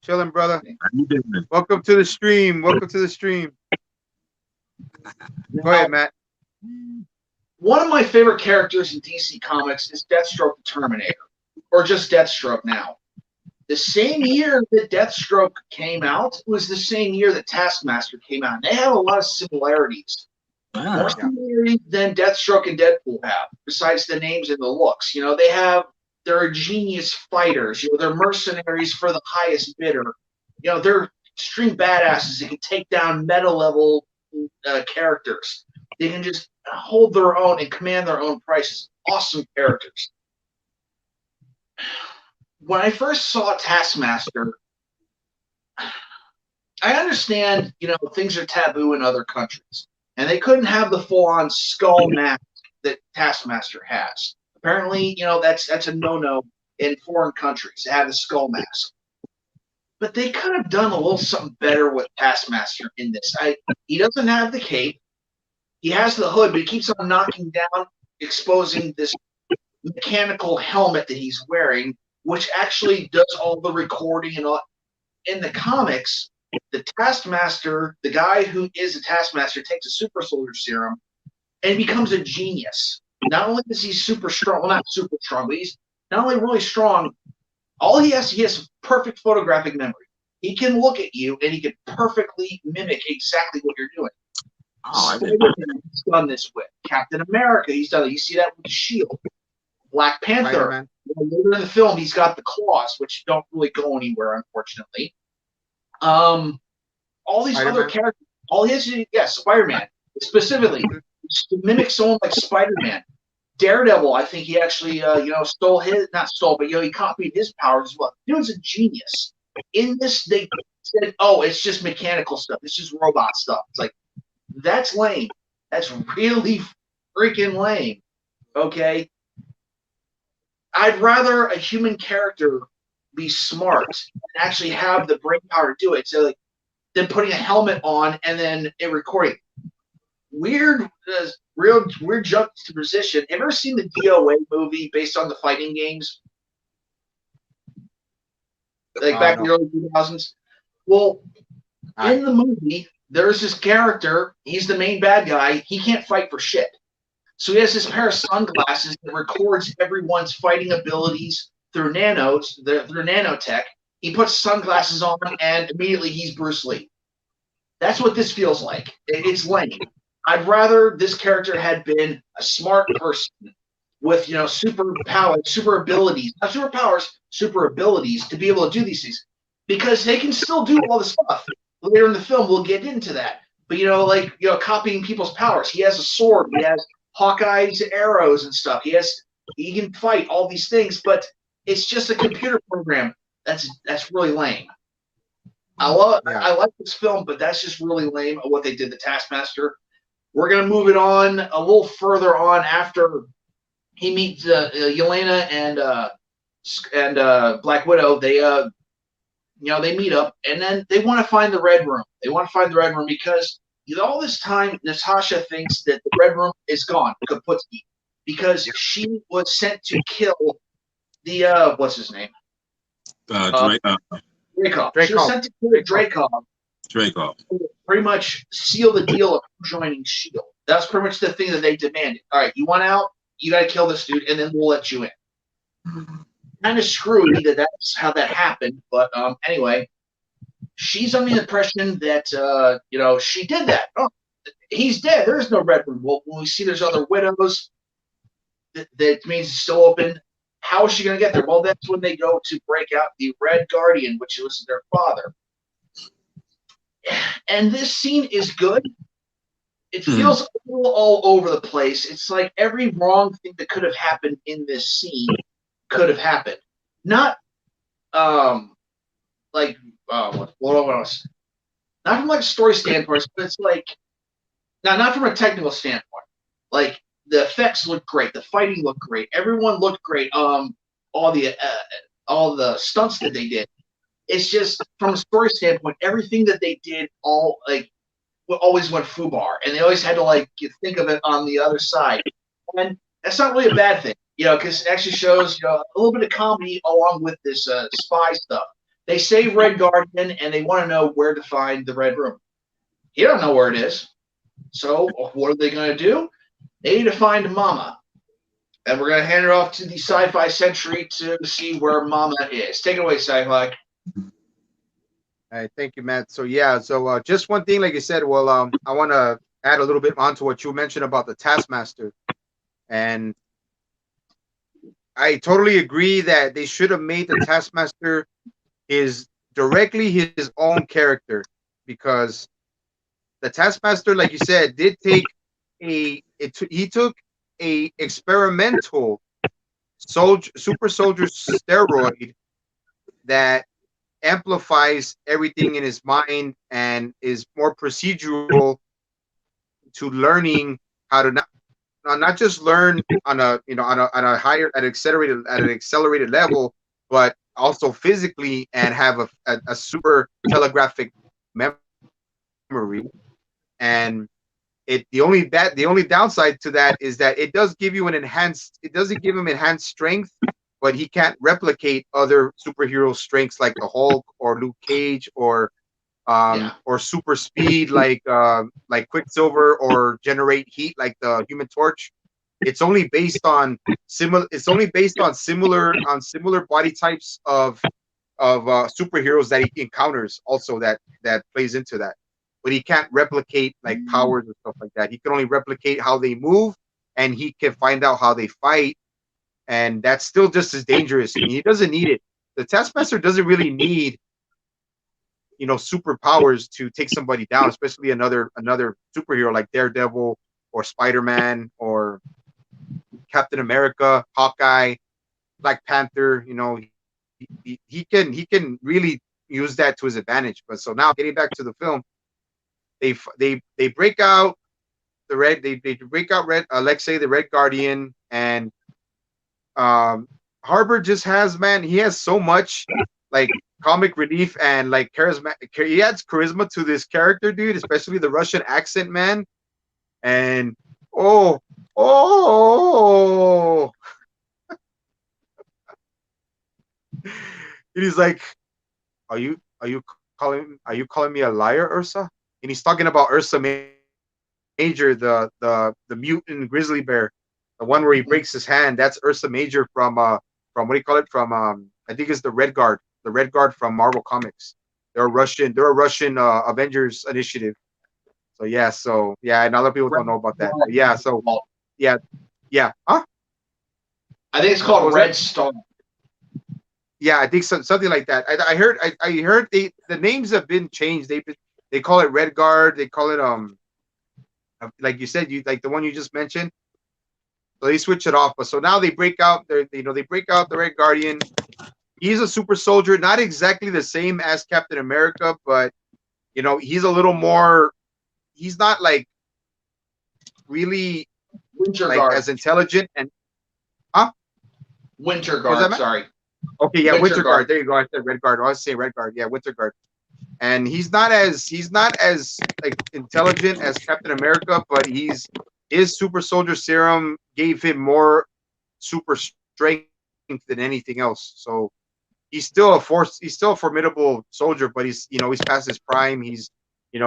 Chilling, brother. How you doing? Welcome to the stream. Go ahead, Matt. One of my favorite characters in DC Comics is Deathstroke the Terminator, or just Deathstroke now. The same year that Deathstroke came out was the same year that Taskmaster came out. And they have a lot of similarities. More similarities than Deathstroke and Deadpool have, besides the names and the looks. They're genius fighters. They're mercenaries for the highest bidder. They're extreme badasses that can take down meta-level characters. They can just hold their own and command their own prices. Awesome characters. When I first saw Taskmaster, I understand, things are taboo in other countries. And they couldn't have the full-on skull mask that Taskmaster has. Apparently, that's a no-no in foreign countries to have a skull mask. But they could have done a little something better with Taskmaster in this. He doesn't have the cape. He has the hood, but he keeps on knocking down, exposing this mechanical helmet that he's wearing, which actually does all the recording and all. In the comics, the Taskmaster, the guy who is the Taskmaster, takes a super soldier serum and becomes a genius. Not only is he super strong, well, not super strong, but he's not only really strong, All he has perfect photographic memory. He can look at you and he can perfectly mimic exactly what you're doing. Oh, Spider-Man's done this with. Captain America, he's done it. You see that with the Shield. Black Panther. Spider-Man. Later in the film, he's got the claws, which don't really go anywhere, unfortunately. All these Spider-Man. other characters, all he has to do, Spider-Man, specifically, to mimic someone like Spider-Man. Daredevil, I think he actually, he copied his powers as well. Dude's a genius. In this, they said, oh, it's just mechanical stuff. It's just robot stuff. It's like, that's lame. That's really freaking lame. Okay? I'd rather a human character be smart and actually have the brain power to do it. So, like, than putting a helmet on and then it recording. Weird juxtaposition. Have you ever seen the DOA movie based on the fighting games? Like back in the early 2000s? Well, in the movie, there's this character. He's the main bad guy. He can't fight for shit. So he has this pair of sunglasses that records everyone's fighting abilities through nanotech. He puts sunglasses on, and immediately he's Bruce Lee. That's what this feels like. It's lame. I'd rather this character had been a smart person with, super abilities, not superpowers, super abilities to be able to do these things, because they can still do all the stuff. Later in the film, we'll get into that. But copying people's powers. He has a sword. He has Hawkeye's arrows and stuff. He can fight all these things, but it's just a computer program. That's really lame. I like this film, but that's just really lame of what they did to Taskmaster. We're gonna move it on a little further on after he meets Yelena and Black Widow. They meet up, and then they want to find the Red Room. They want to find the Red Room because all this time Natasha thinks that the Red Room is gone, Kaputski, because she was sent to kill the what's his name? Dreykov. She was sent to kill Dreykov. Pretty much seal the deal of joining S.H.I.E.L.D. That's pretty much the thing that they demanded. All right, you want out? You got to kill this dude, and then we'll let you in. Kind of screwy that's how that happened, but anyway, she's under the impression that she did that. Oh, he's dead. There is no Red Room. Well, when we see there's other widows, that means it's still open. How is she going to get there? Well, that's when they go to break out the Red Guardian, which was their father. And this scene is good. It feels a little all over the place. It's like every wrong thing that could have happened in this scene could have happened. Not not from like a story standpoint, but it's like not from a technical standpoint. Like the effects look great, the fighting looked great, everyone looked great. All the stunts that they did. It's just from a story standpoint, everything that they did always went foobar, and they always had to think of it on the other side, and that's not really a bad thing, because it actually shows a little bit of comedy along with this spy stuff. They save Red Guardian, and they want to know where to find the Red Room. He don't know where it is, so what are they going to do? They need to find Mama, and we're going to hand it off to the Sci-Fi Century to see where Mama is. Take it away, Sci-Fi. All right, thank you, Matt. So just one thing, like you said. Well, I want to add a little bit onto what you mentioned about the Taskmaster, and I totally agree that they should have made the Taskmaster directly his own character, because the Taskmaster, like you said, did take he took a experimental super soldier steroid that amplifies everything in his mind and is more procedural to learning how to not just learn on an accelerated level, but also physically, and have a super telegraphic memory. And the only downside to that is that it doesn't give him enhanced strength, but he can't replicate other superhero strengths like the Hulk or Luke Cage or super speed like Quicksilver, or generate heat like the Human Torch. it's only based on similar body types of superheroes that he encounters. Also, that plays into that, but he can't replicate like powers and stuff like that. He can only replicate how they move, and he can find out how they fight, and that's still just as dangerous. I mean, he doesn't need it. The Taskmaster doesn't really need superpowers to take somebody down, especially another superhero like Daredevil or Spider-Man or Captain America, Hawkeye, Black Panther. He can really use that to his advantage. But so now, getting back to the film, they break out they break out Red Alexei, the Red Guardian, and Harbor just has, man, he has so much like comic relief and like charisma. He adds charisma to this character, dude, especially the Russian accent, man. And oh, oh, he's like, are you calling me a liar, Ursa? And he's talking about Ursa Major, the mutant grizzly bear, the one where he breaks his hand. That's Ursa Major from what do you call it? From I think it's the Red Guard from Marvel Comics. They're a Russian Avengers initiative. So yeah, and other people don't know about that. But yeah, so yeah, yeah, huh? I think it's What called was Red that? Star. Yeah, I think something like that. I heard the names have been changed. They call it Red Guard. They call it like you said, you like the one you just mentioned. So they switch it off. But so now they break out. They break out the Red Guardian. He's a super soldier, not exactly the same as Captain America, but he's a little more. He's not like really Winter like Guard. as intelligent and huh? Winter What was that, Guard. man? Sorry. Okay, yeah, Winter Winter Guard. Guard. There you go. I said Red Guard. I was saying Red Guard. Yeah, Winter Guard. And he's not as like intelligent as Captain America, but his super soldier serum gave him more super strength than anything else. So he's still a formidable soldier, but he's past his prime. He's a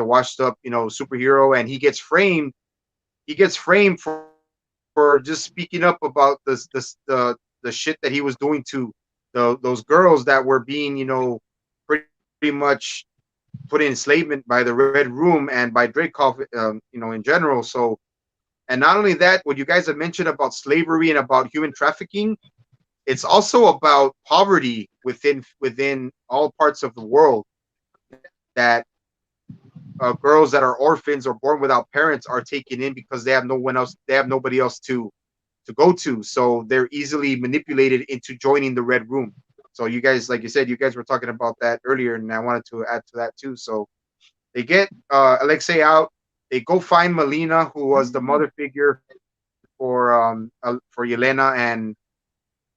washed up superhero, and he gets framed for just speaking up about the shit that he was doing to those girls that were being pretty much put in enslavement by the Red Room and by Dreykov, in general. So, and not only that, what you guys have mentioned about slavery and about human trafficking, it's also about poverty within all parts of the world, that girls that are orphans or born without parents are taken in because they have no one else. They have nobody else to go to, so they're easily manipulated into joining the Red Room. So you guys, like you said, you guys were talking about that earlier, and I wanted to add to that too. So they get Alexei out. They go find Melina, who was the mother figure for Yelena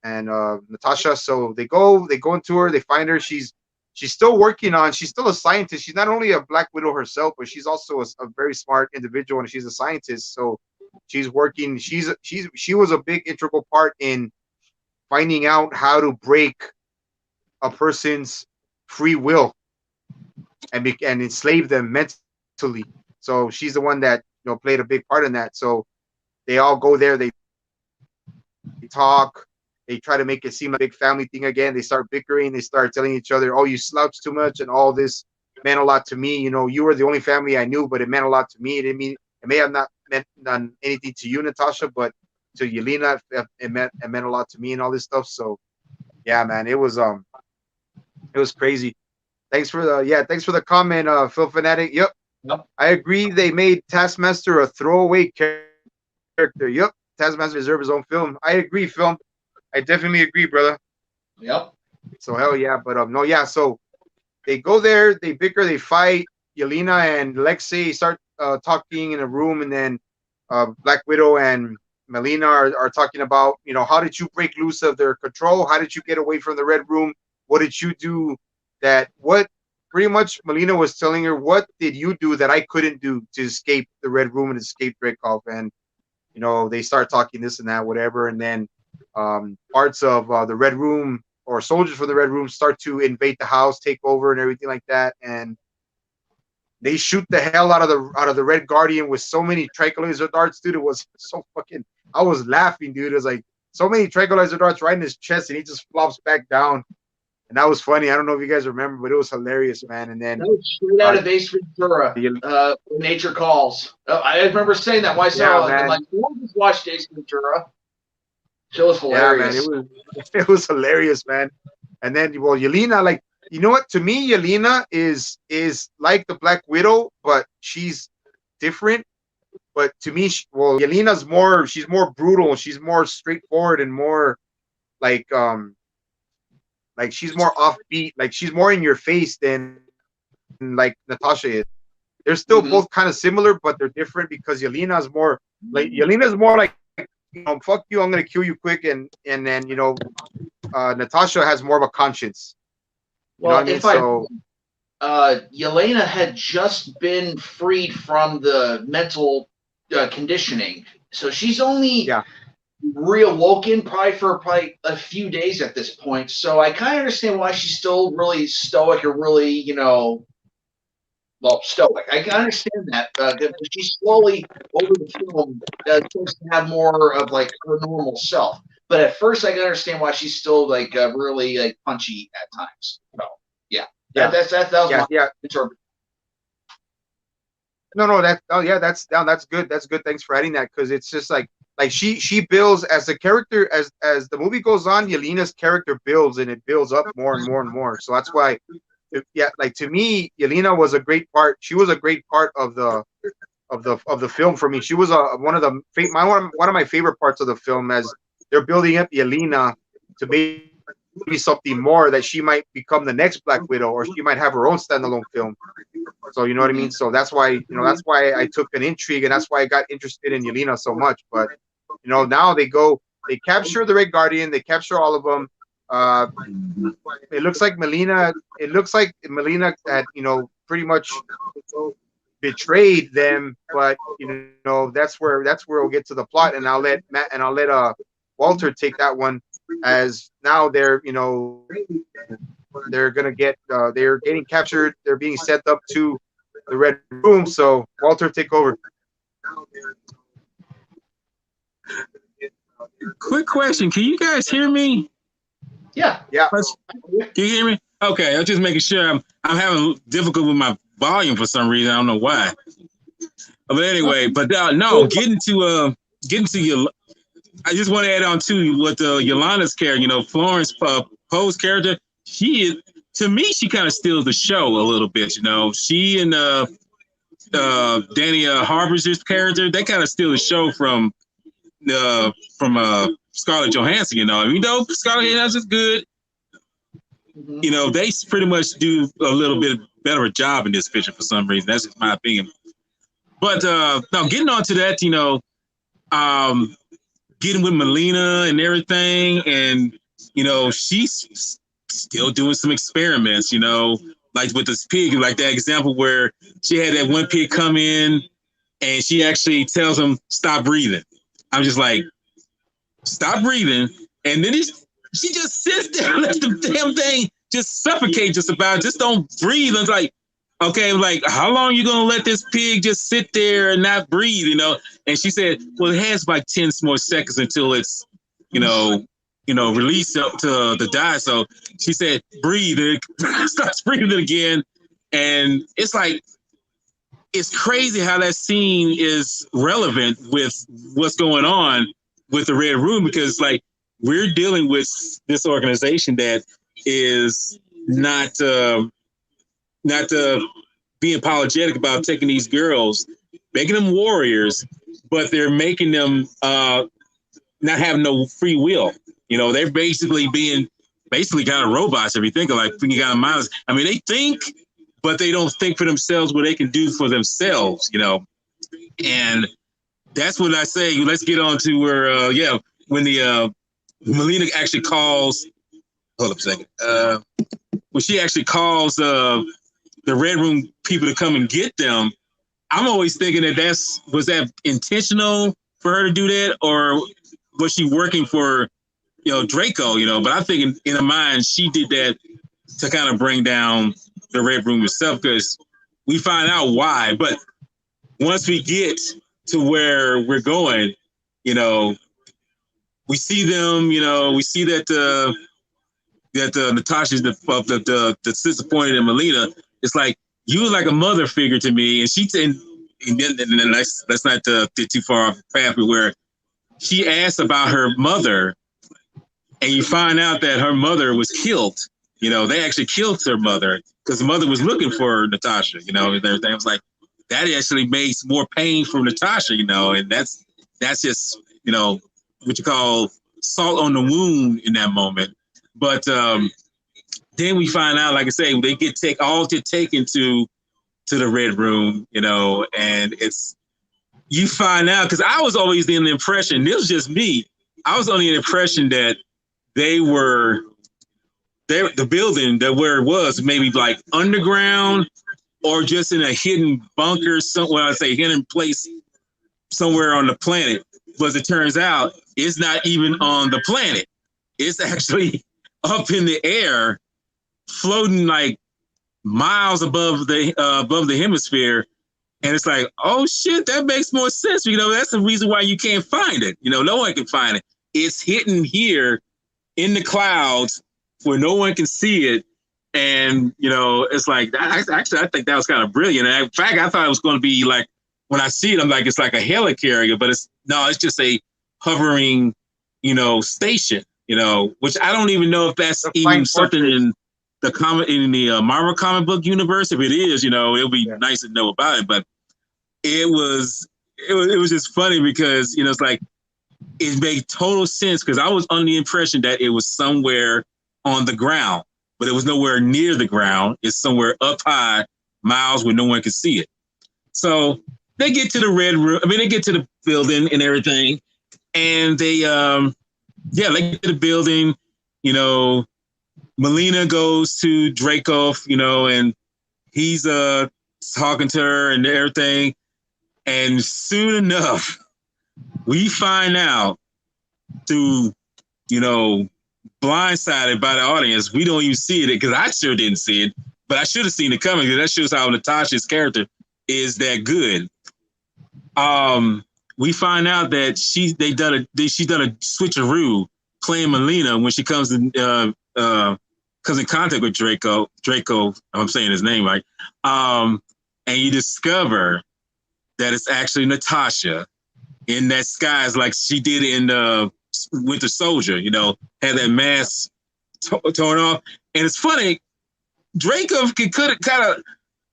and Natasha. So they go into her. They find her. She's still working on. She's still a scientist. She's not only a Black Widow herself, but she's also a very smart individual, and she's a scientist. So she's working. She was a big integral part in finding out how to break a person's free will and enslave them mentally. So she's the one that played a big part in that. So they all go there. They talk. They try to make it seem like a big family thing again. They start bickering. They start telling each other, "Oh, you slouch too much," and all this meant a lot to me. You were the only family I knew, but it meant a lot to me. It may have not done anything to you, Natasha, but to Yelena, it meant a lot to me and all this stuff. So yeah, man, it was crazy. Thanks for the comment, Phil Fanatic. Yep, Yep. I agree. They made Taskmaster a throwaway character. Yep, Taskmaster deserves his own film. I agree, Phil. I definitely agree, brother. Yep. So hell yeah, but no, yeah. So they go there, they bicker, they fight. Yelena and Lexi start talking in a room, and then Black Widow and Melina are talking about, how did you break loose of their control? How did you get away from the Red Room? What did you do what pretty much Melina was telling her, what did you do that I couldn't do to escape the Red Room and escape Dreykov? And, they start talking this and that, whatever. And then parts of the Red Room or soldiers from the Red Room start to invade the house, take over and everything like that. And they shoot the hell out of the Red Guardian with so many tranquilizer darts, dude. It was so fucking. I was laughing, dude. It was like so many tranquilizer darts right in his chest, and he just flops back down. And that was funny. I don't know if you guys remember, but it was hilarious, man. And then that was straight out of Ace Ventura, Nature Calls. I remember saying that when I saw it. I'm like, you just watched Ace Ventura. It was hilarious. Yeah, man, it was hilarious, man. And then, well, Yelena, like, you know what? To me, Yelena is like the Black Widow, but she's different. But to me, Yelena's more. She's more brutal. She's more straightforward and more like she's more offbeat. Like she's more in your face than like Natasha is. They're still both kind of similar, but they're different because Yelena's more like fuck you, I'm gonna kill you quick, and then Natasha has more of a conscience. Well, Yelena had just been freed from the mental conditioning, so she's only reawoken probably for a few days at this point. So I kind of understand why she's still really stoic or really, stoic. I can understand that because she slowly over the film starts to have more of like her normal self. But at first, I can understand why she's still like really like punchy at times. So that was my interpretation. No, that's good. That's good. Thanks for adding that because it's just like she builds as the character as the movie goes on. Yelena's character builds and it builds up more and more and more. So that's why, like to me, Yelena was a great part. She was a great part of the film for me. She was one of my favorite parts of the film as they're building up Yelena to maybe something more that she might become the next Black Widow or she might have her own standalone film. So you know what I mean? So that's why I took an intrigue and that's why I got interested in Yelena so much. But now they capture the Red Guardian, they capture all of them. It looks like Melina had pretty much betrayed them, but that's where we'll get to the plot, and I'll let Walter take that one as now they're getting captured, they're being sent up to the Red Room. So Walter, take over. Quick question: can you guys hear me? Yeah. Can you hear me? Okay, I'm just making sure. I'm having difficulty with my volume for some reason. I don't know why. But anyway, no, getting to your. I just want to add on to what Yolanda's character, Florence Poe's character. To me, she kind of steals the show a little bit. She and Danny Harbour's character, they kind of steal the show from Scarlett Johansson. Scarlett Johansson is good. They pretty much do a little bit better a job in this picture for some reason. That's just my opinion. But now getting on to that, getting with Melina and everything, and she's still doing some experiments, like with this pig, like that example where she had that one pig come in and she actually tells him stop breathing. I'm just like, stop breathing, and then she just sits there and lets the damn thing just suffocate just don't breathe. And it's like, okay, like, how long are you gonna let this pig just sit there and not breathe, And she said, well, it has like 10 more seconds until it's, released to die. So she said, breathe, and it starts breathing again. And it's like, it's crazy how that scene is relevant with what's going on with the Red Room, because like we're dealing with this organization that is not being apologetic about taking these girls, making them warriors, but they're making them not have no free will. They're basically kind of robots if you think of like thinking kind of minds. I mean, they think, but they don't think for themselves what they can do for themselves, And that's what I say. Let's get on to where, when the Melina actually calls. Hold up a second. When she actually calls the Red Room people to come and get them, I'm always thinking was that intentional for her to do that, or was she working for Draco? But I'm thinking in her mind she did that to kind of bring down the Red Room itself, because we find out why. But once we get to where we're going, you know, we see them. You know, we see that Natasha's the disappointed in Melina. It's like you was like a mother figure to me, and then let's not get too far off the path where she asked about her mother, and you find out that her mother was killed. You know, they actually killed her mother because the mother was looking for Natasha. You know, and everything. I was like, that actually makes more pain for Natasha. You know, and that's just, you know, what you call salt on the wound in that moment. But then we find out, like I say, they get taken to the Red Room, you know, and you find out, because I was always in the impression, this was just me, I was under the impression that the building, that where it was, maybe like underground or just in a hidden bunker, somewhere, I say hidden place somewhere on the planet. But it turns out it's not even on the planet. It's actually up in the air, floating like miles above the hemisphere. And it's like, oh shit, that makes more sense. You know, that's the reason why you can't find it. You know, no one can find it. It's hidden here in the clouds where no one can see it. And, you know, it's like, I think that was kind of brilliant. And in fact, I thought it was going to be like, when I see it, I'm like, it's like a helicarrier, but it's just a hovering, you know, station, you know, which I don't even know if that's even something in the Marvel comic book universe. If it is, you know, it'll be nice to know about it. But it was just funny because, you know, it's like, it made total sense because I was under the impression that it was somewhere on the ground, but it was nowhere near the ground. It's somewhere up high, miles where no one can see it. So they get to the Red Room. I mean, they get to the building and everything, and they get to the building. You know, Melina goes to Draco, you know, and he's talking to her and everything. And soon enough, we find out through, you know, blindsided by the audience. We don't even see it because I sure didn't see it, but I should have seen it coming because that shows how Natasha's character is that good. We find out that she's done a switcheroo playing Melina when she comes in contact with Draco. I'm saying his name right. And you discover that it's actually Natasha in that disguise, like she did in Winter Soldier. You know, had that mask torn off, and it's funny. Draco could have kind of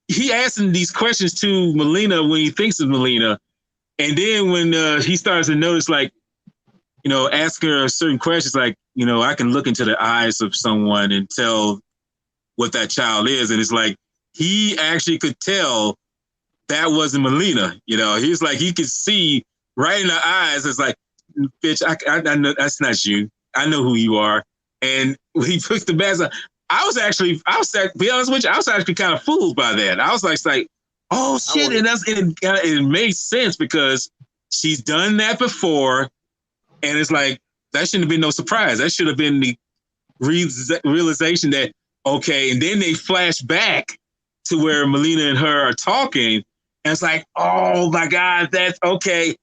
he asking these questions to Melina when he thinks of Melina. And then when he starts to notice, like, you know, ask her certain questions, like, you know, I can look into the eyes of someone and tell what that child is. And it's like, he actually could tell that wasn't Melina. You know, he's like, he could see right in the eyes. It's like, bitch, I know that's not you. I know who you are. And when he puts the mask on, to be honest with you, I was actually kind of fooled by that. I was like, oh shit, and it made sense because she's done that before, and it's like that shouldn't have been no surprise. That should have been the realization that okay, and then they flash back to where Melina and her are talking, and it's like, oh my god, that's okay.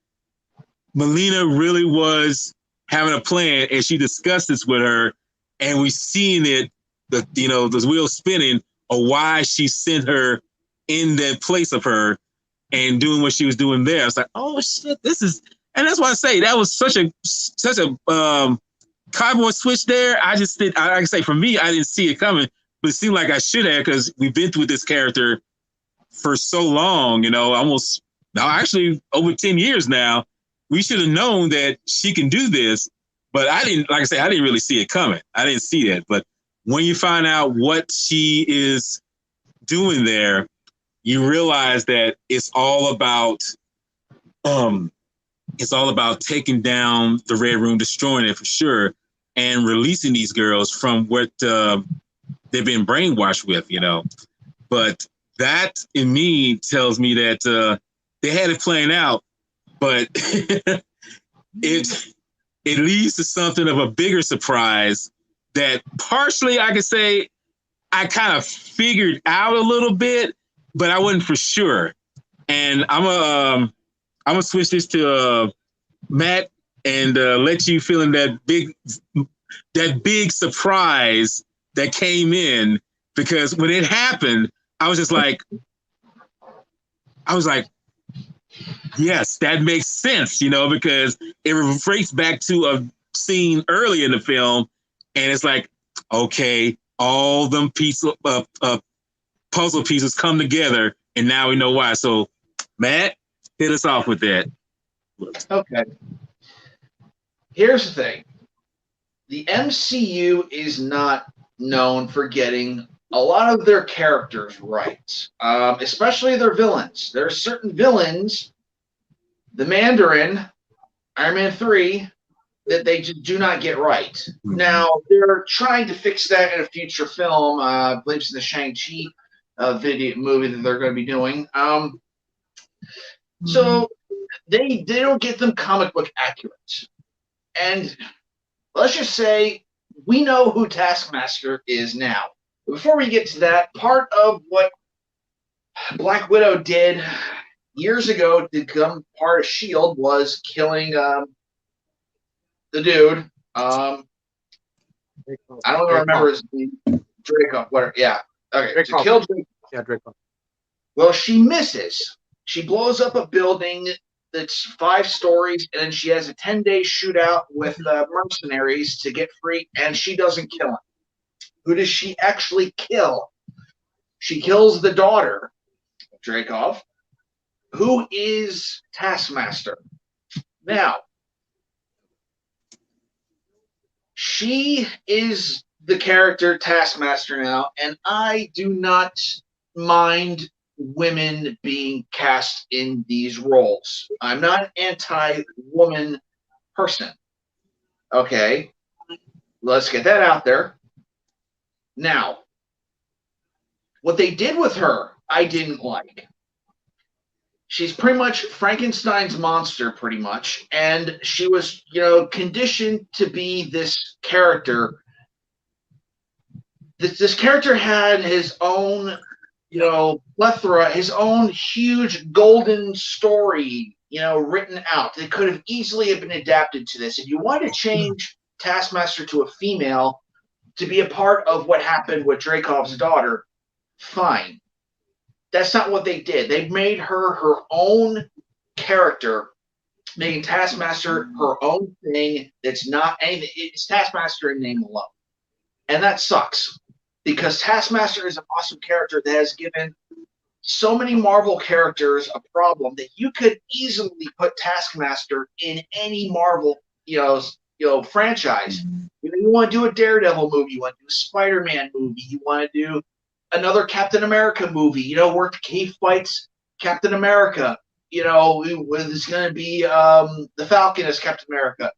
Melina really was having a plan, and she discussed this with her, and we seen it, the wheel spinning of why she sent her in that place of her and doing what she was doing there. It's like, oh shit, and that's why I say that was such a cowboy switch there. I just did. Like I say, for me, I didn't see it coming, but it seemed like I should have because we've been through this character for so long. You know, actually over 10 years now. We should have known that she can do this, but I didn't. Like I say, I didn't really see it coming. I didn't see that, but when you find out what she is doing there, you realize that it's all about taking down the Red Room, destroying it for sure, and releasing these girls from what they've been brainwashed with, you know. But that in me tells me that they had it playing out, but it leads to something of a bigger surprise that partially I could say I kind of figured out a little bit, but I wasn't for sure. And I'm gonna switch this to Matt and let you fill in that big surprise that came in, because when it happened, I was like, yes, that makes sense, because it refers back to a scene early in the film, and it's like, okay, all them puzzle pieces come together, and now we know why. So, Matt, hit us off with that. Okay. Here's the thing. The MCU is not known for getting a lot of their characters right, especially their villains. There are certain villains, the Mandarin, Iron Man 3, that they just do not get right. Mm-hmm. Now, they're trying to fix that in a future film. I believe it's in the Shang-Chi movie that they're going to be doing. So they don't get them comic book accurate. And let's just say we know who Taskmaster is now. Before we get to that, part of what Black Widow did years ago to become part of S.H.I.E.L.D. was killing the dude. I don't remember his name. Draco. Whatever. Yeah. Okay. To kill Draco. Yeah, Draco. Well, she misses. She blows up a building that's 5 stories, and then she has a 10-day shootout with mercenaries to get free, and she doesn't kill him. Who does she actually kill? She kills the daughter of Dreykov, who is Taskmaster. Now, she is the character Taskmaster now, and I do not mind women being cast in these roles. I'm not an anti-woman person. Okay, let's get that out there. Now, what they did with her, I didn't like. She's pretty much Frankenstein's monster, pretty much, and she was, conditioned to be this character. This character had his own, plethora, his own huge golden story, written out. It could have easily have been adapted to this. If you want to change Taskmaster to a female to be a part of what happened with Dreykov's daughter, fine. That's not what they did. They made her own character, making Taskmaster her own thing that's not anything. It's Taskmaster in name alone. And that sucks, because Taskmaster is an awesome character that has given so many Marvel characters a problem that you could easily put Taskmaster in any Marvel, franchise. You want to do a Daredevil movie, you want to do a Spider-Man movie, you want to do another Captain America movie, where he fights Captain America. It's going to be the Falcon as Captain America.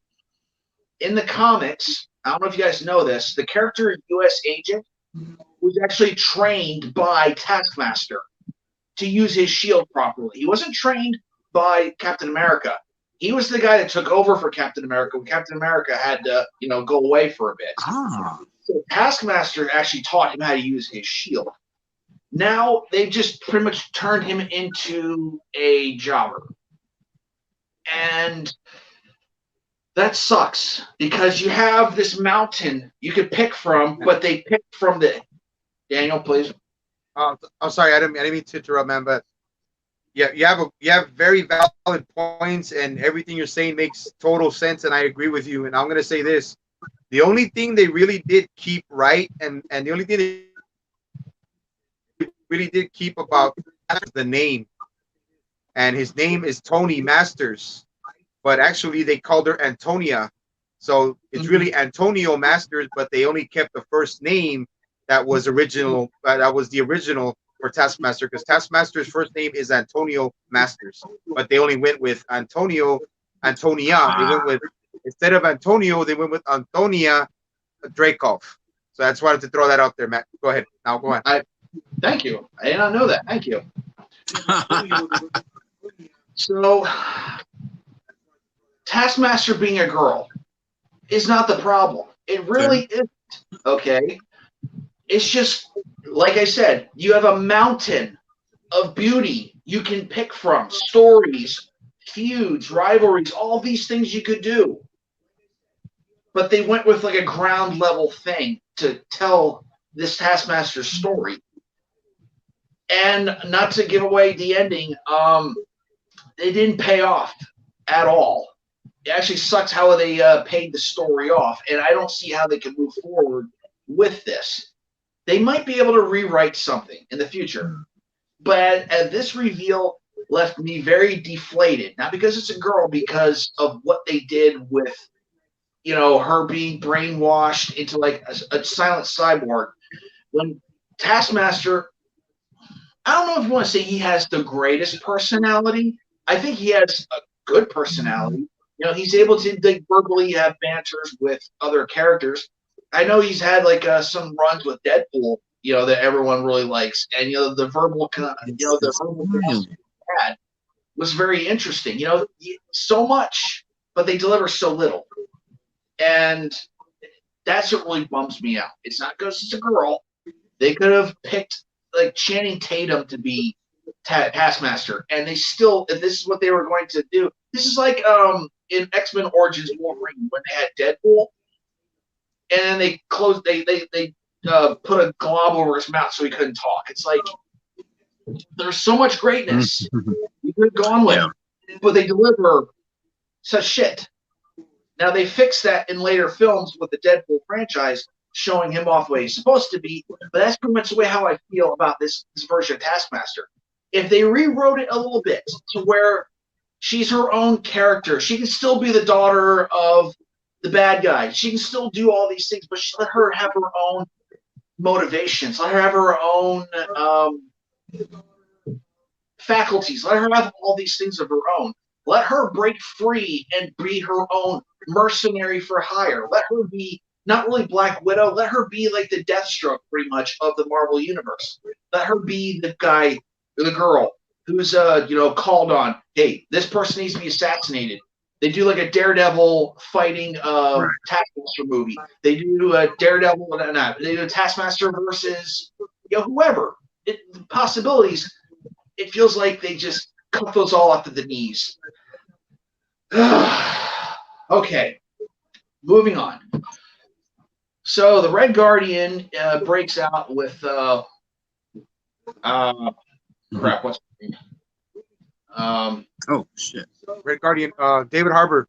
In the comics, I don't know if you guys know this, the character U.S. Agent was actually trained by Taskmaster to use his shield properly. He wasn't trained by Captain America. He was the guy that took over for Captain America when Captain America had to, go away for a bit. So Taskmaster actually taught him how to use his shield. Now they've just pretty much turned him into a jobber. And that sucks, because you have this mountain you could pick from, but they picked from the... Daniel, please. I'm sorry, I didn't mean to interrupt, man, but yeah, you have very valid points, and everything you're saying makes total sense, and I agree with you. And I'm gonna say this: the only thing they really did keep right, and the only thing they really did keep about the name, and his name is Tony Masters, but actually they called her Antonia, so it's really Antonio Masters, but they only kept the first name that was original. That was the original for Taskmaster, because Taskmaster's first name is Antonio Masters, but they only went with Antonia. They went with, instead of Antonio, they went with Antonia Dreykov. So I just wanted to throw that out there, Matt. Go ahead. Now go on. Thank you. I did not know that. Thank you. So, Taskmaster being a girl is not the problem. It really isn't. Okay? It's just, like I said, you have a mountain of beauty you can pick from, stories, feuds, rivalries, all these things you could do. But they went with like a ground level thing to tell this Taskmaster story. And not to give away the ending, they didn't pay off at all. It actually sucks how they paid the story off, and I don't see how they can move forward with this. They might be able to rewrite something in the future, but this reveal left me very deflated. Not because it's a girl, because of what they did with, her being brainwashed into like a silent cyborg. When Taskmaster, I don't know if you want to say he has the greatest personality. I think he has a good personality. He's able to like verbally have banters with other characters. I know he's had like some runs with Deadpool, that everyone really likes, and the verbal he had was very interesting. So much, but they deliver so little, and that's what really bums me out. It's not because it's a girl. They could have picked like Channing Tatum to be Taskmaster, and they still, if this is what they were going to do, this is like in X-Men Origins Wolverine when they had Deadpool, and then they closed, they put a glob over his mouth so he couldn't talk. It's like there's so much greatness you could have gone with, but they deliver such shit. Now they fixed that in later films with the Deadpool franchise, showing him off the way he's supposed to be, but that's pretty much the way how I feel about this version of Taskmaster. If they rewrote it a little bit to where she's her own character, she can still be the daughter of the bad guy. She can still do all these things, but let her have her own motivations. Let her have her own faculties. Let her have all these things of her own. Let her break free and be her own mercenary for hire. Let her be not really Black Widow. Let her be like the Deathstroke, pretty much, of the Marvel Universe. Let her be the guy or the girl who's called on. Hey, this person needs to be assassinated. They do like a Daredevil fighting Taskmaster movie. They do a Daredevil, they do a Taskmaster versus whoever. Possibilities. It feels like they just cut those all up to the knees. Okay, moving on. So the Red Guardian breaks out with crap. What's his name? Oh shit! Red Guardian, David Harbour.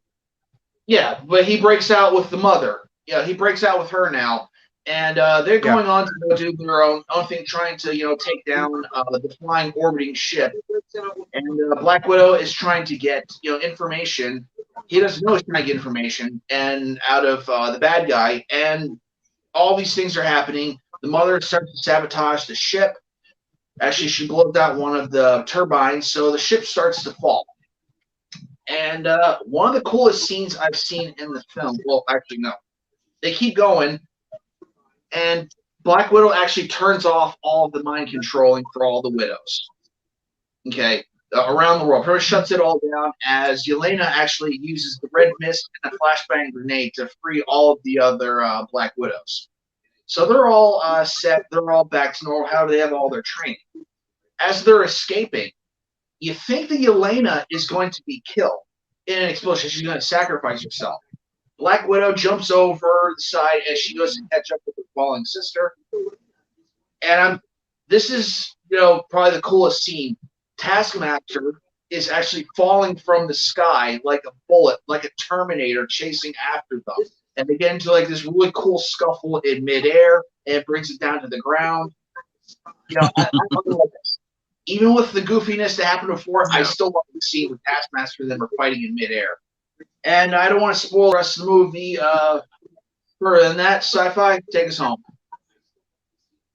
Yeah, but he breaks out with the mother. Yeah, he breaks out with her now, and they're going on to go do their own thing, trying to take down the flying orbiting ship. And Black Widow is trying to get information. He doesn't know he's trying to get information, and out of the bad guy, and all these things are happening. The mother starts to sabotage the ship. Actually, she blows out one of the turbines, so the ship starts to fall. And one of the coolest scenes I've seen in the film, well, actually, no. They keep going, and Black Widow actually turns off all of the mind controlling for all the widows. Okay, around the world. Pretty much shuts it all down as Yelena actually uses the red mist and a flashbang grenade to free all of the other Black Widows. So they're all set. They're all back to normal. How do they have all their training? As they're escaping, you think that Yelena is going to be killed in an explosion. She's going to sacrifice herself. Black Widow jumps over the side as she goes to catch up with her falling sister. And this is, probably the coolest scene. Taskmaster is actually falling from the sky like a bullet, like a Terminator chasing after them. And they get into like this really cool scuffle in midair, and it brings it down to the ground. I love this. Even with the goofiness that happened before, I still love the scene with Taskmaster and them are fighting in midair. And I don't want to spoil the rest of the movie. Further than that, Sci-Fi, take us home.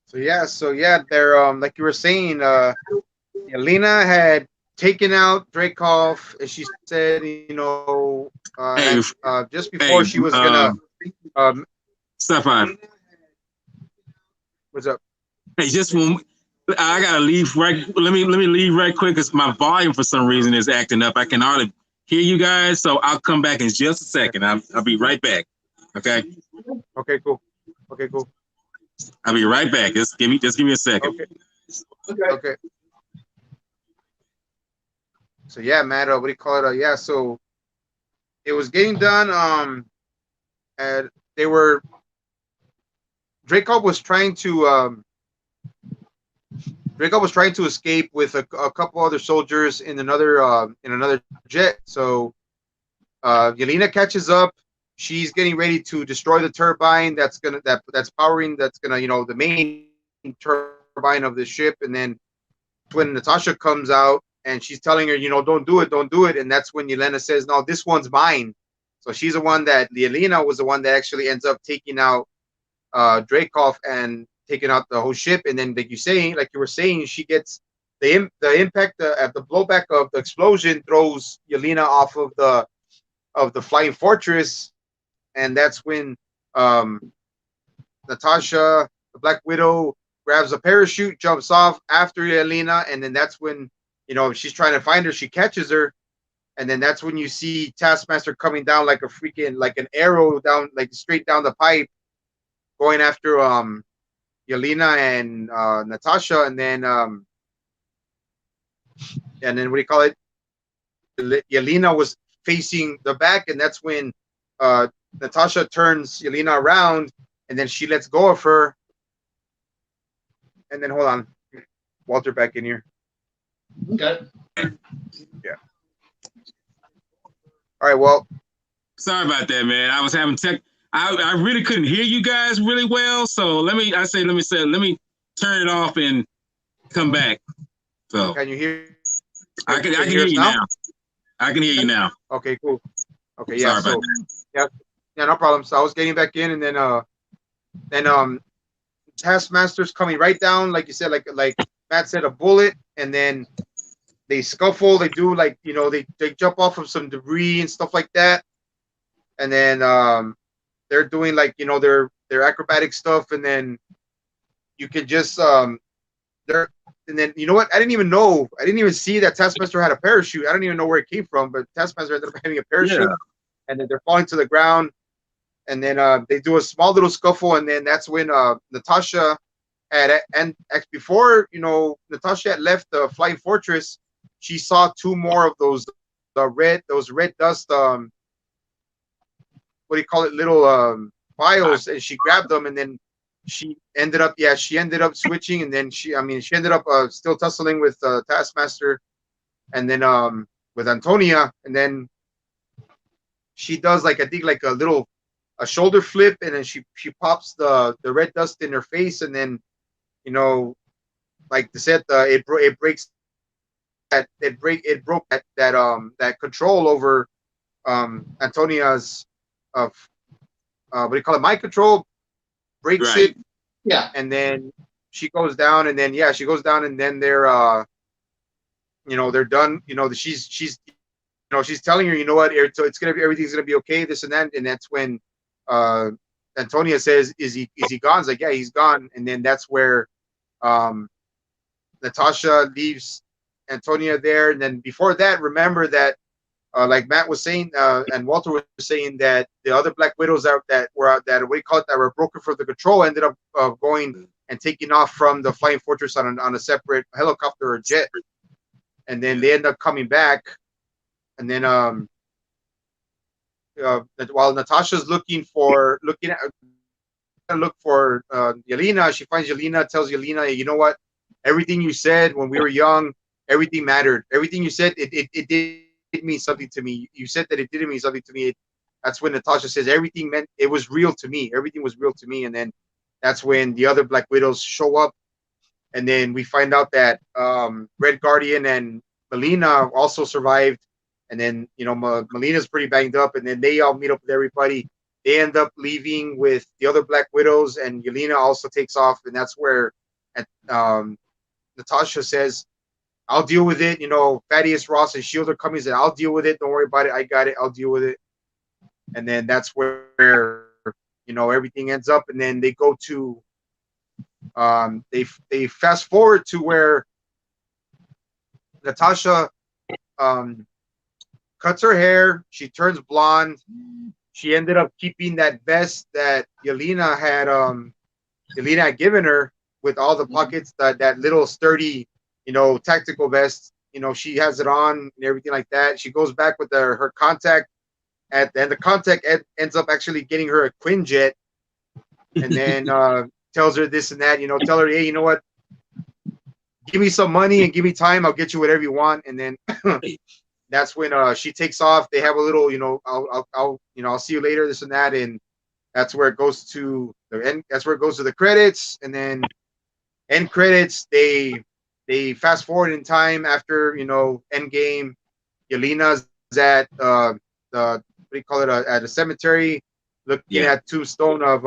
So they're like you were saying, Yelena had taken out Dreykov, as she said, just before she was gonna. Sci-Fi. What's up? Hey, just one. I gotta leave right. Let me leave right quick because my volume for some reason is acting up. I can hardly hear you guys, so I'll come back in just a second. I'll be right back. Okay. Okay. Cool. I'll be right back. Just give me a second. Okay. So yeah, Matt, what do you call it? Yeah, so it was getting done. And they were Draco was trying to Draco was trying to escape with a couple other soldiers in another jet. So Yelena catches up. She's getting ready to destroy the turbine that's powering the main turbine of the ship. And then when Natasha comes out and she's telling her, don't do it. And that's when Yelena says, no, this one's mine. So she's the one that Yelena was the one that actually ends up taking out Dreykov and taking out the whole ship. And then, like you were saying, she gets the impact at the blowback of the explosion throws Yelena off of the flying fortress, and that's when um, Natasha, the Black Widow, grabs a parachute, jumps off after Yelena, and then that's when she's trying to find her. She catches her, and then that's when you see Taskmaster coming down like a freaking like an arrow down like straight down the pipe, going after Yelena and Natasha, and then what do you call it? Yelena was facing the back, and that's when uh, Natasha turns Yelena around, and then she lets go of her. And then hold on, Walter, back in here. Okay. Yeah. All right. Well, sorry about that, man. I was having tech. I really couldn't hear you guys really well, so let me turn it off and come back. So can you hear? I can hear you now. I can hear you now. Okay, cool. Okay, yeah. Sorry So yeah, no problem. So I was getting back in, and then Taskmaster's coming right down, like you said, like Matt said, a bullet, and then they scuffle. They do they jump off of some debris and stuff like that, and then they're doing their acrobatic stuff, and then you can just they're and then you know what? I didn't even see that Taskmaster had a parachute. I don't even know where it came from, but Taskmaster ended up having a parachute, and then they're falling to the ground, and then they do a small little scuffle, and then that's when Natasha before Natasha had left the flying fortress, she saw two more of those red dust what do you call it, little vials, and she grabbed them, and then she ended up switching, and then she ended up still tussling with Taskmaster, and then with Antonia, and then she does I think a shoulder flip, and then she pops the red dust in her face, and then like they said, it breaks it broke that control over Antonia's what do you call it, mind control, breaks it. Yeah. And then she goes down, and then and then they're they're done. She's telling her, what, so everything's gonna be okay, this and that, and that's when Antonia says, is he gone? It's like, yeah, he's gone. And then that's where Natasha leaves Antonia there. And then before that, remember that like Matt was saying, and Walter was saying, that the other Black Widows that were broken for the control ended up going and taking off from the flying fortress on a separate helicopter or jet, and then they end up coming back, and then while Natasha's looking for Yelena, she finds Yelena, tells Yelena, hey, you know what? Everything you said when we were young, everything mattered. Everything you said, it did mean something to me. You said that it didn't mean something to me. That's when Natasha says everything meant, it was real to me. Everything was real to me. And then that's when the other Black Widows show up. And then we find out that Red Guardian and Melina also survived. And then, Melina's pretty banged up. And then they all meet up with everybody. They end up leaving with the other Black Widows. And Yelena also takes off. And that's where Natasha says, I'll deal with it. Thaddeus Ross and Shield are coming. And I'll deal with it. Don't worry about it. I got it. I'll deal with it. And then that's where, everything ends up. And then they go to, they fast forward to where Natasha cuts her hair. She turns blonde. She ended up keeping that vest that Yelena had given her with all the pockets, that little sturdy, tactical vest. she has it on and everything like that. She goes back with her contact, and the contact ends up actually getting her a Quinjet, and then tells her this and that. Tell her, hey, you know what? Give me some money and give me time. I'll get you whatever you want. And then that's when she takes off. They have a little, I'll see you later, this and that, and that's where it goes to the end. That's where it goes to the credits, and then end credits. They fast forward in time after end game. Yelena's at the what do you call it, at a cemetery, looking at tombstone of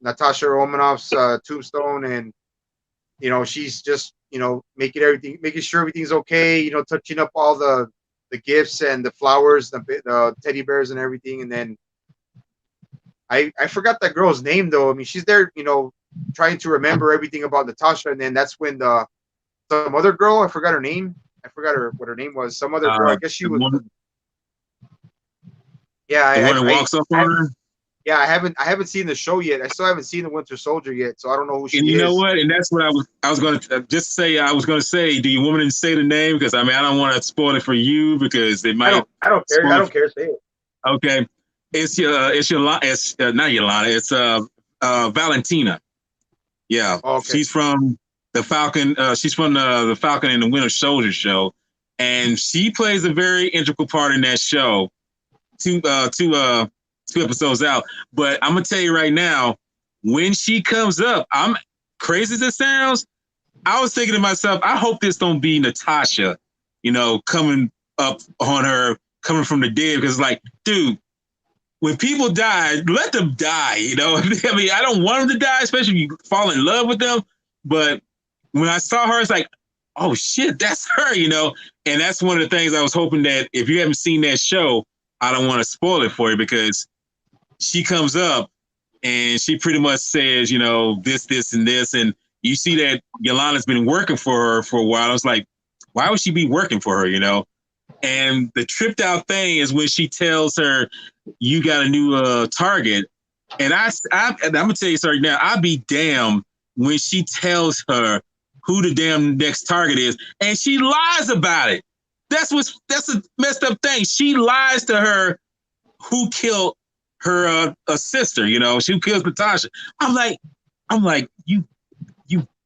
Natasha Romanoff's tombstone, and she's just making sure everything's okay, touching up all the gifts and the flowers, the teddy bears and everything. And then I forgot that girl's name though. I mean, she's there, trying to remember everything about Natasha, and then that's when some other girl, I forgot her name. I forgot what her name was. Some other girl, I guess she was. Woman, yeah, the one that walks up on her. Yeah, I haven't seen the show yet. I still haven't seen the Winter Soldier yet, so I don't know who she is. And you know what? And that's what I was going to just say. I was going to say, do you want me to say the name? Because I don't want to spoil it for you because it might. I don't care. I don't care. Say it. Okay, it's not Yolanda. It's Valentina. Yeah, okay. She's from the Falcon. She's from the Falcon and the Winter Soldier show, and she plays a very integral part in that show. Two episodes out, but I'm gonna tell you right now, when she comes up, I'm crazy as it sounds. I was thinking to myself, I hope this don't be Natasha, coming up on her, coming from the dead, because like, dude, when people die, let them die. I mean, I don't want them to die, especially if you fall in love with them. But when I saw her, it's like, oh shit, that's her, And that's one of the things I was hoping that if you haven't seen that show, I don't want to spoil it for you, because she comes up and she pretty much says, this, and this. And you see that Yolanda's been working for her for a while. I was like, why would she be working for her, And the tripped out thing is when she tells her, you got a new target. And I'm going to tell you something now, I'll be damned when she tells her who the damn next target is. And she lies about it. That's a messed up thing. She lies to her who killed her sister, she kills Natasha. I'm like, you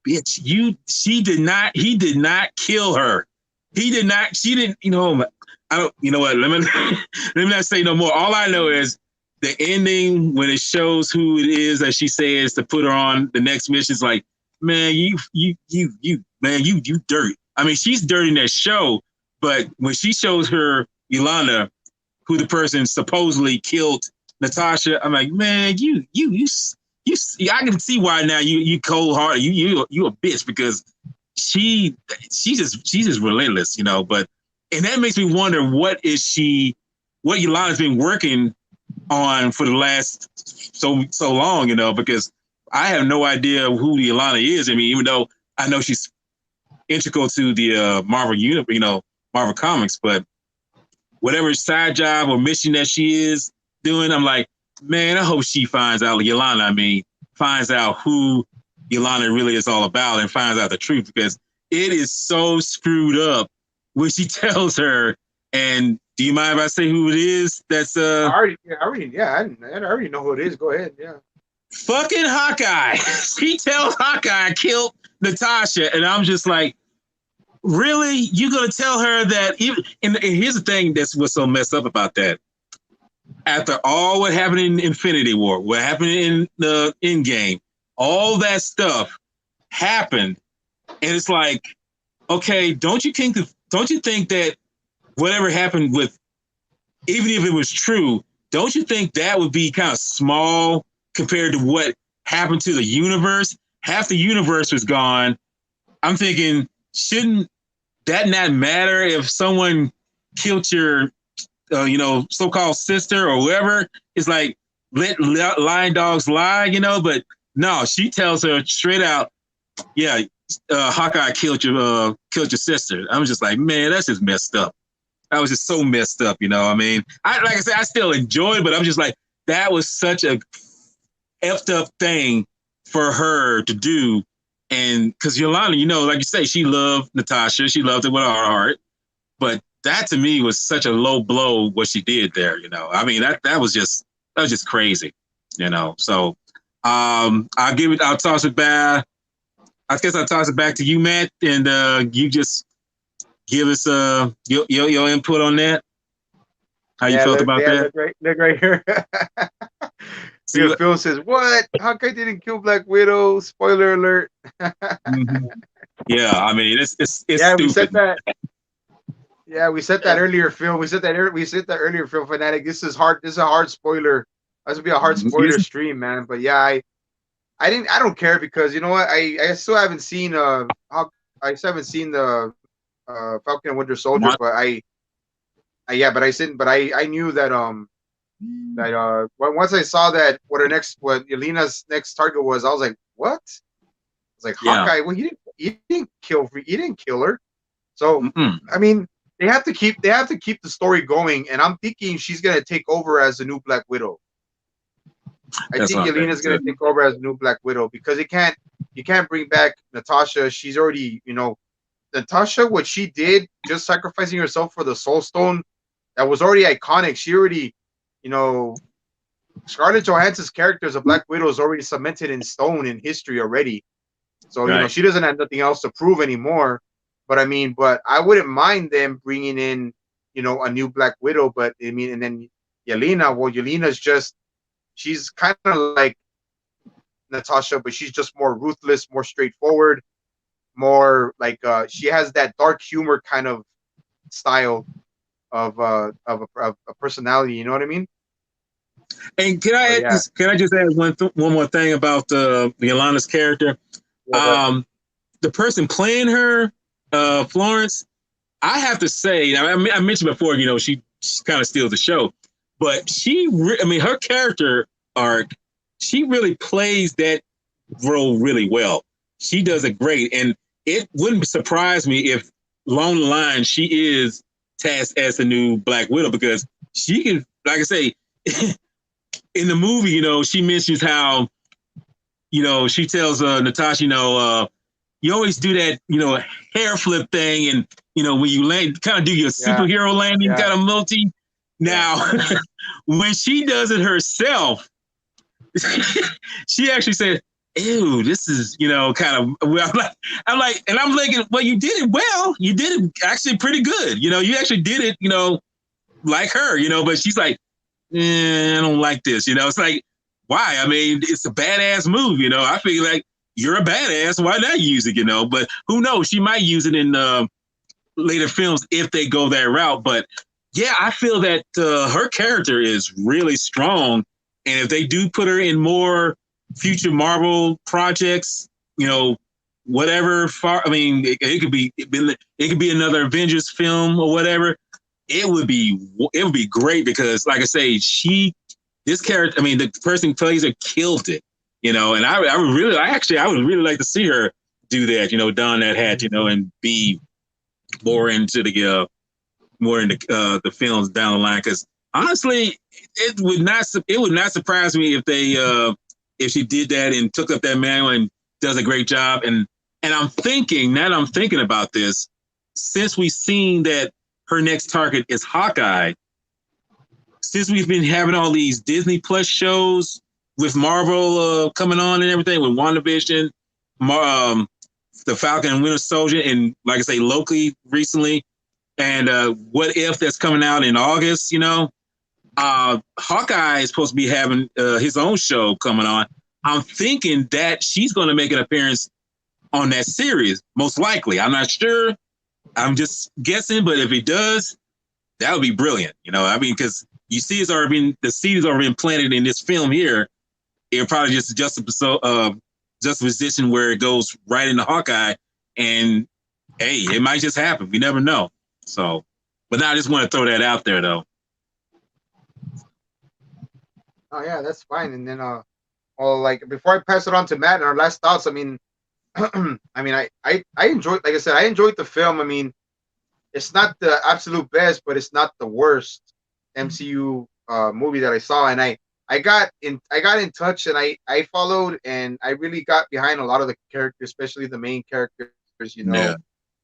bitch, he did not kill her. She didn't, I don't, what, let me not say no more. All I know is the ending when it shows who it is that she says to put her on the next mission is like, man, you dirt. I mean, she's dirty in that show, but when she shows her Yolanda, who the person supposedly killed Natasha, I'm like, man, you, I can see why now you cold hearted, you a bitch, because she's just relentless, But and that makes me wonder what Yolanda's been working on for the last so long, because I have no idea who Yolanda is. I mean, even though I know she's integral to the Marvel universe, Marvel Comics, but whatever side job or mission that she is doing, I'm like, man, I hope she finds out, finds out who Yolanda really is all about and finds out the truth, because it is so screwed up when she tells her. And do you mind if I say who it is? That's I already know who it is. Go ahead. Yeah. Fucking Hawkeye. She tells Hawkeye I killed Natasha, and I'm just like, really? You gonna tell her that? And here's the thing that's what's so messed up about that. After all what happened in Infinity War, what happened in the Endgame, all that stuff happened, and it's like, okay, don't you think that whatever happened with, even if it was true, don't you think that would be kind of small compared to what happened to the universe? Half the universe was gone. I'm thinking, shouldn't that not matter if someone killed your, so-called sister or whoever? It's like, let lying dogs lie, but no, she tells her straight out, yeah, Hawkeye killed your sister. I'm just like, man, that's just messed up. That was just so messed up, I mean, like I said, I still enjoyed it, but I'm just like, that was such a effed up thing for her to do. And because Yolanda, you know, like you say, she loved Natasha. She loved it with all her heart. But that to me was such a low blow what she did there. You know, I mean that was just crazy. You know, so I'll toss it back. I guess I'll toss it back to you, Matt, and you just give us your input on that. How you felt about that? Look right here. See, Phil says, "What? Hawkeye didn't kill Black Widow? Spoiler alert." mm-hmm. Yeah, I mean it's yeah, stupid. we said that. Yeah, we said that earlier, Phil. We said that earlier, Phil Fanatic. This is hard. This is a hard spoiler. This would be a hard spoiler stream, man. But yeah, I don't care because you know what? I still haven't seen I still haven't seen the Falcon and Winter Soldier, but I knew that once I saw that what Yelena's next target was, I was like, what? I was like, Hawkeye. Well, he didn't kill her. So I mean, they have to keep the story going, and I'm thinking she's gonna take over as the new Black Widow. I think Yelena's gonna take over as the new Black Widow because you can't bring back Natasha. She's already, you know, Natasha, what she did, just sacrificing herself for the Soul Stone, that was already iconic. She already, you know, Scarlett Johansson's character as a Black Widow is already cemented in stone in history already. So, you know, she doesn't have nothing else to prove anymore. But I mean, I wouldn't mind them bringing in, you know, a new Black Widow. But I mean, and then Yelena's just, she's kind of like Natasha, but she's just more ruthless, more straightforward, more like she has that dark humor kind of style of a personality. You know what I mean? And can I just add one more thing about Yolanda's character? The person playing her, Florence, I have to say, I mentioned before, you know, she kind of steals the show, but her character arc, she really plays that role really well. She does it great, and it wouldn't surprise me if along the line she is tasked as the new Black Widow because she can, like I say, in the movie, you know, she mentions how, you know, she tells Natasha, you know, you always do that, you know, hair flip thing, and you know when you land, kind of do your superhero landing, kind of multi. Now, when she does it herself, she actually said, "Ew, this is, you know, kind of." Well, I'm like, well, you did it well. You did it actually pretty good. You know, you actually did it, you know, like her, you know. But she's like, I don't like this. You know, it's like, why? I mean, it's a badass move. You know, I feel like you're a badass. Why not use it? You know, but who knows? She might use it in later films if they go that route. But yeah, I feel that her character is really strong. And if they do put her in more future Marvel projects, you know, whatever, it could be another Avengers film or whatever. It would be great because, like I say, this character, I mean, the person who plays her killed it, you know. And I would really like to see her do that, you know, don that hat, you know, and be more into the films down the line. Because honestly, it would not surprise me if she did that and took up that mantle and does a great job. And I'm thinking about this, since we've seen that her next target is Hawkeye, since we've been having all these Disney Plus shows with Marvel coming on and everything, with WandaVision, the Falcon and Winter Soldier, and like I say, Loki recently, and What If that's coming out in August, you know, Hawkeye is supposed to be having his own show coming on. I'm thinking that she's going to make an appearance on that series, most likely. I'm not sure. I'm just guessing, but if it does, that would be brilliant. You know, I mean, because you see, the seed has already been planted in this film here. It'll probably just a position where it goes right into Hawkeye, and hey, it might just happen. We never know. So, but now I just want to throw that out there, though. Oh yeah, that's fine. And then like before I pass it on to Matt and our last thoughts, I mean, I enjoyed, like I said, I enjoyed the film. I mean, it's not the absolute best, but it's not the worst MCU movie that I saw, and I I got in touch, and I followed, and I really got behind a lot of the characters, especially the main characters. Yeah.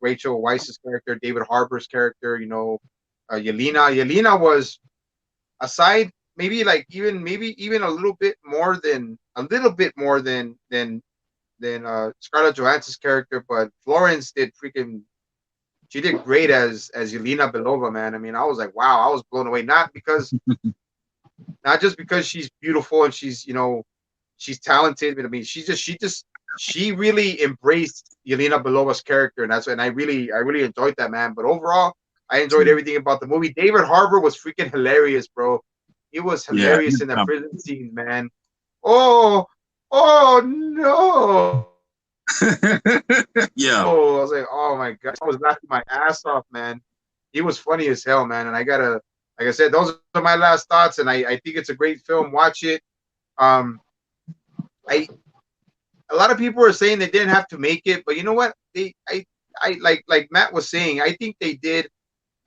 Rachel Weisz's character, David Harbour's character. Yelena. Yelena was, aside, maybe like even a little bit more than Scarlett Johansson's character, but Florence did freaking she did great as Yelena Belova, man. I mean, I was like, wow, I was blown away. Not just because she's beautiful and she's talented, but I mean, she really embraced Yelena Belova's character, and I really enjoyed that, man. But overall, I enjoyed everything about the movie. David Harbour was freaking hilarious, bro. He was Yeah. hilarious in that prison scene, man. Oh, oh no! Yeah. I was like, oh my god, I was laughing my ass off, man. He was funny as hell, man. And like I said, those are my last thoughts, and I think it's a great film. Watch it. Um, I A lot of people are saying they didn't have to make it, but you know what? I like Matt was saying, I think they did.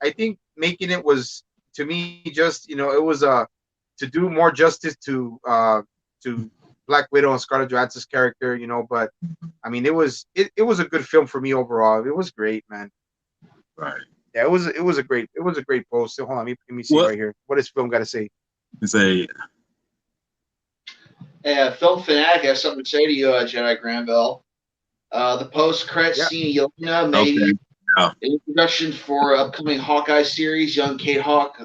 I think making it was, to me, just it was to do more justice to Black Widow and Scarlett Johansson's character, but I mean it was a good film for me overall. It was great, man. Right. Yeah, it was a great post. So hold on, let me see What right here. What does film got to say? say? And Film Fanatic has something to say to you, Jedi Granville. The post-credit Yeah, scene of Yelena Okay. made Oh, an introduction for upcoming Hawkeye series, young Kate Hawk.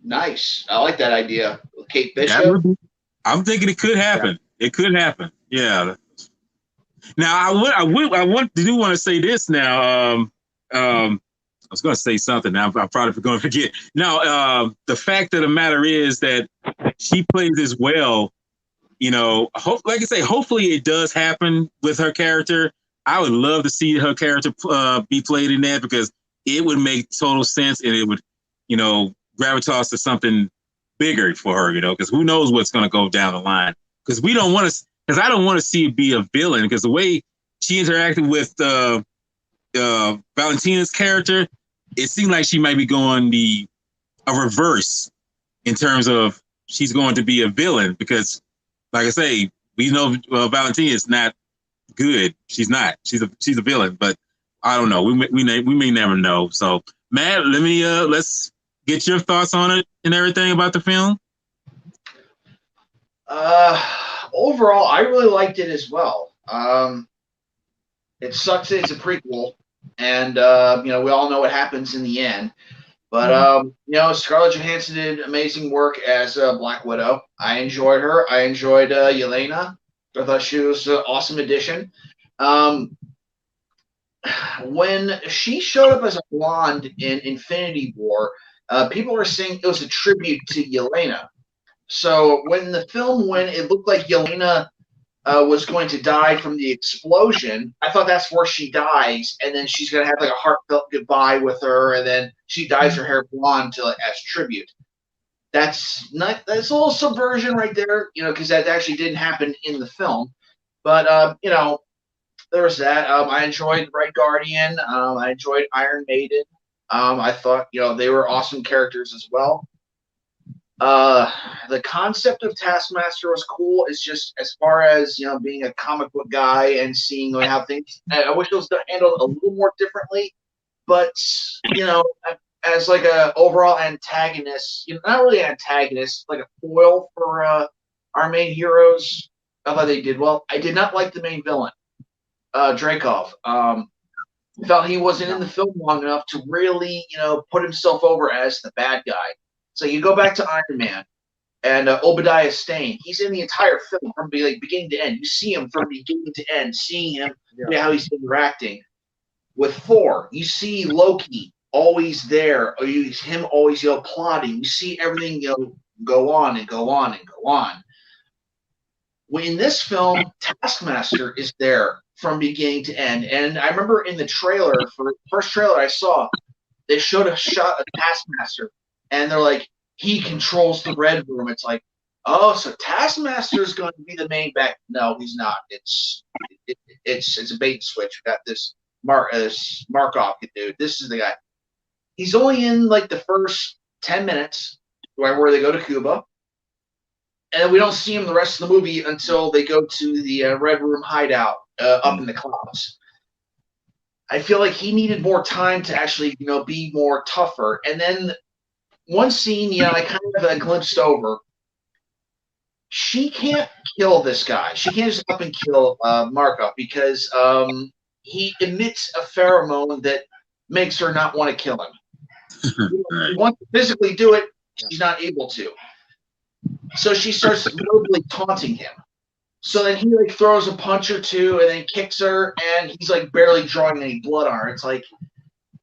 Nice. I like that idea. Kate that Bishop. would be. I'm thinking it could yeah, happen. It could happen. Yeah. Now do want to say this now. I was going to say something. Now I'm probably going to forget. Now, the fact of the matter is that she plays as well. Like I say, hopefully it does happen with her character. I would love to see her character be played in that, because it would make total sense, and it would, gravitas to something bigger for her, because who knows what's going to go down the line. Because I don't want to see it be a villain, because the way she interacted with Valentina's character, it seemed like she might be going a reverse in terms of she's going to be a villain, because, like I say, we know Valentina is not good. She's not. She's a villain, but I don't know. We may never know. So, Matt, let's get your thoughts on it and everything about the film. Overall, I really liked it as well. It sucks that it's a prequel, and we all know what happens in the end. But Scarlett Johansson did amazing work as Black Widow. I enjoyed her. I enjoyed Yelena. I thought she was an awesome addition. When she showed up as a blonde in Infinity War, people were saying it was a tribute to Yelena. So when it looked like Yelena was going to die from the explosion, I thought that's where she dies, and then she's going to have like a heartfelt goodbye with her, and then she dyes her hair blonde as tribute. That's a little subversion right there, because that actually didn't happen in the film. But there was that. I enjoyed Red Guardian. I enjoyed Iron Maiden. I thought they were awesome characters as well. The concept of Taskmaster was cool. It's just, as far as being a comic book guy and seeing how things, I wish it was handled a little more differently. But as like a overall antagonist, not really an antagonist, like a foil for our main heroes, I thought they did well. I did not like the main villain, Dreykov. Felt he wasn't in the film long enough to really put himself over as the bad guy. So you go back to Iron Man and Obadiah Stane. He's in the entire film from beginning to end. You see him from beginning to end, seeing him, how he's interacting. With Thor, you see Loki always there, or him always plotting. You see everything go on and go on and go on. When in this film, Taskmaster is there from beginning to end. And I remember in the trailer, for the first trailer I saw, they showed a shot of Taskmaster. And they're like, he controls the Red Room. It's like, oh, so Taskmaster is going to be the main bad. No, he's not. It's a bait and switch. We got this Markov dude. This is the guy. He's only in like the first 10 minutes where they go to Cuba. and we don't see him the rest of the movie until they go to the Red Room hideout up in the clouds. I feel like he needed more time to actually, be more tougher. And then one scene, I kind of glimpsed over. She can't kill this guy. She can't just up and kill Markov because he emits a pheromone that makes her not want to kill him. She wants to physically do it, she's not able to. So she starts verbally taunting him. So then he throws a punch or two and then kicks her, and he's barely drawing any blood on her. It's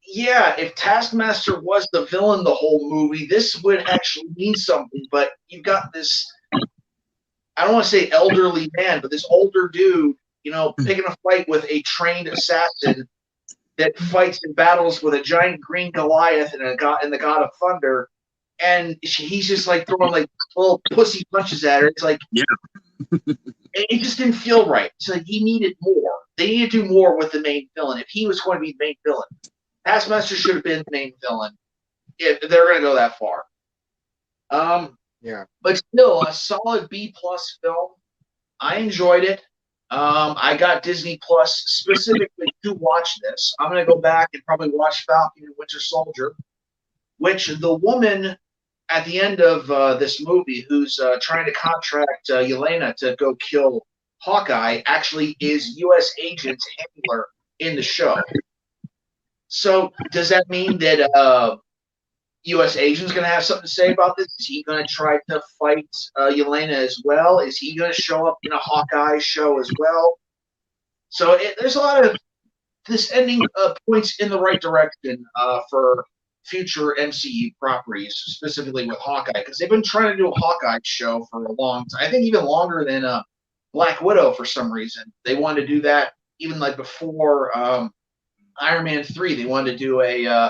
yeah, if Taskmaster was the villain the whole movie, this would actually mean something. But you've got this, I don't want to say elderly man, but this older dude, picking a fight with a trained assassin that fights and battles with a giant green Goliath and the God of Thunder. And he's just throwing little pussy punches at her. It's yeah. It just didn't feel right. So he needed more. They needed to do more with the main villain. If he was going to be the main villain, Taskmaster should have been the main villain. If they're going to go that far. Yeah. But still, a solid B+ film. I enjoyed it. I got Disney Plus specifically to watch this. I'm going to go back and probably watch Falcon and Winter Soldier, which the woman at the end of this movie who's trying to contract Yelena to go kill Hawkeye actually is U.S. Agent's handler in the show. So does that mean that U.S. Agent's going to have something to say about this? Is he going to try to fight Yelena as well? Is he going to show up in a Hawkeye show as well? So there's a lot of this ending points in the right direction for future MCU properties, specifically with Hawkeye, because they've been trying to do a Hawkeye show for a long time. I think even longer than Black Widow for some reason. They wanted to do that even before Iron Man 3. They wanted to do a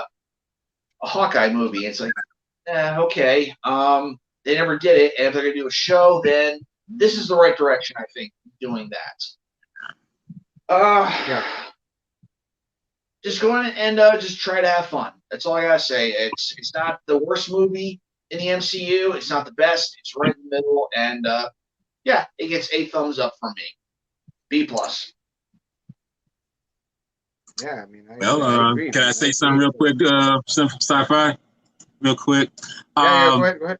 Hawkeye movie. It's okay. They never did it, and if they're going to do a show, then this is the right direction, I think, doing that. Yeah. Just go in and just try to have fun. That's all I gotta say. It's not the worst movie in the MCU. It's not the best. It's right in the middle, and yeah, it gets 8 thumbs up from me. B+. Yeah, I mean, Well, agree, can I say something real quick? Something from Sci-Fi, real quick. Yeah, go ahead.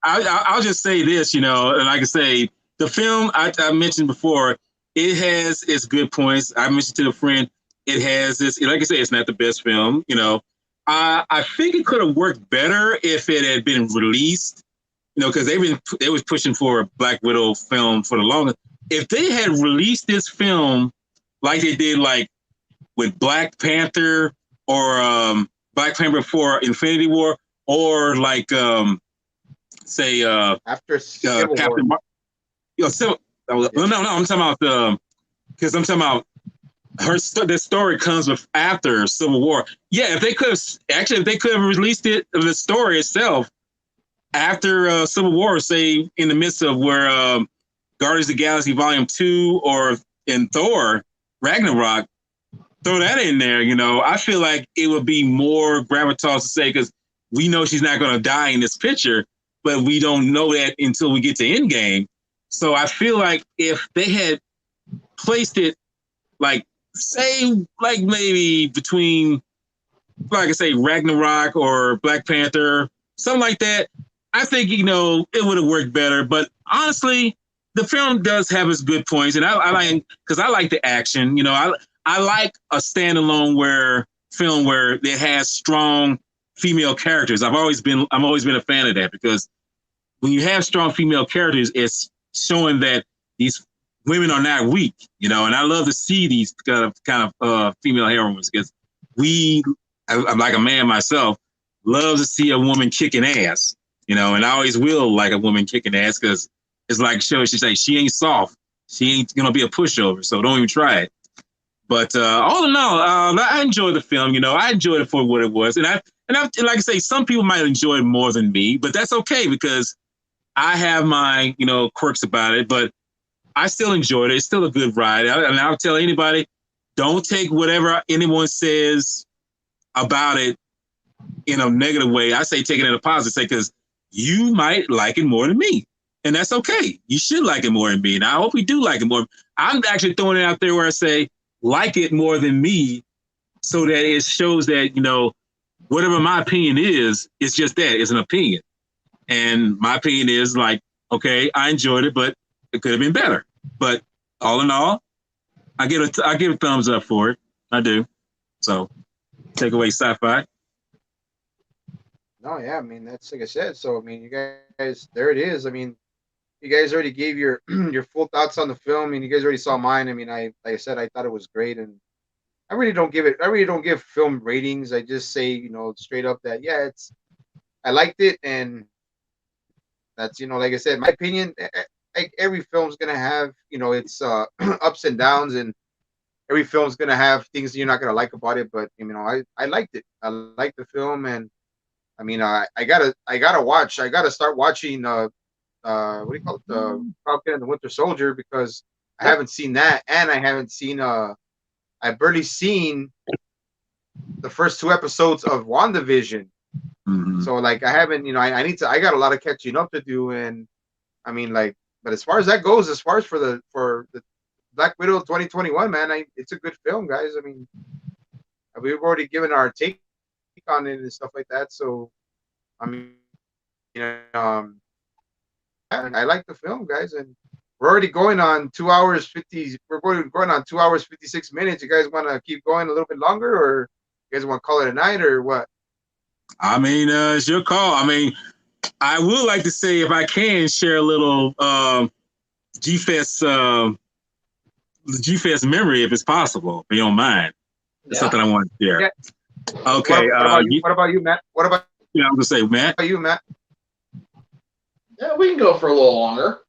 I'll just say this, and like I say, the film I mentioned before, it has its good points. I mentioned to a friend, it has this. Like I say, it's not the best film. I think it could have worked better if it had been released. Because they was pushing for a Black Widow film for the longest. If they had released this film like they did, with Black Panther or Black Panther for Infinity War, or say after Civil Captain War. No, I'm talking about because I'm talking about the story comes with after Civil War. Yeah, if they could have released it, the story itself after Civil War, say in the midst of where Guardians of the Galaxy Volume 2 or in Thor Ragnarok, throw that in there. I feel like it would be more gravitas to say, because we know she's not going to die in this picture, but we don't know that until we get to Endgame. So I feel like if they had placed it maybe between, like I say, Ragnarok or Black Panther, something like that, I think, it would have worked better. But honestly, the film does have its good points, and I like the action. I like a standalone film where it has strong female characters. I've always been a fan of that, because when you have strong female characters, it's showing that these women are not weak, and I love to see these kind of female heroines, because I'm like a man myself, love to see a woman kicking ass, and I always will like a woman kicking ass, because it's like she she ain't soft, she ain't gonna be a pushover, so don't even try it. But all in all, I enjoyed the film. I enjoyed it for what it was, and like I say, some people might enjoy it more than me, but that's okay, because I have my quirks about it, but I still enjoyed it. It's still a good ride. And I'll tell anybody, don't take whatever anyone says about it in a negative way. I say take it in a positive way, because you might like it more than me. And that's okay. You should like it more than me. And I hope you do like it more. I'm actually throwing it out there where I say, like it more than me, so that it shows that, whatever my opinion is, it's just that. It's an opinion. And my opinion is like, okay, I enjoyed it, but it could have been better. But all in all, I give a thumbs up for it. I do. So take away sci-fi. No, yeah, I mean that's like I said. So I mean, you guys, there it is. I mean, you guys already gave your your full thoughts on the film, and you guys already saw mine. I mean, like I said, I thought it was great, and I really don't give film ratings. I just say, straight up that yeah, I liked it, and that's like I said, my opinion. Like every film's gonna have its ups and downs, and every film's gonna have things you're not gonna like about it. But I liked it. I liked the film, and I mean, I gotta start watching what do you call it, the Falcon and the Winter Soldier, because I haven't seen that, and I haven't seen I barely seen the first two episodes of WandaVision. Mm-hmm. So like I haven't, I need to, I got a lot of catching up to do, and I mean like, but as far as that goes, as far as for the Black Widow 2021, man, it's a good film, guys. I mean, we've already given our take on it and stuff like that. So I mean, yeah, I like the film, guys, and we're already going on 2 hours 50. We're going on 2 hours 56 minutes. You guys want to keep going a little bit longer, or you guys want to call it a night, or what? I mean, it's your call. I mean, I would like to say, if I can, share a little G-Fest memory, if it's possible, if you don't mind. It's something I want to share. Yeah. Okay. What about you, Matt? What about you? I'm gonna say, Matt. What about you, Matt? Yeah, we can go for a little longer.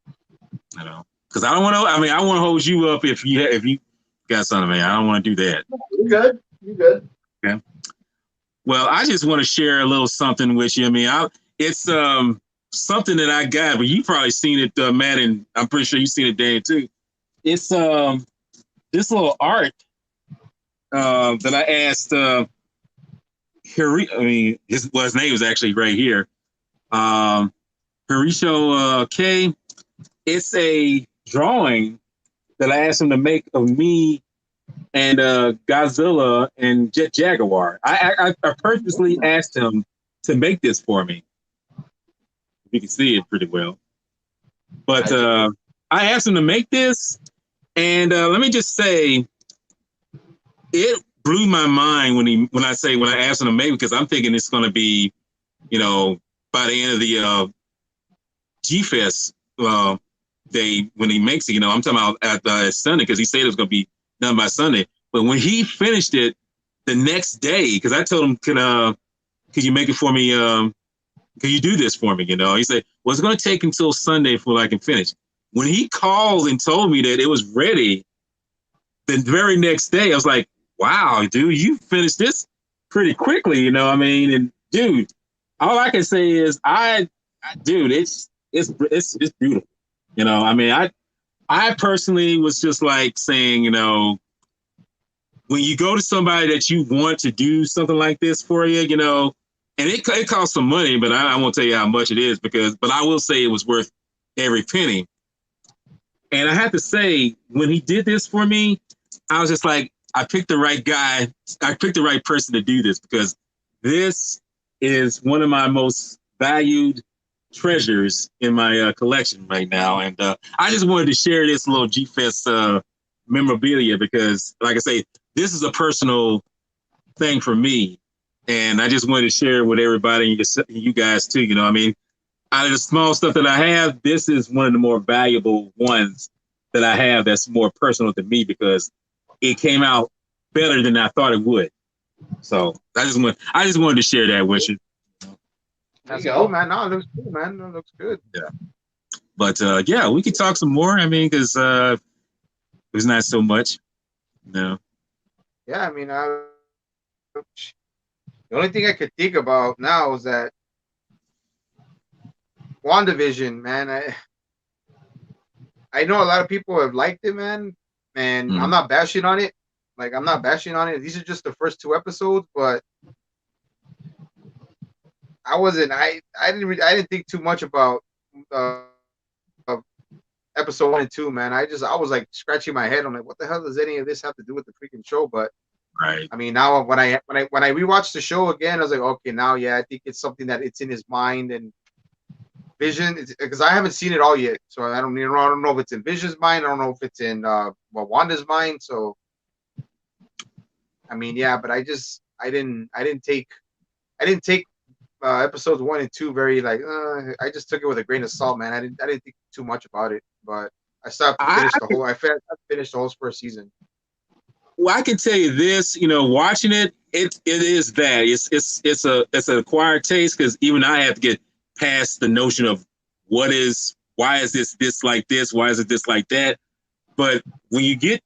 I know, because I don't want to. I mean, I want to hold you up if you got something, man. I don't want to do that. You're good. You're good. Okay. Well, I just want to share a little something with you. I mean, it's something that I got, but you probably seen it, Matt, and I'm pretty sure you've seen it, Dan, too. It's this little art that I asked his name is actually right here. Harisho K. It's a drawing that I asked him to make of me and Godzilla and Jet Jaguar. I purposely asked him to make this for me. You can see it pretty well. But I asked him to make this, and let me just say, it blew my mind when I asked him to make it, because I'm thinking it's going to be, by the end of the G-Fest day when he makes it. I'm talking about at Sunday, because he said it was going to be done by Sunday. But when he finished it the next day, because I told him, could you make it for me? Could you do this for me? He said, well, it's going to take until Sunday before I can finish. When he called and told me that it was ready the very next day, I was like, wow, dude, you finished this pretty quickly, I mean, and dude, all I can say is dude, it's beautiful. I mean, I personally was just like saying, when you go to somebody that you want to do something like this for you, and it costs some money, but I won't tell you how much it is, but I will say it was worth every penny. And I have to say, when he did this for me, I was just like, I picked the right guy. I picked the right person to do this, because this is one of my most valued treasures in my collection right now. And I just wanted to share this little G-Fest memorabilia, because, like I say, this is a personal thing for me. And I just wanted to share it with everybody, you guys too. I mean, out of the small stuff that I have, this is one of the more valuable ones that I have that's more personal to me, because it came out better than I thought it would. So I just wanted to share that with you. That's cool, man. No, it looks good, man. It looks good. Yeah. But yeah, we could talk some more. I mean, because there's not so much. No. Yeah, I mean, the only thing I could think about now is that WandaVision, man. I know a lot of people have liked it, man, and I'm not bashing on it. Like, I'm not bashing on it. These are just the first two episodes, but I didn't think too much about episode 1 and 2, man. I was like scratching my head. I'm like, what the hell does any of this have to do with the freaking show? But Right. I mean, now when I rewatched the show again, I was like, okay, now yeah, I think it's something that it's in his mind and Vision, because I haven't seen it all yet, so I don't know if it's in Vision's mind. I don't know if it's in Wanda's mind. So I mean, yeah, but I didn't take episodes 1 and 2 very like. I just took it with a grain of salt, man. I didn't think too much about it, but I still have to I, finish the whole. I finished the whole first season. well, I can tell you this, watching it is that it's an acquired taste because even I have to get past the notion of why is this like this, why is it this like that. But when you get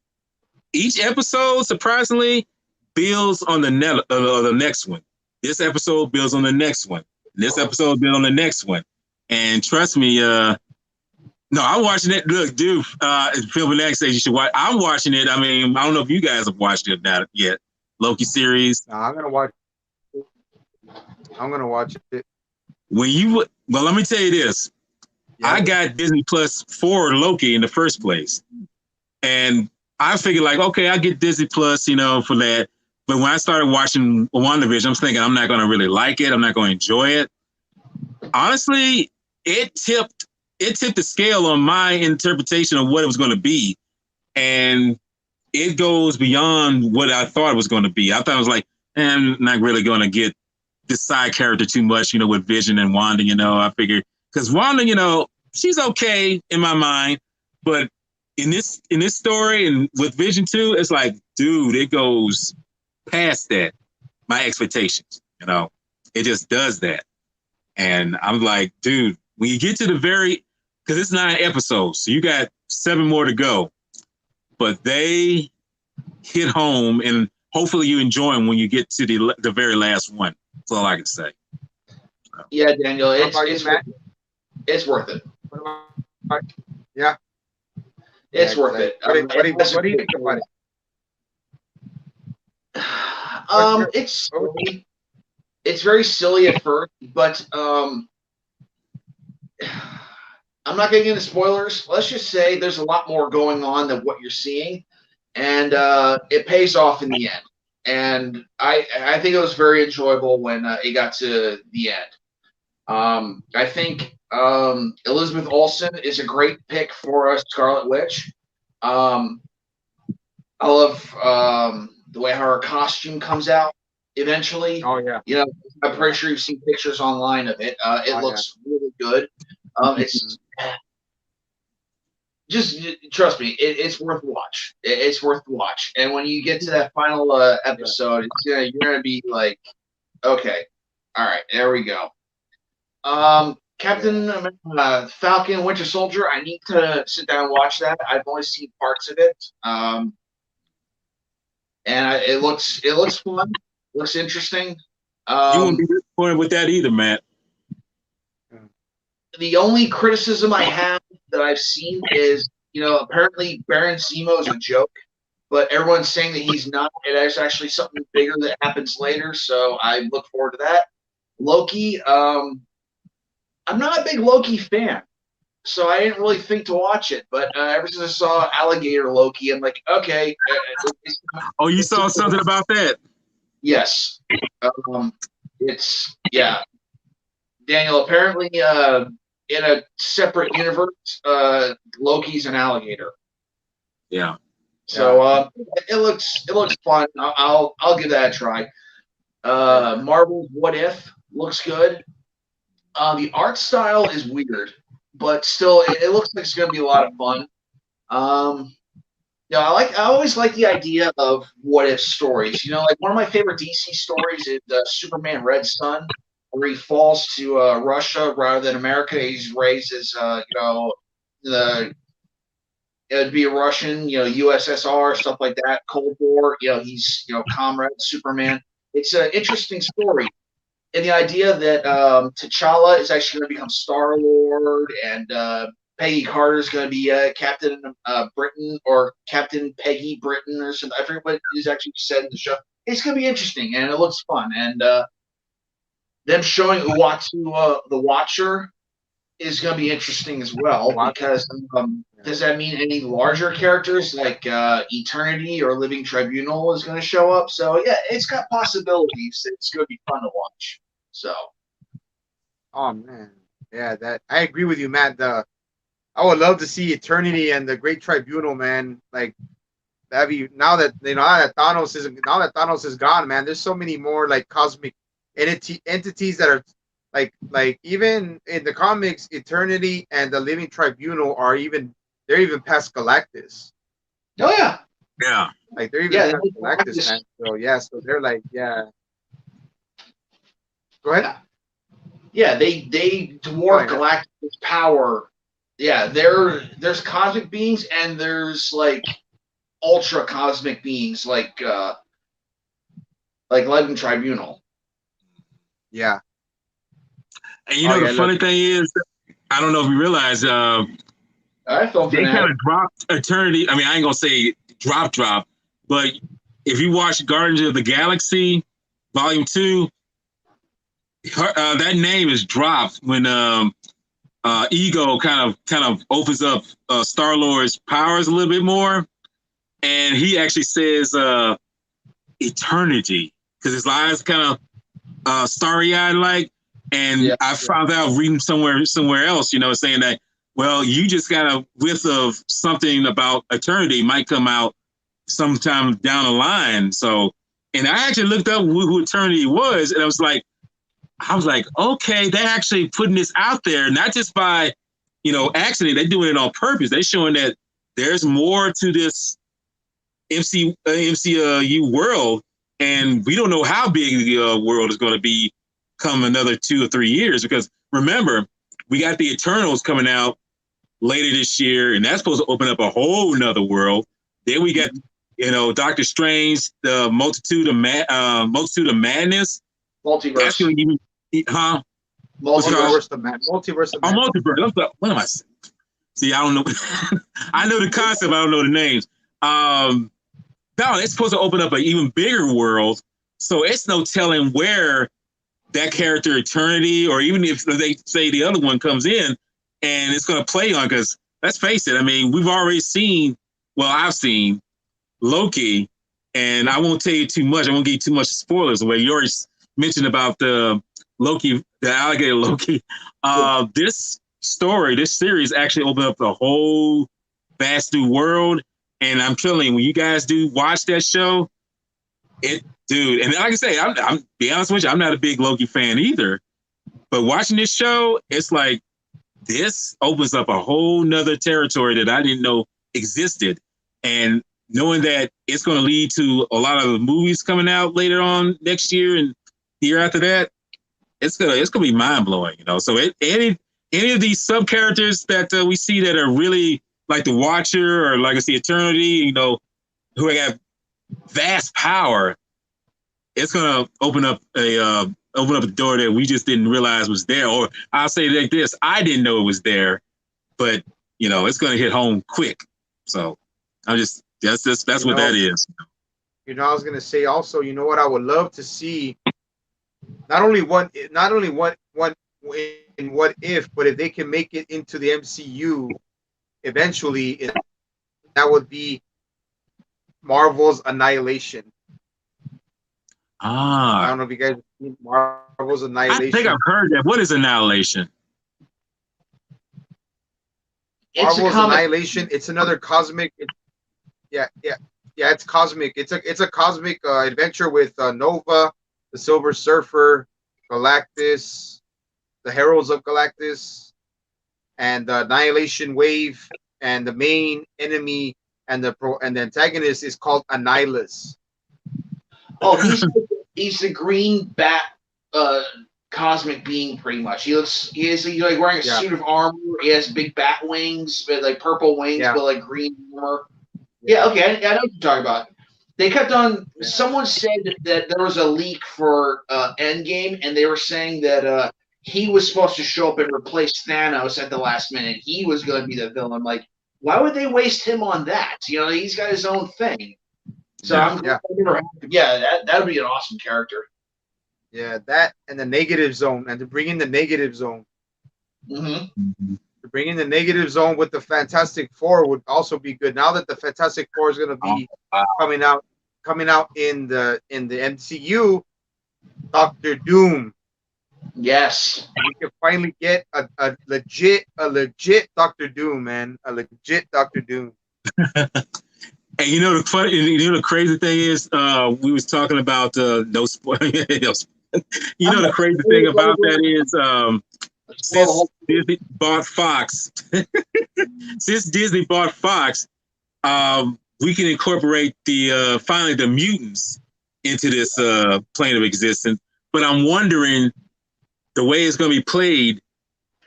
each episode, surprisingly, builds on the next one. This episode builds on the next one. This episode builds on the next one. And trust me, no, I'm watching it. Look, dude, Phil Burnett says you should watch. I'm watching it. I mean, I don't know if you guys have watched it yet. Loki series. No, I'm gonna watch. I'm gonna watch it. Well, let me tell you this. Yeah. I got Disney Plus for Loki in the first place, and I figured like, okay, I get Disney Plus, for that. But when I started watching WandaVision, I'm thinking I'm not going to really like it. I'm not going to enjoy it. Honestly, it tipped the scale on my interpretation of what it was going to be, and it goes beyond what I thought it was going to be. I thought it was like, I'm not really going to get this side character too much, with Vision and Wanda. I figured because Wanda, she's okay in my mind, but in this story and with Vision too, it's like, dude, it goes past that, my expectations. It just does that, and I'm like, dude, when you get to because it's 9 episodes, so you got 7 more to go, but they hit home, and hopefully you enjoy them when you get to the very last one. That's all I can say. Yeah, Daniel, it's worth it. Yeah. It's worth it. What do you think about it? It's very silly at first, but I'm not getting into spoilers. Let's just say there's a lot more going on than what you're seeing, and it pays off in the end. And I think it was very enjoyable when it got to the end. I think Elizabeth Olsen is a great pick for Scarlet Witch. I love the way her costume comes out eventually. Oh yeah. I'm pretty sure you've seen pictures online of it. It looks really good. It's just trust me, it's worth the watch. It's worth the watch. And when you get to that final episode, you're gonna be like, okay, all right, there we go. Captain Falcon Winter Soldier, I need to sit down and watch that. I've only seen parts of it. And it looks fun. Looks interesting. You won't be disappointed with that either, Matt. The only criticism I have that I've seen is, apparently Baron Zemo is a joke, but everyone's saying that he's not. There's actually something bigger that happens later, so I look forward to that. Loki, I'm not a big Loki fan, so I didn't really think to watch it. But ever since I saw Alligator Loki, I'm like, okay. Oh, you saw something about that? Yes. Daniel, apparently in a separate universe, Loki's an alligator. Yeah. So it looks fun. I'll give that a try. Marvel's What If looks good. The art style is weird, but still, it looks like it's going to be a lot of fun. I always like the idea of what if stories. Like one of my favorite DC stories is Superman Red Sun, where he falls to Russia rather than America. He's raised as it'd be a Russian, USSR, stuff like that, Cold War. He's comrade Superman. It's an interesting story. And the idea that T'Challa is actually going to become Star-Lord, and Peggy Carter is going to be Captain Britain, or Captain Peggy Britain, or something. I forget what is actually said in the show. It's going to be interesting, and it looks fun. And them showing Uatu the Watcher is going to be interesting as well Watch. because does that mean any larger characters like Eternity or Living Tribunal is going to show up? So yeah, it's got possibilities. It's going to be fun to watch. So Oh man, yeah, that I agree with you, Matt. I would love to see Eternity and the Great Tribunal, man. Like that be now that now that Thanos is gone, man. There's so many more like cosmic entities that are like even in the comics, Eternity and the Living Tribunal are they're even past Galactus. oh yeah, Yeah. Like they're even yeah, past Galactus, man. So yeah, so they're like yeah. Go ahead. yeah. They dwarf Galactus' power. Yeah, there's cosmic beings and there's like ultra cosmic beings like Living Tribunal. Yeah. And you know the yeah, funny thing is, I don't know if you realize, All right, film they fanatic. kind of dropped Eternity. I mean, I ain't gonna say drop, but if you watch Guardians of the Galaxy Volume 2, that name is dropped when Ego kind of opens up Star-Lord's powers a little bit more, and he actually says eternity because his eyes kind of starry-eyed like. And I found out reading somewhere else, saying that, well, you just got a whiff of something about eternity might come out sometime down the line. So, and I actually looked up who eternity was, and I was like, okay, they're actually putting this out there, not just by, accident. They're doing it on purpose. They're showing that there's more to this MCU world, and we don't know how big the world is going to be come another 2 or 3 years. Because remember, we got the Eternals coming out later this year, and that's supposed to open up a whole nother world. Then we got, Doctor Strange, the multitude of madness. Multiverse. That's going to even, Multiverse of Madness. Multiverse of Madness. Multiverse. What am I saying? See, I don't know. I know the concept. I don't know the names. No, it's supposed to open up an even bigger world. So it's no telling where that character Eternity, or even if they say the other one comes in and it's going to play on, because let's face it, I mean, we've already seen, I've seen Loki, and I won't tell you too much. I won't give you too much spoilers away. You already mentioned about the Loki, the alligator Loki. This series actually opened up the whole vast new world. And I'm telling you, when you guys do watch that show, dude, and like I say, I'm be honest with you, I'm not a big Loki fan either. But watching this show, it's like this opens up a whole nother territory that I didn't know existed. And knowing that it's going to lead to a lot of the movies coming out later on next year and the year after that, it's gonna be mind blowing. So any of these sub characters that we see that are really like the Watcher or like I see Eternity, who have vast power, it's gonna open up a door that we just didn't realize was there. Or I'll say like this: I didn't know it was there, but it's gonna hit home quick. So I'm just that's what that is. I was gonna say also, what I would love to see, not only what in What If, but if they can make it into the MCU eventually, that would be Marvel's Annihilation. I don't know if you guys have seen Marvel's Annihilation. I think I've heard that. What is Annihilation? Marvel's Annihilation. It's another cosmic. It's cosmic. It's a cosmic adventure with Nova, the Silver Surfer, Galactus, the Heralds of Galactus, and the Annihilation Wave, and the main enemy and the antagonist is called Annihilus. Oh, he's the green bat cosmic being pretty much. He's like wearing a suit of armor. He has big bat wings, but like purple wings, but like green armor. Yeah, okay, I know what you're talking about. They kept on. Yeah. Someone said that there was a leak for Endgame, and they were saying that he was supposed to show up and replace Thanos at the last minute. He was going to be the villain. Like, why would they waste him on that? He's got his own thing. So that would be an awesome character. Yeah, that and the Negative Zone, and to bring in the Negative Zone. Mm-hmm. Bringing the Negative Zone with the Fantastic Four would also be good. Now that the Fantastic Four is going to Oh, be wow. coming out in the MCU, Doctor Doom. Yes. We can finally get a legit Doctor Doom, man. A legit Doctor Doom. And the crazy thing is, we was talking about no spoil. The crazy thing about that is, since Disney bought Fox, we can incorporate the finally the mutants into this plane of existence. But I'm wondering the way it's going to be played.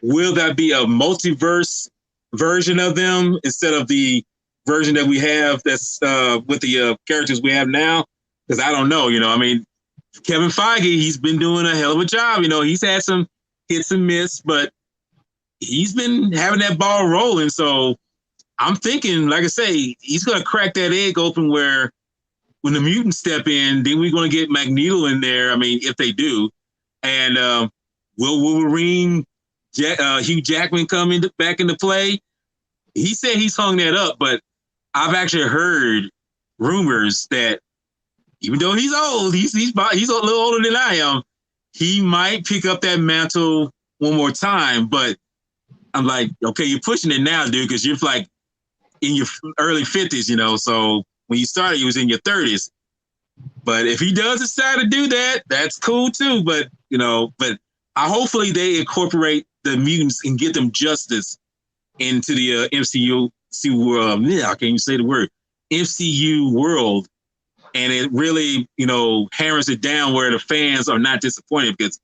Will that be a multiverse version of them instead of the version that we have that's with the characters we have now? Because I don't know. I mean, Kevin Feige, he's been doing a hell of a job. He's had some hits and miss, but he's been having that ball rolling. So I'm thinking, like I say, he's going to crack that egg open where when the mutants step in, then we're going to get Magneto in there. I mean, if they do. And will Wolverine, Hugh Jackman come back into play? He said he's hung that up, but I've actually heard rumors that even though he's old, he's a little older than I am, he might pick up that mantle one more time. But I'm like, okay, you're pushing it now, dude, because you're like in your early 50s, so when you started, you was in your 30s. But if he does decide to do that, that's cool too. But hopefully they incorporate the mutants and get them justice into the MCU. I can't even say the word MCU world, and it really hammers it down where the fans are not disappointed because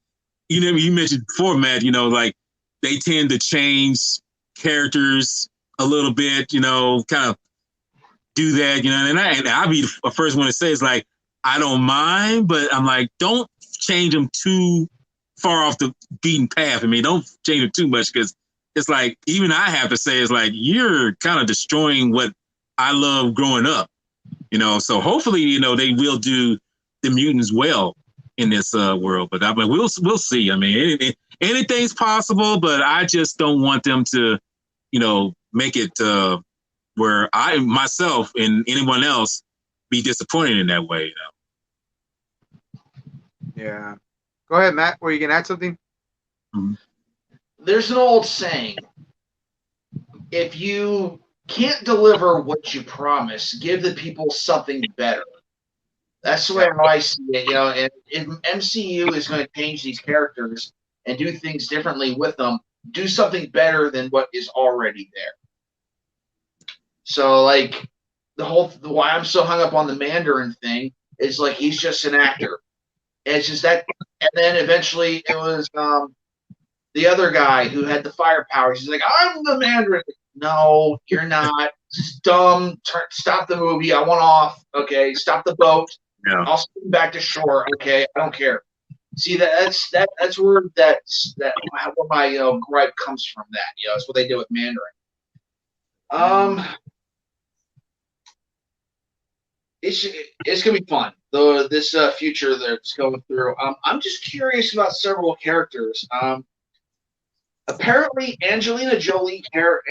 you mentioned before, Matt. Like they tend to change characters a little bit. Kind of do that. And I'll be the first one to say it's like, I don't mind, but I'm like, don't change them too far off the beaten path. I mean, don't change them too much because it's like, even I have to say, it's like, you're kind of destroying what I love growing up, So hopefully, they will do the mutants well in this world. But we'll see. I mean, anything's possible, but I just don't want them to, make it where I myself and anyone else be disappointed in that way. Yeah. Go ahead, Matt. Were you gonna add something? Mm-hmm. There's an old saying: if you can't deliver what you promise, give the people something better. That's the way I see it. And if MCU is going to change these characters and do things differently with them, do something better than what is already there. So, like, why I'm so hung up on the Mandarin thing is like he's just an actor. And it's just that, and then eventually it was the other guy who had the fire powers. He's like, I'm the Mandarin. No, you're not. This is dumb. Stop the movie. I want off. Okay, stop the boat. Yeah. I'll swim back to shore. Okay, I don't care. See, that's where where my gripe comes from. That's what they did with Mandarin. It's gonna be fun. This future that's going through. I'm just curious about several characters. Apparently, Angelina Jolie's character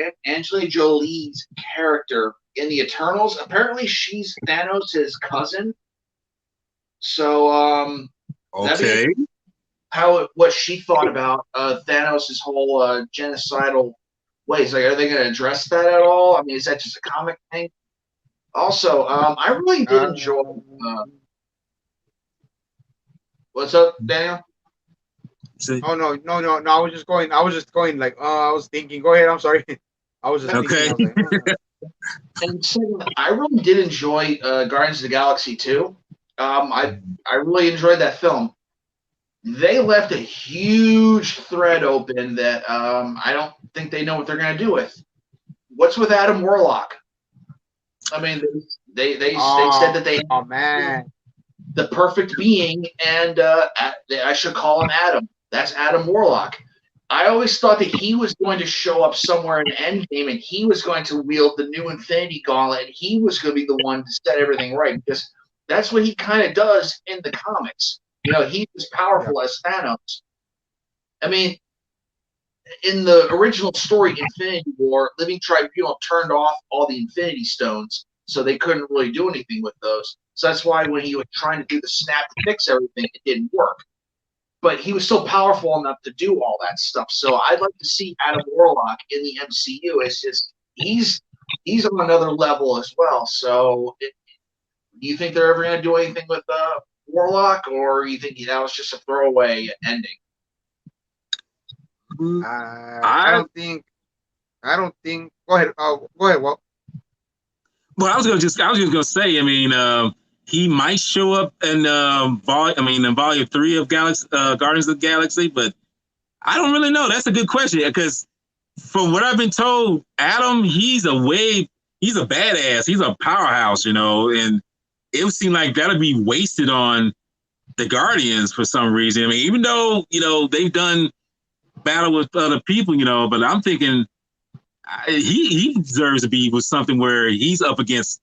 in the Eternals. Apparently, she's Thanos' cousin. So, okay, what she thought about Thanos' whole genocidal ways. Like, are they going to address that at all? I mean, is that just a comic thing? Also, I really did enjoy. What's up, Daniel? Oh no! I was just going. Like, I was thinking. Go ahead. I'm sorry. I was just okay. Thinking, I was like, And second, I really did enjoy Guardians of the Galaxy 2. I really enjoyed that film. They left a huge thread open that I don't think they know what they're going to do with. What's with Adam Warlock? I mean, they said that they the perfect being, and I should call him Adam. That's Adam Warlock. I always thought that he was going to show up somewhere in Endgame, and he was going to wield the new Infinity Gauntlet, and he was going to be the one to set everything right, because that's what he kind of does in the comics. He's as powerful as Thanos. I mean, in the original story, Infinity War, Living Tribunal turned off all the Infinity Stones, so they couldn't really do anything with those. So that's why when he was trying to do the snap to fix everything, it didn't work. But he was still powerful enough to do all that stuff. So I'd like to see Adam Warlock in the MCU. It's just he's on another level as well. So do you think they're ever going to do anything with Warlock, or you think that was just a throwaway ending? I don't think. Go ahead. Go ahead. Well, I was just gonna say. I mean, he might show up in volume 3 of Galaxy Guardians of the Galaxy, but I don't really know. That's a good question because from what I've been told, Adam, he's a badass. He's a powerhouse, and it would seem like that'd be wasted on the Guardians for some reason. I mean, even though they've done battle with other people, but I'm thinking he deserves to be with something where he's up against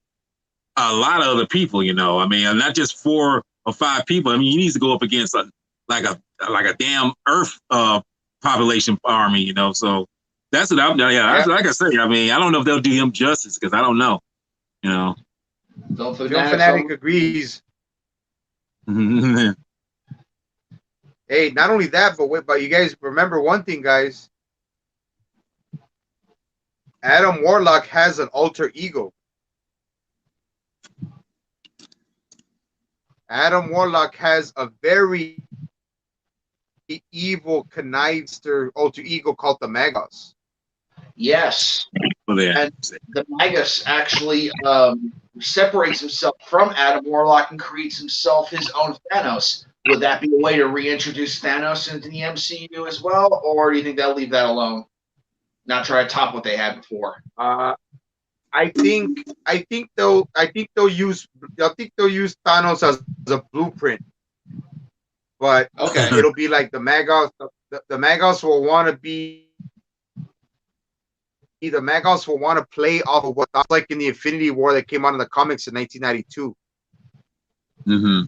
a lot of other people, I mean, not just 4 or 5 people. I mean, he needs to go up against like a damn Earth population army, So that's what like I say. I mean, I don't know if they'll do him justice because I don't know, Film Fanatic agrees. Hey, not only that, but you guys remember one thing, guys. Adam Warlock has an alter ego. Adam Warlock has a very evil conniver alter ego called the Magus. Yes. Well, yeah. And the Magus actually separates himself from Adam Warlock and creates himself his own Thanos. Would that be a way to reintroduce Thanos into the MCU as well, or do you think they'll leave that alone? Not try to top what they had before. I think they'll use Thanos as a blueprint, but okay, it'll be like the Magos. The Magos will want to be. The Magos will want to play off of what that's like in the Infinity War that came out in the comics in 1992. Mm-hmm.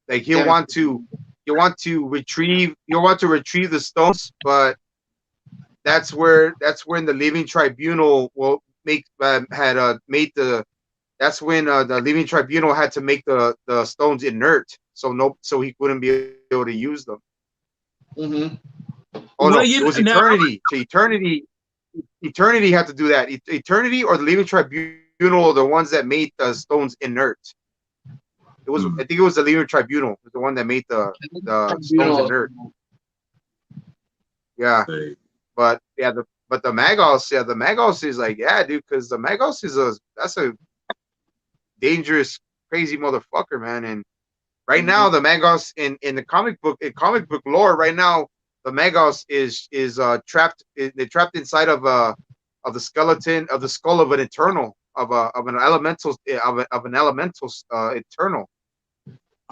Like he'll want to retrieve the stones, but that's when the Living Tribunal will that's when the Living Tribunal had to make the stones inert, so he wouldn't be able to use them. Mm-hmm. Oh no, it was Eternity. So Eternity had to do that. Eternity or the Living Tribunal are the ones that made the stones inert. It was, I think it was the Living Tribunal, the one that made the stones inert. Yeah, but the Magos is like, yeah, dude, because the Magos that's a dangerous, crazy motherfucker, man. And right now, the Magos in the comic book lore, right now, the Magos is trapped. They're trapped inside of the skeleton of the skull of an Eternal of an elemental Eternal.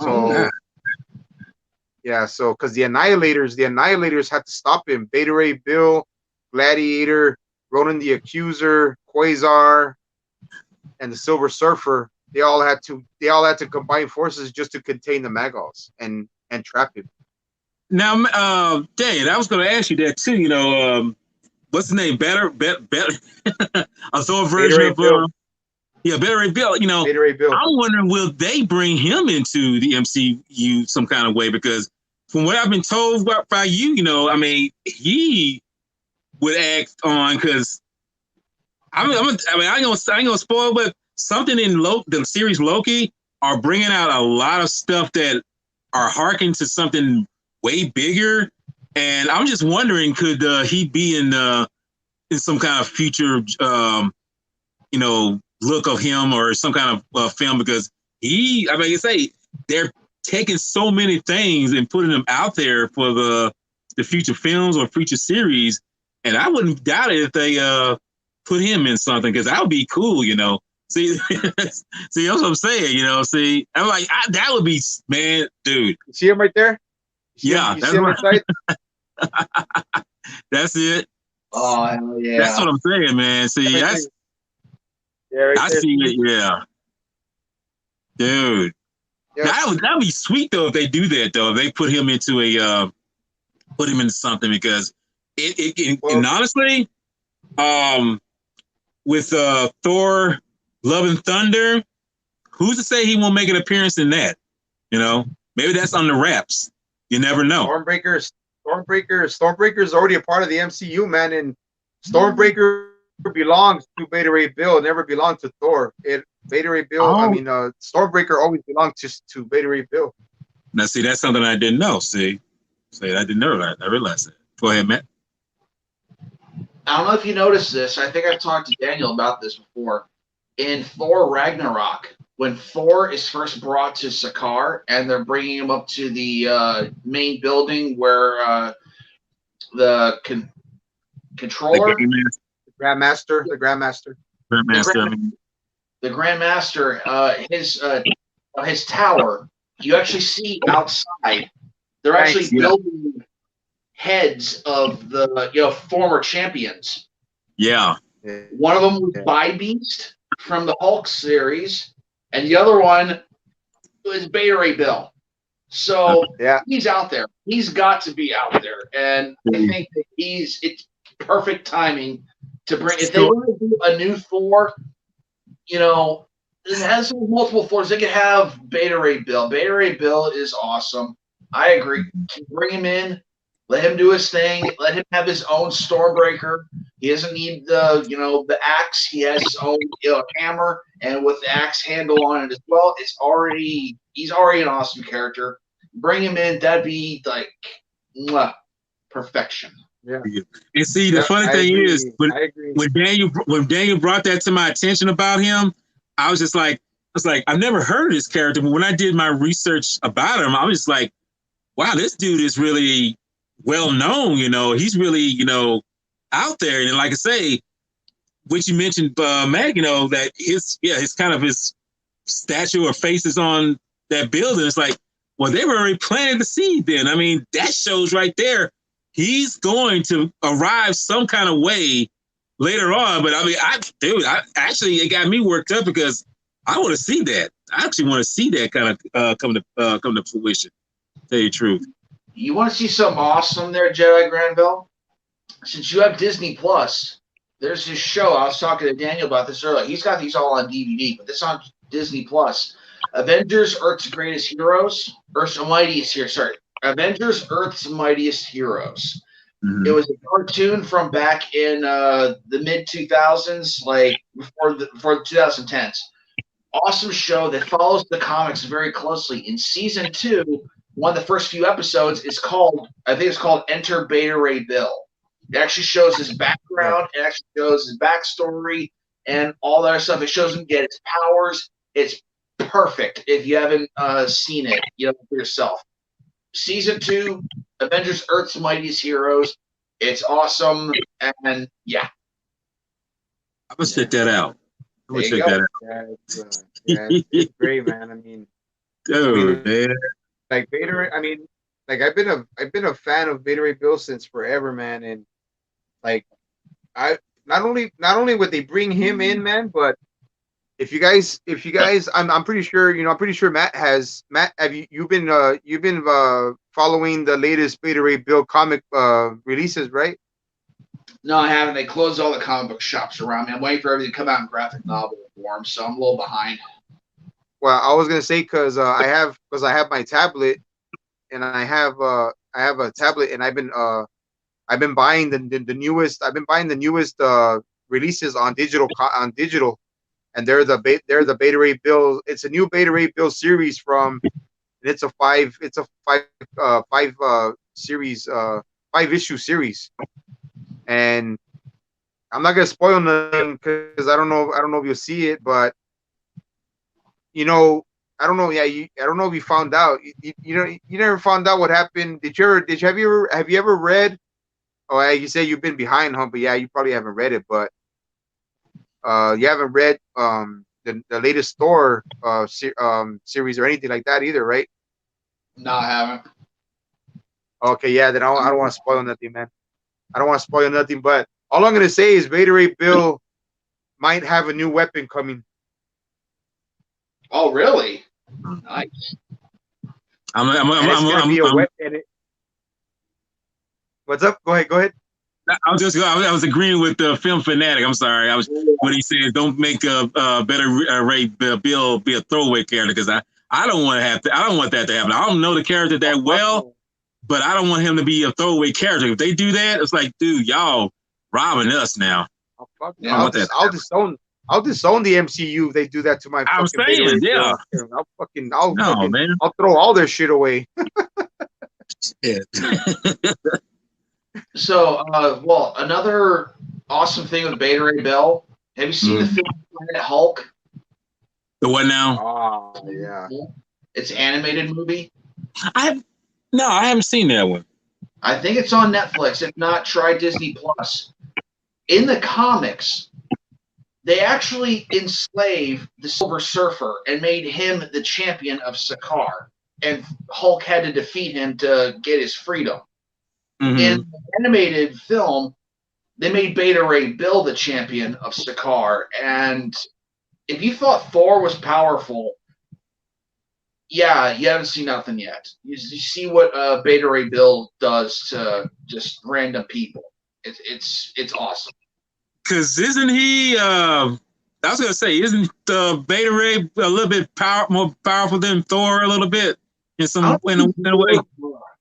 So yeah, so because the Annihilators had to stop him. Beta Ray Bill, Gladiator, Ronan the Accuser, Quasar, and the Silver Surfer. They all had to combine forces just to contain the Magos and trap him. Now, Dave, I was going to ask you that too. What's the name? Better, a Thor version of Beta Ray Bill. Beta Ray Bill. I'm wondering, will they bring him into the MCU some kind of way? Because from what I've been told by you, I mean, he would act on because I ain't gonna spoil, but something in the series Loki are bringing out a lot of stuff that are harking to something way bigger, and I'm just wondering, could he be in some kind of future, look of him or some kind of film? Because they're taking so many things and putting them out there for the future films or future series, and I wouldn't doubt it if they put him in something, because that would be cool, See, that's what I'm saying, see, I'm like, that would be, man, dude. You see him right there? Yeah, that's right. That's it. Oh, hell yeah. That's what I'm saying, man. See, I see it, yeah. Dude. Yeah. That would be sweet, though, if they do that, though. If they put him into something, because And honestly, with Thor, Love and Thunder, who's to say he won't make an appearance in that? You know, maybe that's on the wraps. You never know. Stormbreaker is already a part of the MCU, man, and Stormbreaker belongs to Beta Ray Bill. It never belonged to Thor. Beta Ray Bill. Oh. I mean, Stormbreaker always belonged to Beta Ray Bill. Now, see, that's something I didn't know. See, I didn't know that. I realized that. Go ahead, Matt. I don't know if you noticed this. I think I've talked to Daniel about this before. In Thor Ragnarok, when Thor is first brought to Sakaar and they're bringing him up to the main building where the controller, the Grandmaster, his tower, you actually see outside. They're actually building heads of the former champions. Yeah. One of them was Beast from the Hulk series, and the other one was Beta Ray Bill. So he's out there. He's got to be out there, and I think that it's perfect timing to bring. If they want to do a new Thor, it has multiple Thors. They could have Beta Ray Bill. Beta Ray Bill is awesome. I agree. Bring him in. Let him do his thing. Let him have his own Stormbreaker. He doesn't need the axe. He has his own hammer, and with the axe handle on it as well. He's already an awesome character. Bring him in. That'd be like perfection. Yeah. And see, the funny thing is, when Daniel brought that to my attention about him, I was like, I've never heard of this character, but when I did my research about him, I was just like, wow, this dude is really well known. He's really out there. And like I say, what you mentioned, Matt, that his kind of his statue or face is on that building. It's like, well, they were already planting the seed then. I mean, that shows right there he's going to arrive some kind of way later on. But I mean, actually, it got me worked up because I want to see that. I actually want to see that kind of come to fruition. To tell you the truth. You want to see something awesome there, Jedi Granville? Since you have Disney Plus, there's this show. I was talking to Daniel about this earlier. He's got these all on DVD, but this on Disney Plus. Avengers: Earth's Mightiest Heroes. Mm-hmm. It was a cartoon from back in the mid 2000s, like before the 2010s. Awesome show that follows the comics very closely. In season 2, one of the first few episodes is called Enter Beta Ray Bill. It actually shows his background. It actually shows his backstory and all that stuff. It shows him get his powers. It's perfect if you haven't seen it, for yourself. Season 2, Avengers: Earth's Mightiest Heroes. It's awesome, and yeah. I'm gonna check that out. I'm gonna check that out. It's great, man. I mean, man. Like Beta, I mean, like I've been a fan of Beta Ray Bill since forever, man. And like, I not only would they bring him in, man, but if you guys, I'm pretty sure Matt, have you've been following the latest Beta Ray Bill comic releases, right? No, I haven't. They closed all the comic book shops around me. I'm waiting for everything to come out in graphic novel form, so I'm a little behind. Well, I was gonna say because I have my tablet, and I have a tablet, and I've been buying the newest. I've been buying the newest releases on digital, and they're the Beta Ray Bill. It's a new Beta Ray Bill series it's a five issue series, and I'm not gonna spoil them because I don't know if you'll see it, but I don't know. Yeah, I don't know if you found out. You never found out what happened. Have you ever read? Oh, you say you've been behind, huh? But yeah, you probably haven't read it. But you haven't read the latest Thor series or anything like that either, right? No, I haven't. Okay, yeah. Then I don't want to spoil nothing, man. I don't want to spoil nothing. But all I'm gonna say is Beta Ray Bill might have a new weapon coming. Oh, really? Nice. What's up? Go ahead. I was agreeing with the film fanatic. I'm sorry. I was when he said don't make a better Ray Bill be a throwaway character because I don't want to have to. I don't want that to happen. I don't know the character that well, but I don't want him to be a throwaway character. If they do that, it's like, dude, y'all robbing us now. I'll disown the MCU if they do that to my I'm fucking saying, yeah. I'll throw all their shit away. Yeah. So, well, another awesome thing with Beta Ray Bill. Have you seen the film Planet Hulk? The what now? Oh yeah. It's an animated movie. I haven't seen that one. I think it's on Netflix. If not, try Disney Plus. In the comics, they actually enslave the Silver Surfer and made him the champion of Sakaar. And Hulk had to defeat him to get his freedom. Mm-hmm. In the animated film, they made Beta Ray Bill the champion of Sakaar. And if you thought Thor was powerful, yeah, you haven't seen nothing yet. You see what Beta Ray Bill does to just random people. It's awesome. Because isn't he? I was gonna say, isn't Beta Ray a little bit more powerful than Thor a little bit in a way?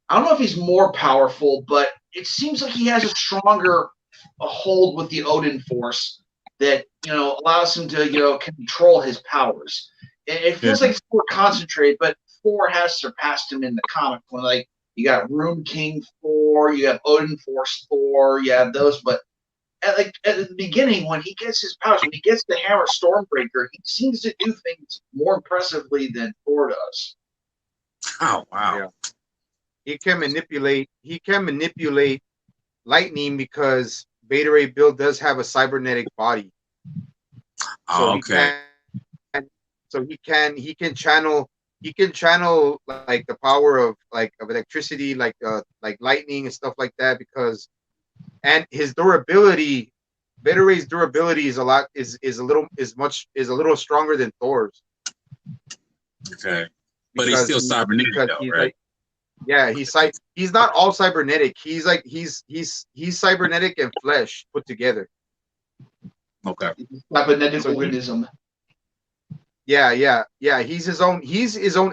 I don't know if he's more powerful, but it seems like he has a stronger hold with the Odin Force that allows him to control his powers. It feels like it's more concentrated, but Thor has surpassed him in the comic. When you got Rune King Thor, you have Odin Force Thor, you have those, but at the beginning, when he gets his powers, when he gets the hammer Stormbreaker, he seems to do things more impressively than Thor does. Oh wow! Yeah. He can manipulate lightning because Beta Ray Bill does have a cybernetic body. So okay. He can channel like the power of electricity, like lightning and stuff like that, and his durability, Beta Ray's durability is a little stronger than Thor's. Okay. But he's still cybernetic though, right? He's not all cybernetic. He's cybernetic and flesh put together. Okay. Cybernetic organism. Yeah. He's his own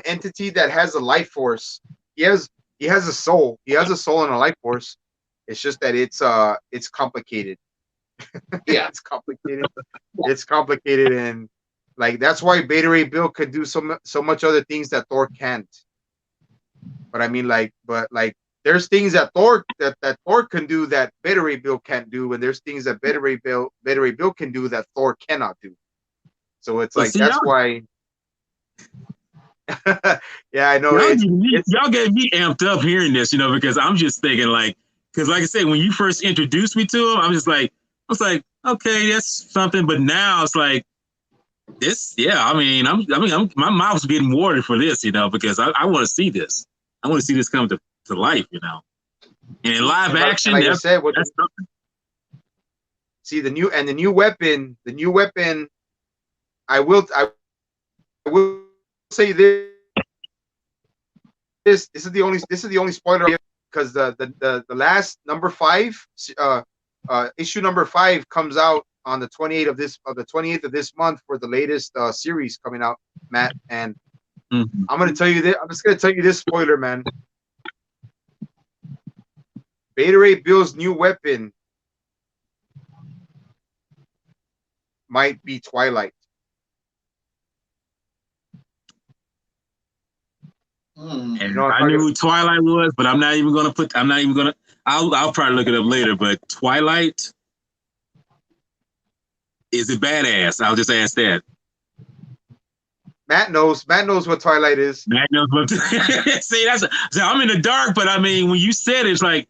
entity that has a life force. He has a soul. He has a soul and a life force. It's just that it's complicated. Yeah. It's complicated, and that's why Beta Ray Bill could do so much other things that Thor can't. But I mean, there's things that Thor can do that Beta Ray Bill can't do, and there's things that Beta Ray Bill can do that Thor cannot do. So it's that's why. Yeah, I know. Y'all get me amped up hearing this, because I'm just thinking because like I said, when you first introduced me to him, I was like, okay, that's something. But now it's like this. Yeah, I mean, my mouth's getting watered for this, because I want to see this. I want to see this come to life, And in live action, like I said, that's something. See the new weapon. I will say this. This is the only spoiler because the last number 5 issue number 5 comes out on the 28th of this month for the latest series coming out, Matt, and I'm gonna tell you this. I'm just gonna tell you this spoiler, man. Beta Ray Bill's new weapon might be Twilight. And I knew who Twilight was, but I'm not even gonna. I'll probably look it up later. But Twilight, is it badass? I'll just ask that. Matt knows what Twilight is. Matt knows what. See, I'm in the dark, but I mean, when you said it, it's like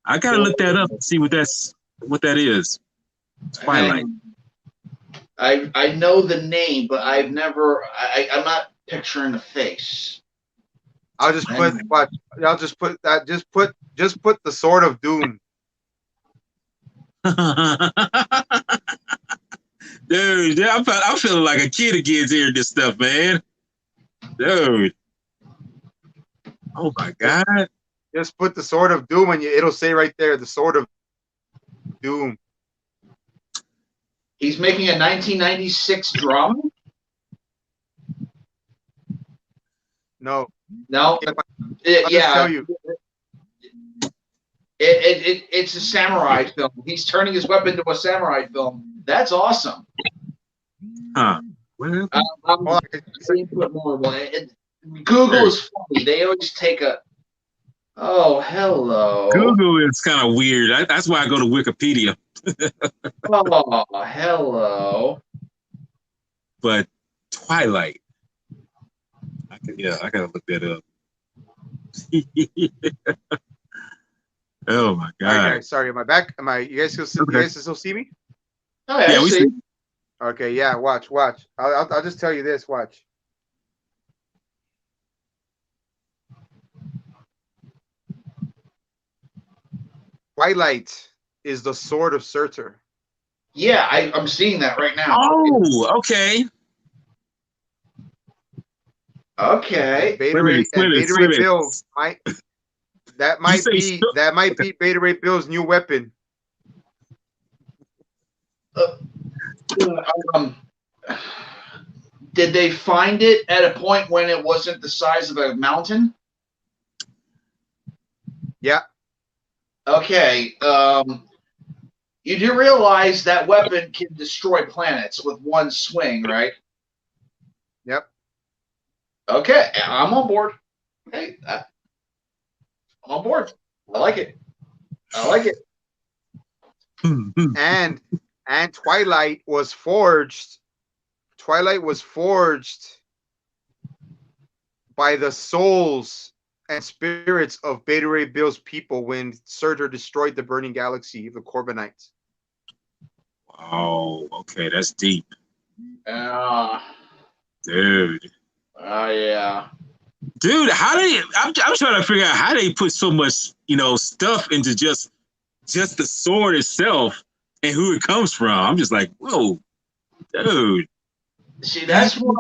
I gotta look that up and see what that is. Twilight. I know the name, but I've never. I'm not picturing the face. I'll just put the Sword of Doom. Dude, I'm feeling like a kid again hearing this stuff, man. Dude. Oh my God. Just put the Sword of Doom and it'll say right there, the Sword of Doom. He's making a 1996 drama? No. No. I'll just tell you. It's a samurai film. He's turning his weapon into a samurai film. That's awesome. Huh. Google Hey. is funny. They always take a. Oh, hello. Google is kind of weird. That's why I go to Wikipedia. Oh, hello. But Twilight. I gotta look that up. Oh my All right, god. guys, sorry, am I back? You guys still Okay. you guys still see me? Oh, yeah, Yeah, we see. Okay, yeah, watch. I'll just tell you this, watch. Twilight is the sword of Surtur. Yeah, I'm seeing that right now. Oh, okay. Okay. Beta Ray Bill might say be Beta Ray Bill's new weapon. Did they find it at a point when it wasn't the size of a mountain? Yeah. Okay. You do realize that weapon can destroy planets with one swing, right? Yep. Okay, I'm on board. Okay, I'm on board. I like it. And Twilight was forged by the souls and spirits of Beta Ray Bill's people when Surtur destroyed the burning galaxy, the Corbinites. Oh, okay, that's deep. Dude. Yeah. Dude, I'm trying to figure out how they put so much, stuff into just the sword itself and who it comes from. I'm just like, whoa, dude. See, that's why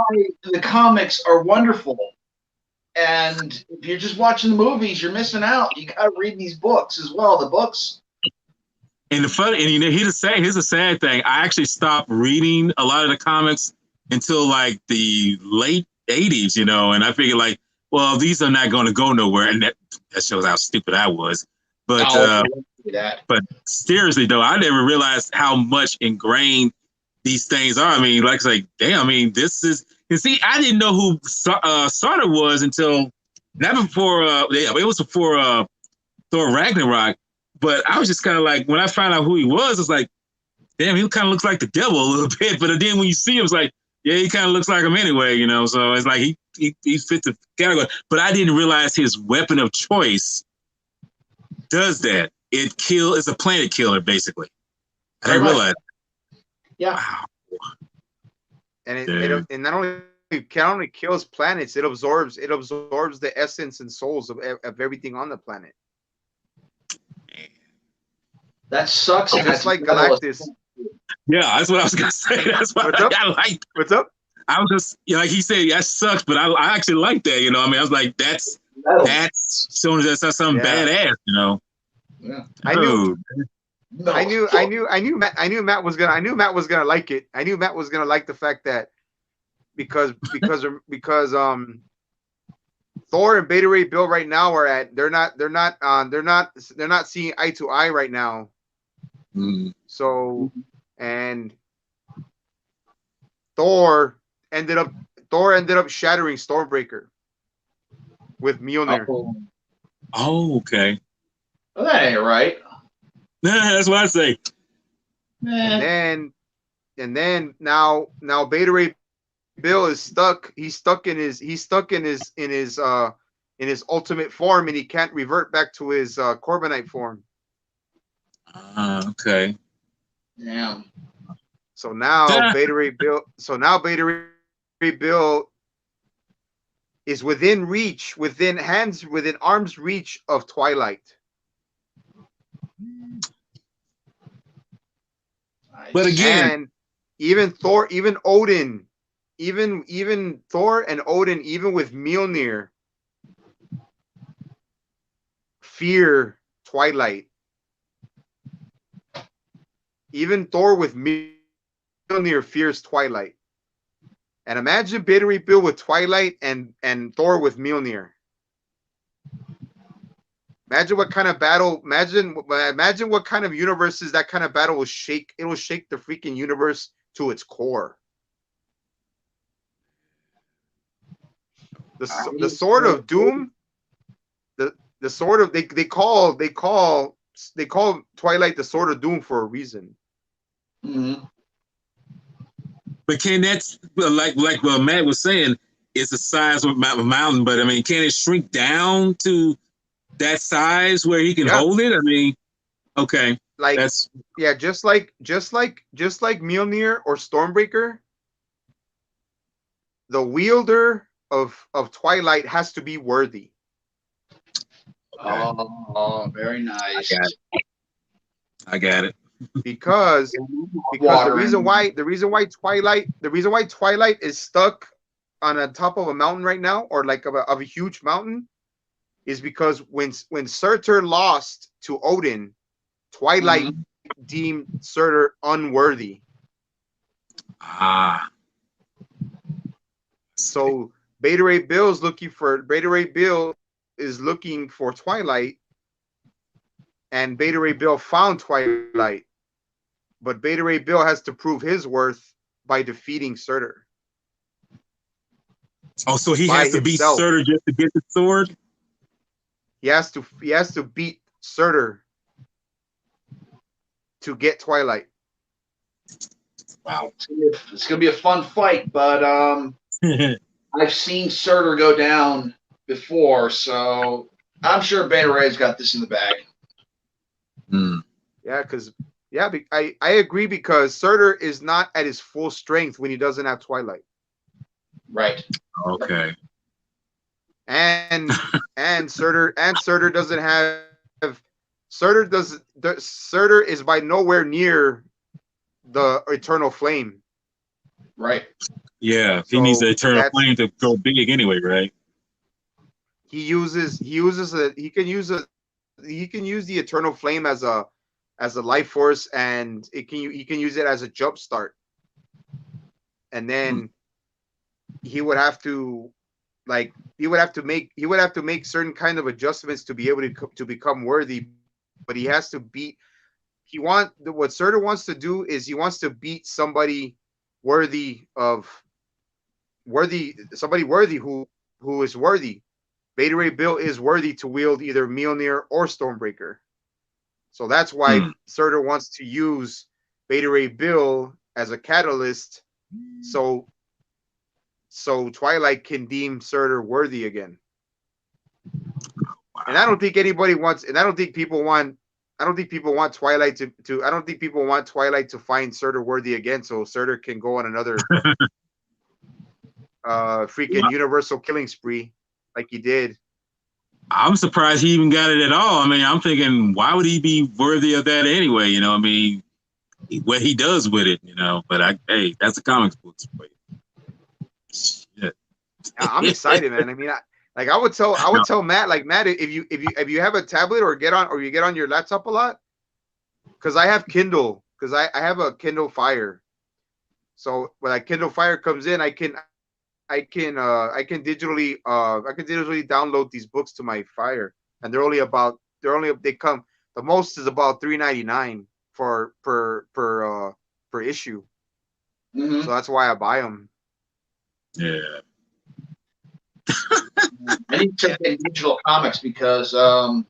the comics are wonderful. And if you're just watching the movies, you're missing out. You gotta read these books as well. The books. And here's the sad thing. I actually stopped reading a lot of the comics until like the late 80s, and I figured like, well, these are not going to go nowhere. And that shows how stupid I was. But but seriously though, I never realized how much ingrained these things are. I mean, like, damn, I mean, this is, you see, I didn't know who Sartor was until, not before, it was before Thor Ragnarok, but I was just kind of like, when I found out who he was, it's like, damn, he kind of looks like the devil a little bit, but then when you see him, it's like, yeah, he kind of looks like him anyway, so it's like he fits the category, but I didn't realize his weapon of choice does that. It's a planet killer, basically. I didn't realize. Yeah. Wow. And it not only kills planets, it absorbs the essence and souls of everything on the planet. That sucks. Just like Galactus. Yeah, that's what I was gonna say. That's what I like. What's up? I was just, like he said, that sucks, but I actually like that. I mean, I was like, that's showing that's something badass. Yeah. I knew Matt was gonna like it. I knew Matt was gonna like the fact that because Thor and Beta Ray Bill right now they're not seeing eye to eye right now. So, and Thor ended up shattering Stormbreaker with Mjolnir. Oh, okay. Well, that ain't right. That's what I say. And then now Beta Ray Bill is stuck. He's stuck in his ultimate form, and he can't revert back to his Corbinite form. Okay. Yeah. So now Beta Ray Bill is within reach, within arm's reach of Twilight. But again, and even Thor, even Odin, even Thor and Odin, even with Mjolnir, fear Twilight. Even Thor with Mjolnir fears Twilight. And imagine Beta Ray Bill with Twilight and Thor with Mjolnir. Imagine what kind of battle. Imagine what kind of universes that kind of battle will shake. It will shake the freaking universe to its core. The Sword of Doom. The Sword of they call Twilight the Sword of Doom for a reason. Mm-hmm. But can that, like what Matt was saying, it's the size of a mountain, but I mean, can it shrink down to that size where he can hold it? I mean, okay. Like just like Mjolnir or Stormbreaker, the wielder of Twilight has to be worthy. Okay. Oh, very nice. I got it. Because the reason why Twilight is stuck on the top of a mountain right now, or like of a huge mountain, is because when Surtur lost to Odin, Twilight deemed Surtur unworthy. Ah. So Beta Ray Bill is looking for Twilight, and Beta Ray Bill found Twilight. But Beta Ray Bill has to prove his worth by defeating Surtur. Oh, so he has to beat Surtur just to get the sword? He has to beat Surtur to get Twilight. Wow. It's gonna be a fun fight, but I've seen Surtur go down before, so I'm sure Beta Ray's got this in the bag. Yeah, I agree, because Surtur is not at his full strength when he doesn't have Twilight. Right. Okay. And Surtur doesn't have Surtur is by nowhere near the eternal flame. Right. Yeah, he needs the eternal flame to go big anyway, right? He can use the eternal flame as a life force, and he can use it as a jump start. And then he would have to make certain kind of adjustments to be able to become worthy. But he has to beat. What Surtur wants to do is he wants to beat somebody worthy who is worthy. Beta Ray Bill is worthy to wield either Mjolnir or Stormbreaker. So that's why Surtur wants to use Beta Ray Bill as a catalyst, so Twilight can deem Surtur worthy again. And I don't think anybody wants, and I don't think people want Twilight to find Surtur worthy again, so Surtur can go on another freaking universal killing spree like he did. I'm surprised he even got it at all. I mean, I'm thinking, why would he be worthy of that anyway? You know, I mean, what he does with it, you know. But hey, that's a comic book. Shit. I'm excited, man. I mean, I would tell Matt, like, Matt, if you have a tablet or you get on your laptop a lot, because I have Kindle, because I have a Kindle Fire. So when a Kindle Fire comes in, I can digitally download these books to my Fire, and the most is about $3.99 per issue. Mm-hmm. So that's why I buy them. Yeah. I need to get digital comics because we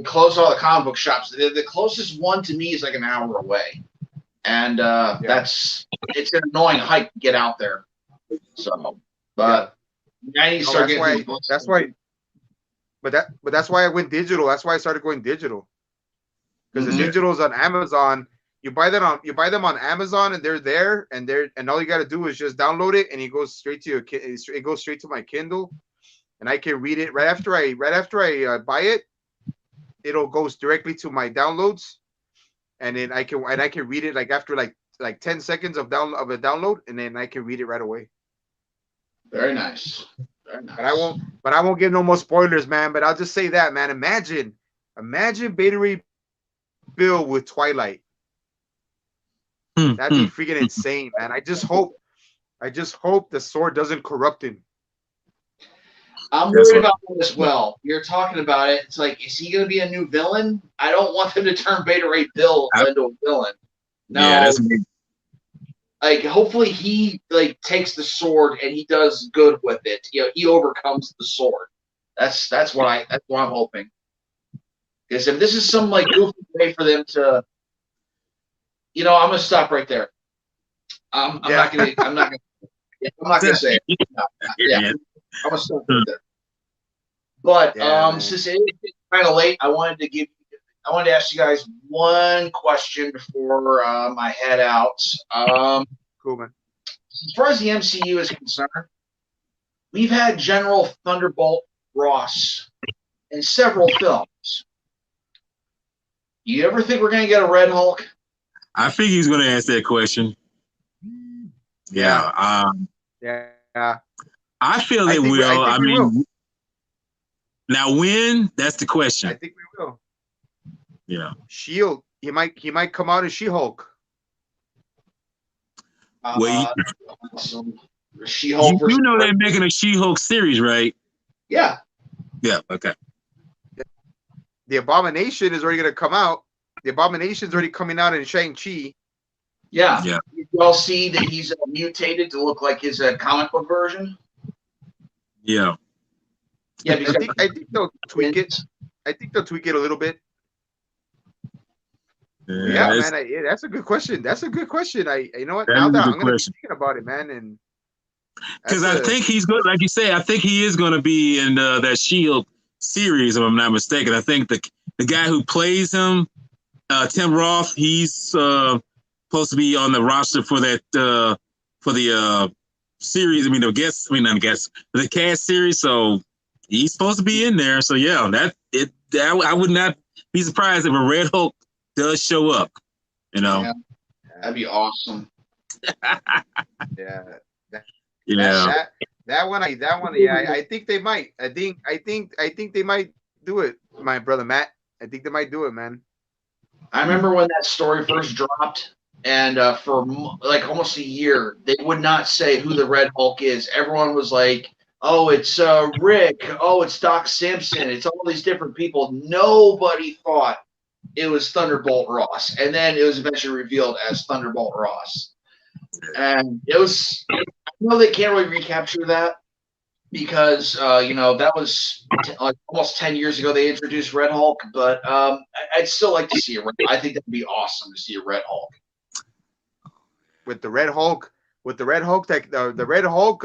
close all the comic book shops. The closest one to me is like an hour away, and it's an annoying hike to get out there. So, but I need to start getting these books. That's why I went digital. That's why I started going digital, because the digital's on Amazon. You buy them on Amazon, and they're there, and all you got to do is just download it, and it goes straight to my Kindle, and I can read it right after I buy it. It'll go directly to my downloads, and then I can read it like after like 10 seconds of a download, and then I can read it right away. Very nice. Very nice. But I won't give no more spoilers, man. But I'll just say that, man. Imagine Beta Ray Bill with Twilight. That'd be freaking insane, man. I just hope the sword doesn't corrupt him. I'm worried about that as well. You're talking about it. It's like, is he going to be a new villain? I don't want them to turn Beta Ray Bill into a villain. No, yeah, that's me. Like, hopefully he like takes the sword and he does good with it. You know, he overcomes the sword. That's what I'm hoping. Because if this is some like goofy way for them to, I'm gonna stop right there. I'm not gonna say it. No, yeah, I'm gonna stop right there. But since it's kind of late, I wanted to ask you guys one question before I head out. Cool, man. As far as the MCU is concerned, we've had General Thunderbolt Ross in several films. You ever think we're going to get a Red Hulk? I think he's going to ask that question. Yeah. I feel they will. I mean, now when? That's the question. I think we will. Yeah. Shield. He might come out as She-Hulk. She-Hulk. You know they're making a She-Hulk series, right? Yeah. Yeah. Okay. The Abomination is already going to come out. The Abomination's already coming out in Shang-Chi. Yeah. You all see that he's mutated to look like his comic book version? Yeah. Yeah, I think they'll tweak it. I think they'll tweak it a little bit. Yeah, man. That's a good question. You know what? Now that I'm going to be thinking about it, man, and because I think he's good. Like you say, I think he is going to be in that Shield series, if I'm not mistaken. I think the guy who plays him, Tim Roth, he's supposed to be on the roster for that for the series. I mean, the cast series. So he's supposed to be in there. So yeah, I would not be surprised if a Red Hulk does show up. Yeah, that'd be awesome. Yeah. That one. Yeah, I think they might. I think they might do it, my brother Matt. I think they might do it, man. I remember when that story first dropped, and for like almost a year, they would not say who the Red Hulk is. Everyone was like, "Oh, it's Rick. Oh, it's Doc Simpson. It's all these different people." Nobody thought it was Thunderbolt Ross, and then it was eventually revealed as Thunderbolt Ross. And it was, I know they can't really recapture that because, that was like almost 10 years ago they introduced Red Hulk, but I'd still like to see I think that'd be awesome to see a Red Hulk. With the Red Hulk, the Red Hulk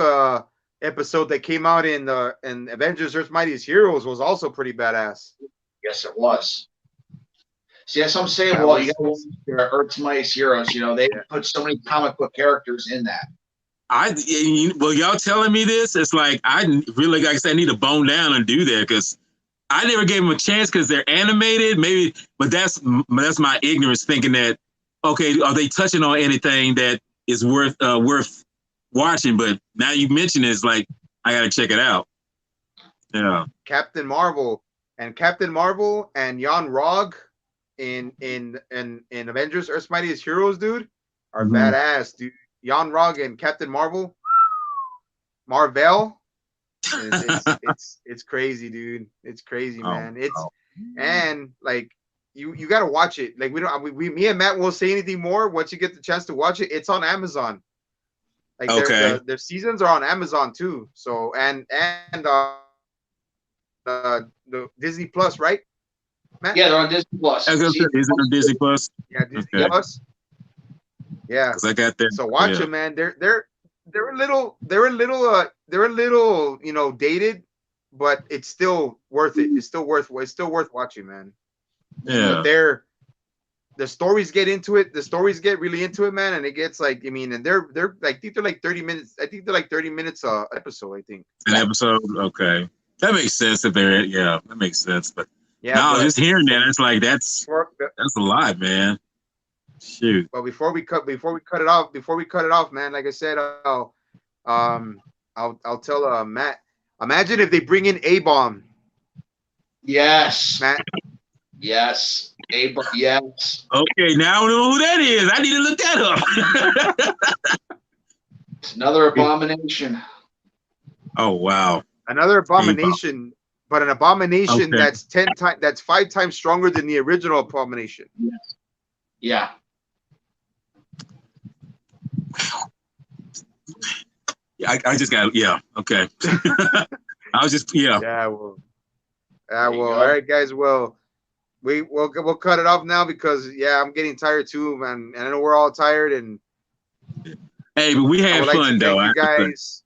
episode that came out in Avengers Earth's Mightiest Heroes was also pretty badass. Yes, it was. See, that's what I'm saying. Well, you got Earth's Mightiest Heroes. They put so many comic book characters in that. Y'all telling me this? It's like I really, like I said, I need to bone down and do that because I never gave them a chance because they're animated. Maybe, but that's my ignorance thinking that okay, are they touching on anything that is worth watching? But now you mention it, it's like I got to check it out. Yeah, Captain Marvel and Jan Rog in Avengers Earth's Mightiest Heroes, dude, are badass, dude. Jan Rog and Captain Marvel, it's crazy, dude. It's crazy, man. And like you got to watch it. Like me and Matt won't say anything more once you get the chance to watch it. It's on Amazon. Like their seasons are on Amazon too. So and the Disney Plus, right, Matt? Yeah, they're on Disney Plus. Is it on Disney Plus? Yeah, Disney Plus. Yeah, I got that. So watch it, man. They're a little dated, but it's still worth it. It's still worth watching, man. Yeah. But the stories get into it. The stories get really into it, man, and it gets like and they're like I think they're like 30 minutes. I think they're like 30 minutes episode. I think an episode. Okay, that makes sense. That makes sense. But just hearing that, it's like that's a lot, man. Shoot. But before we cut it off, man, like I said, I'll tell Matt. Imagine if they bring in A-Bomb. Yes. Matt. Yes. Yes. Okay, now I don't know who that is. I need to look that up. It's another abomination. Oh wow. Another abomination, but an abomination Okay. that's 10 times, that's 5 times stronger than the original abomination. Yeah. I just got okay. I was just Yeah, well, There you all go. right, guys. Well, we'll cut it off now because I'm getting tired too, man. And I know we're all tired, and Hey, but we I had would like to fun though. thank I you have to say. guys.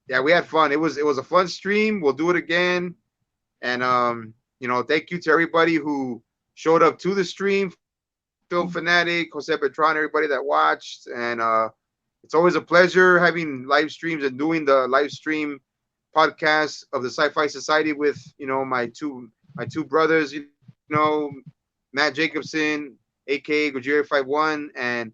Yeah, we had fun. It was a fun stream. We'll do it again, and thank you to everybody who showed up to the stream, Film Fanatic, Jose Petron, everybody that watched, and it's always a pleasure having live streams and doing the live stream podcast of the Sci-Fi Society with my two brothers, Matt Jacobson, aka Gojira51, and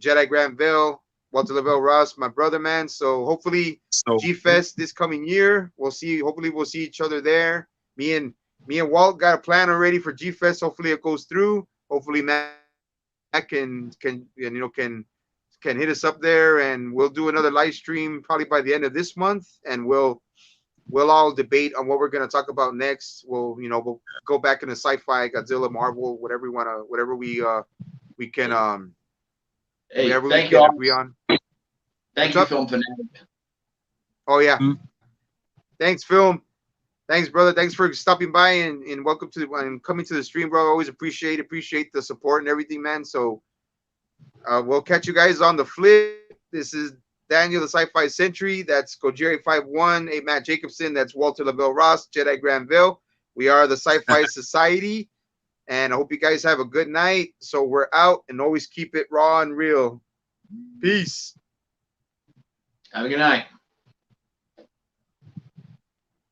Jedi Granville, Walter Lavelle Ross, my brother, man. So hopefully So G Fest this coming year, we'll see. Hopefully we'll see each other there. Me and Walt got a plan already for G Fest. Hopefully it goes through. Hopefully Matt can hit us up there, and we'll do another live stream probably by the end of this month, and we'll all debate on what we're going to talk about next. We'll go back into sci-fi, Godzilla, Marvel, whatever we want to, whatever we can Hey, whatever we thank you can all. agree on. Thank What's you, up? Film Fanatic. Oh yeah, Mhm. thanks, Film. Thanks, brother. Thanks for stopping by and welcome to and coming to the stream, bro. Always appreciate the support and everything, man. So we'll catch you guys on the flip. This is Daniel, the Sci-Fi Century. That's Gojiri51. A Matt Jacobson. That's Walter Lavelle Ross. Jedi Granville. We are the Sci-Fi Society, and I hope you guys have a good night. So we're out, and always keep it raw and real. Peace. Have a good night.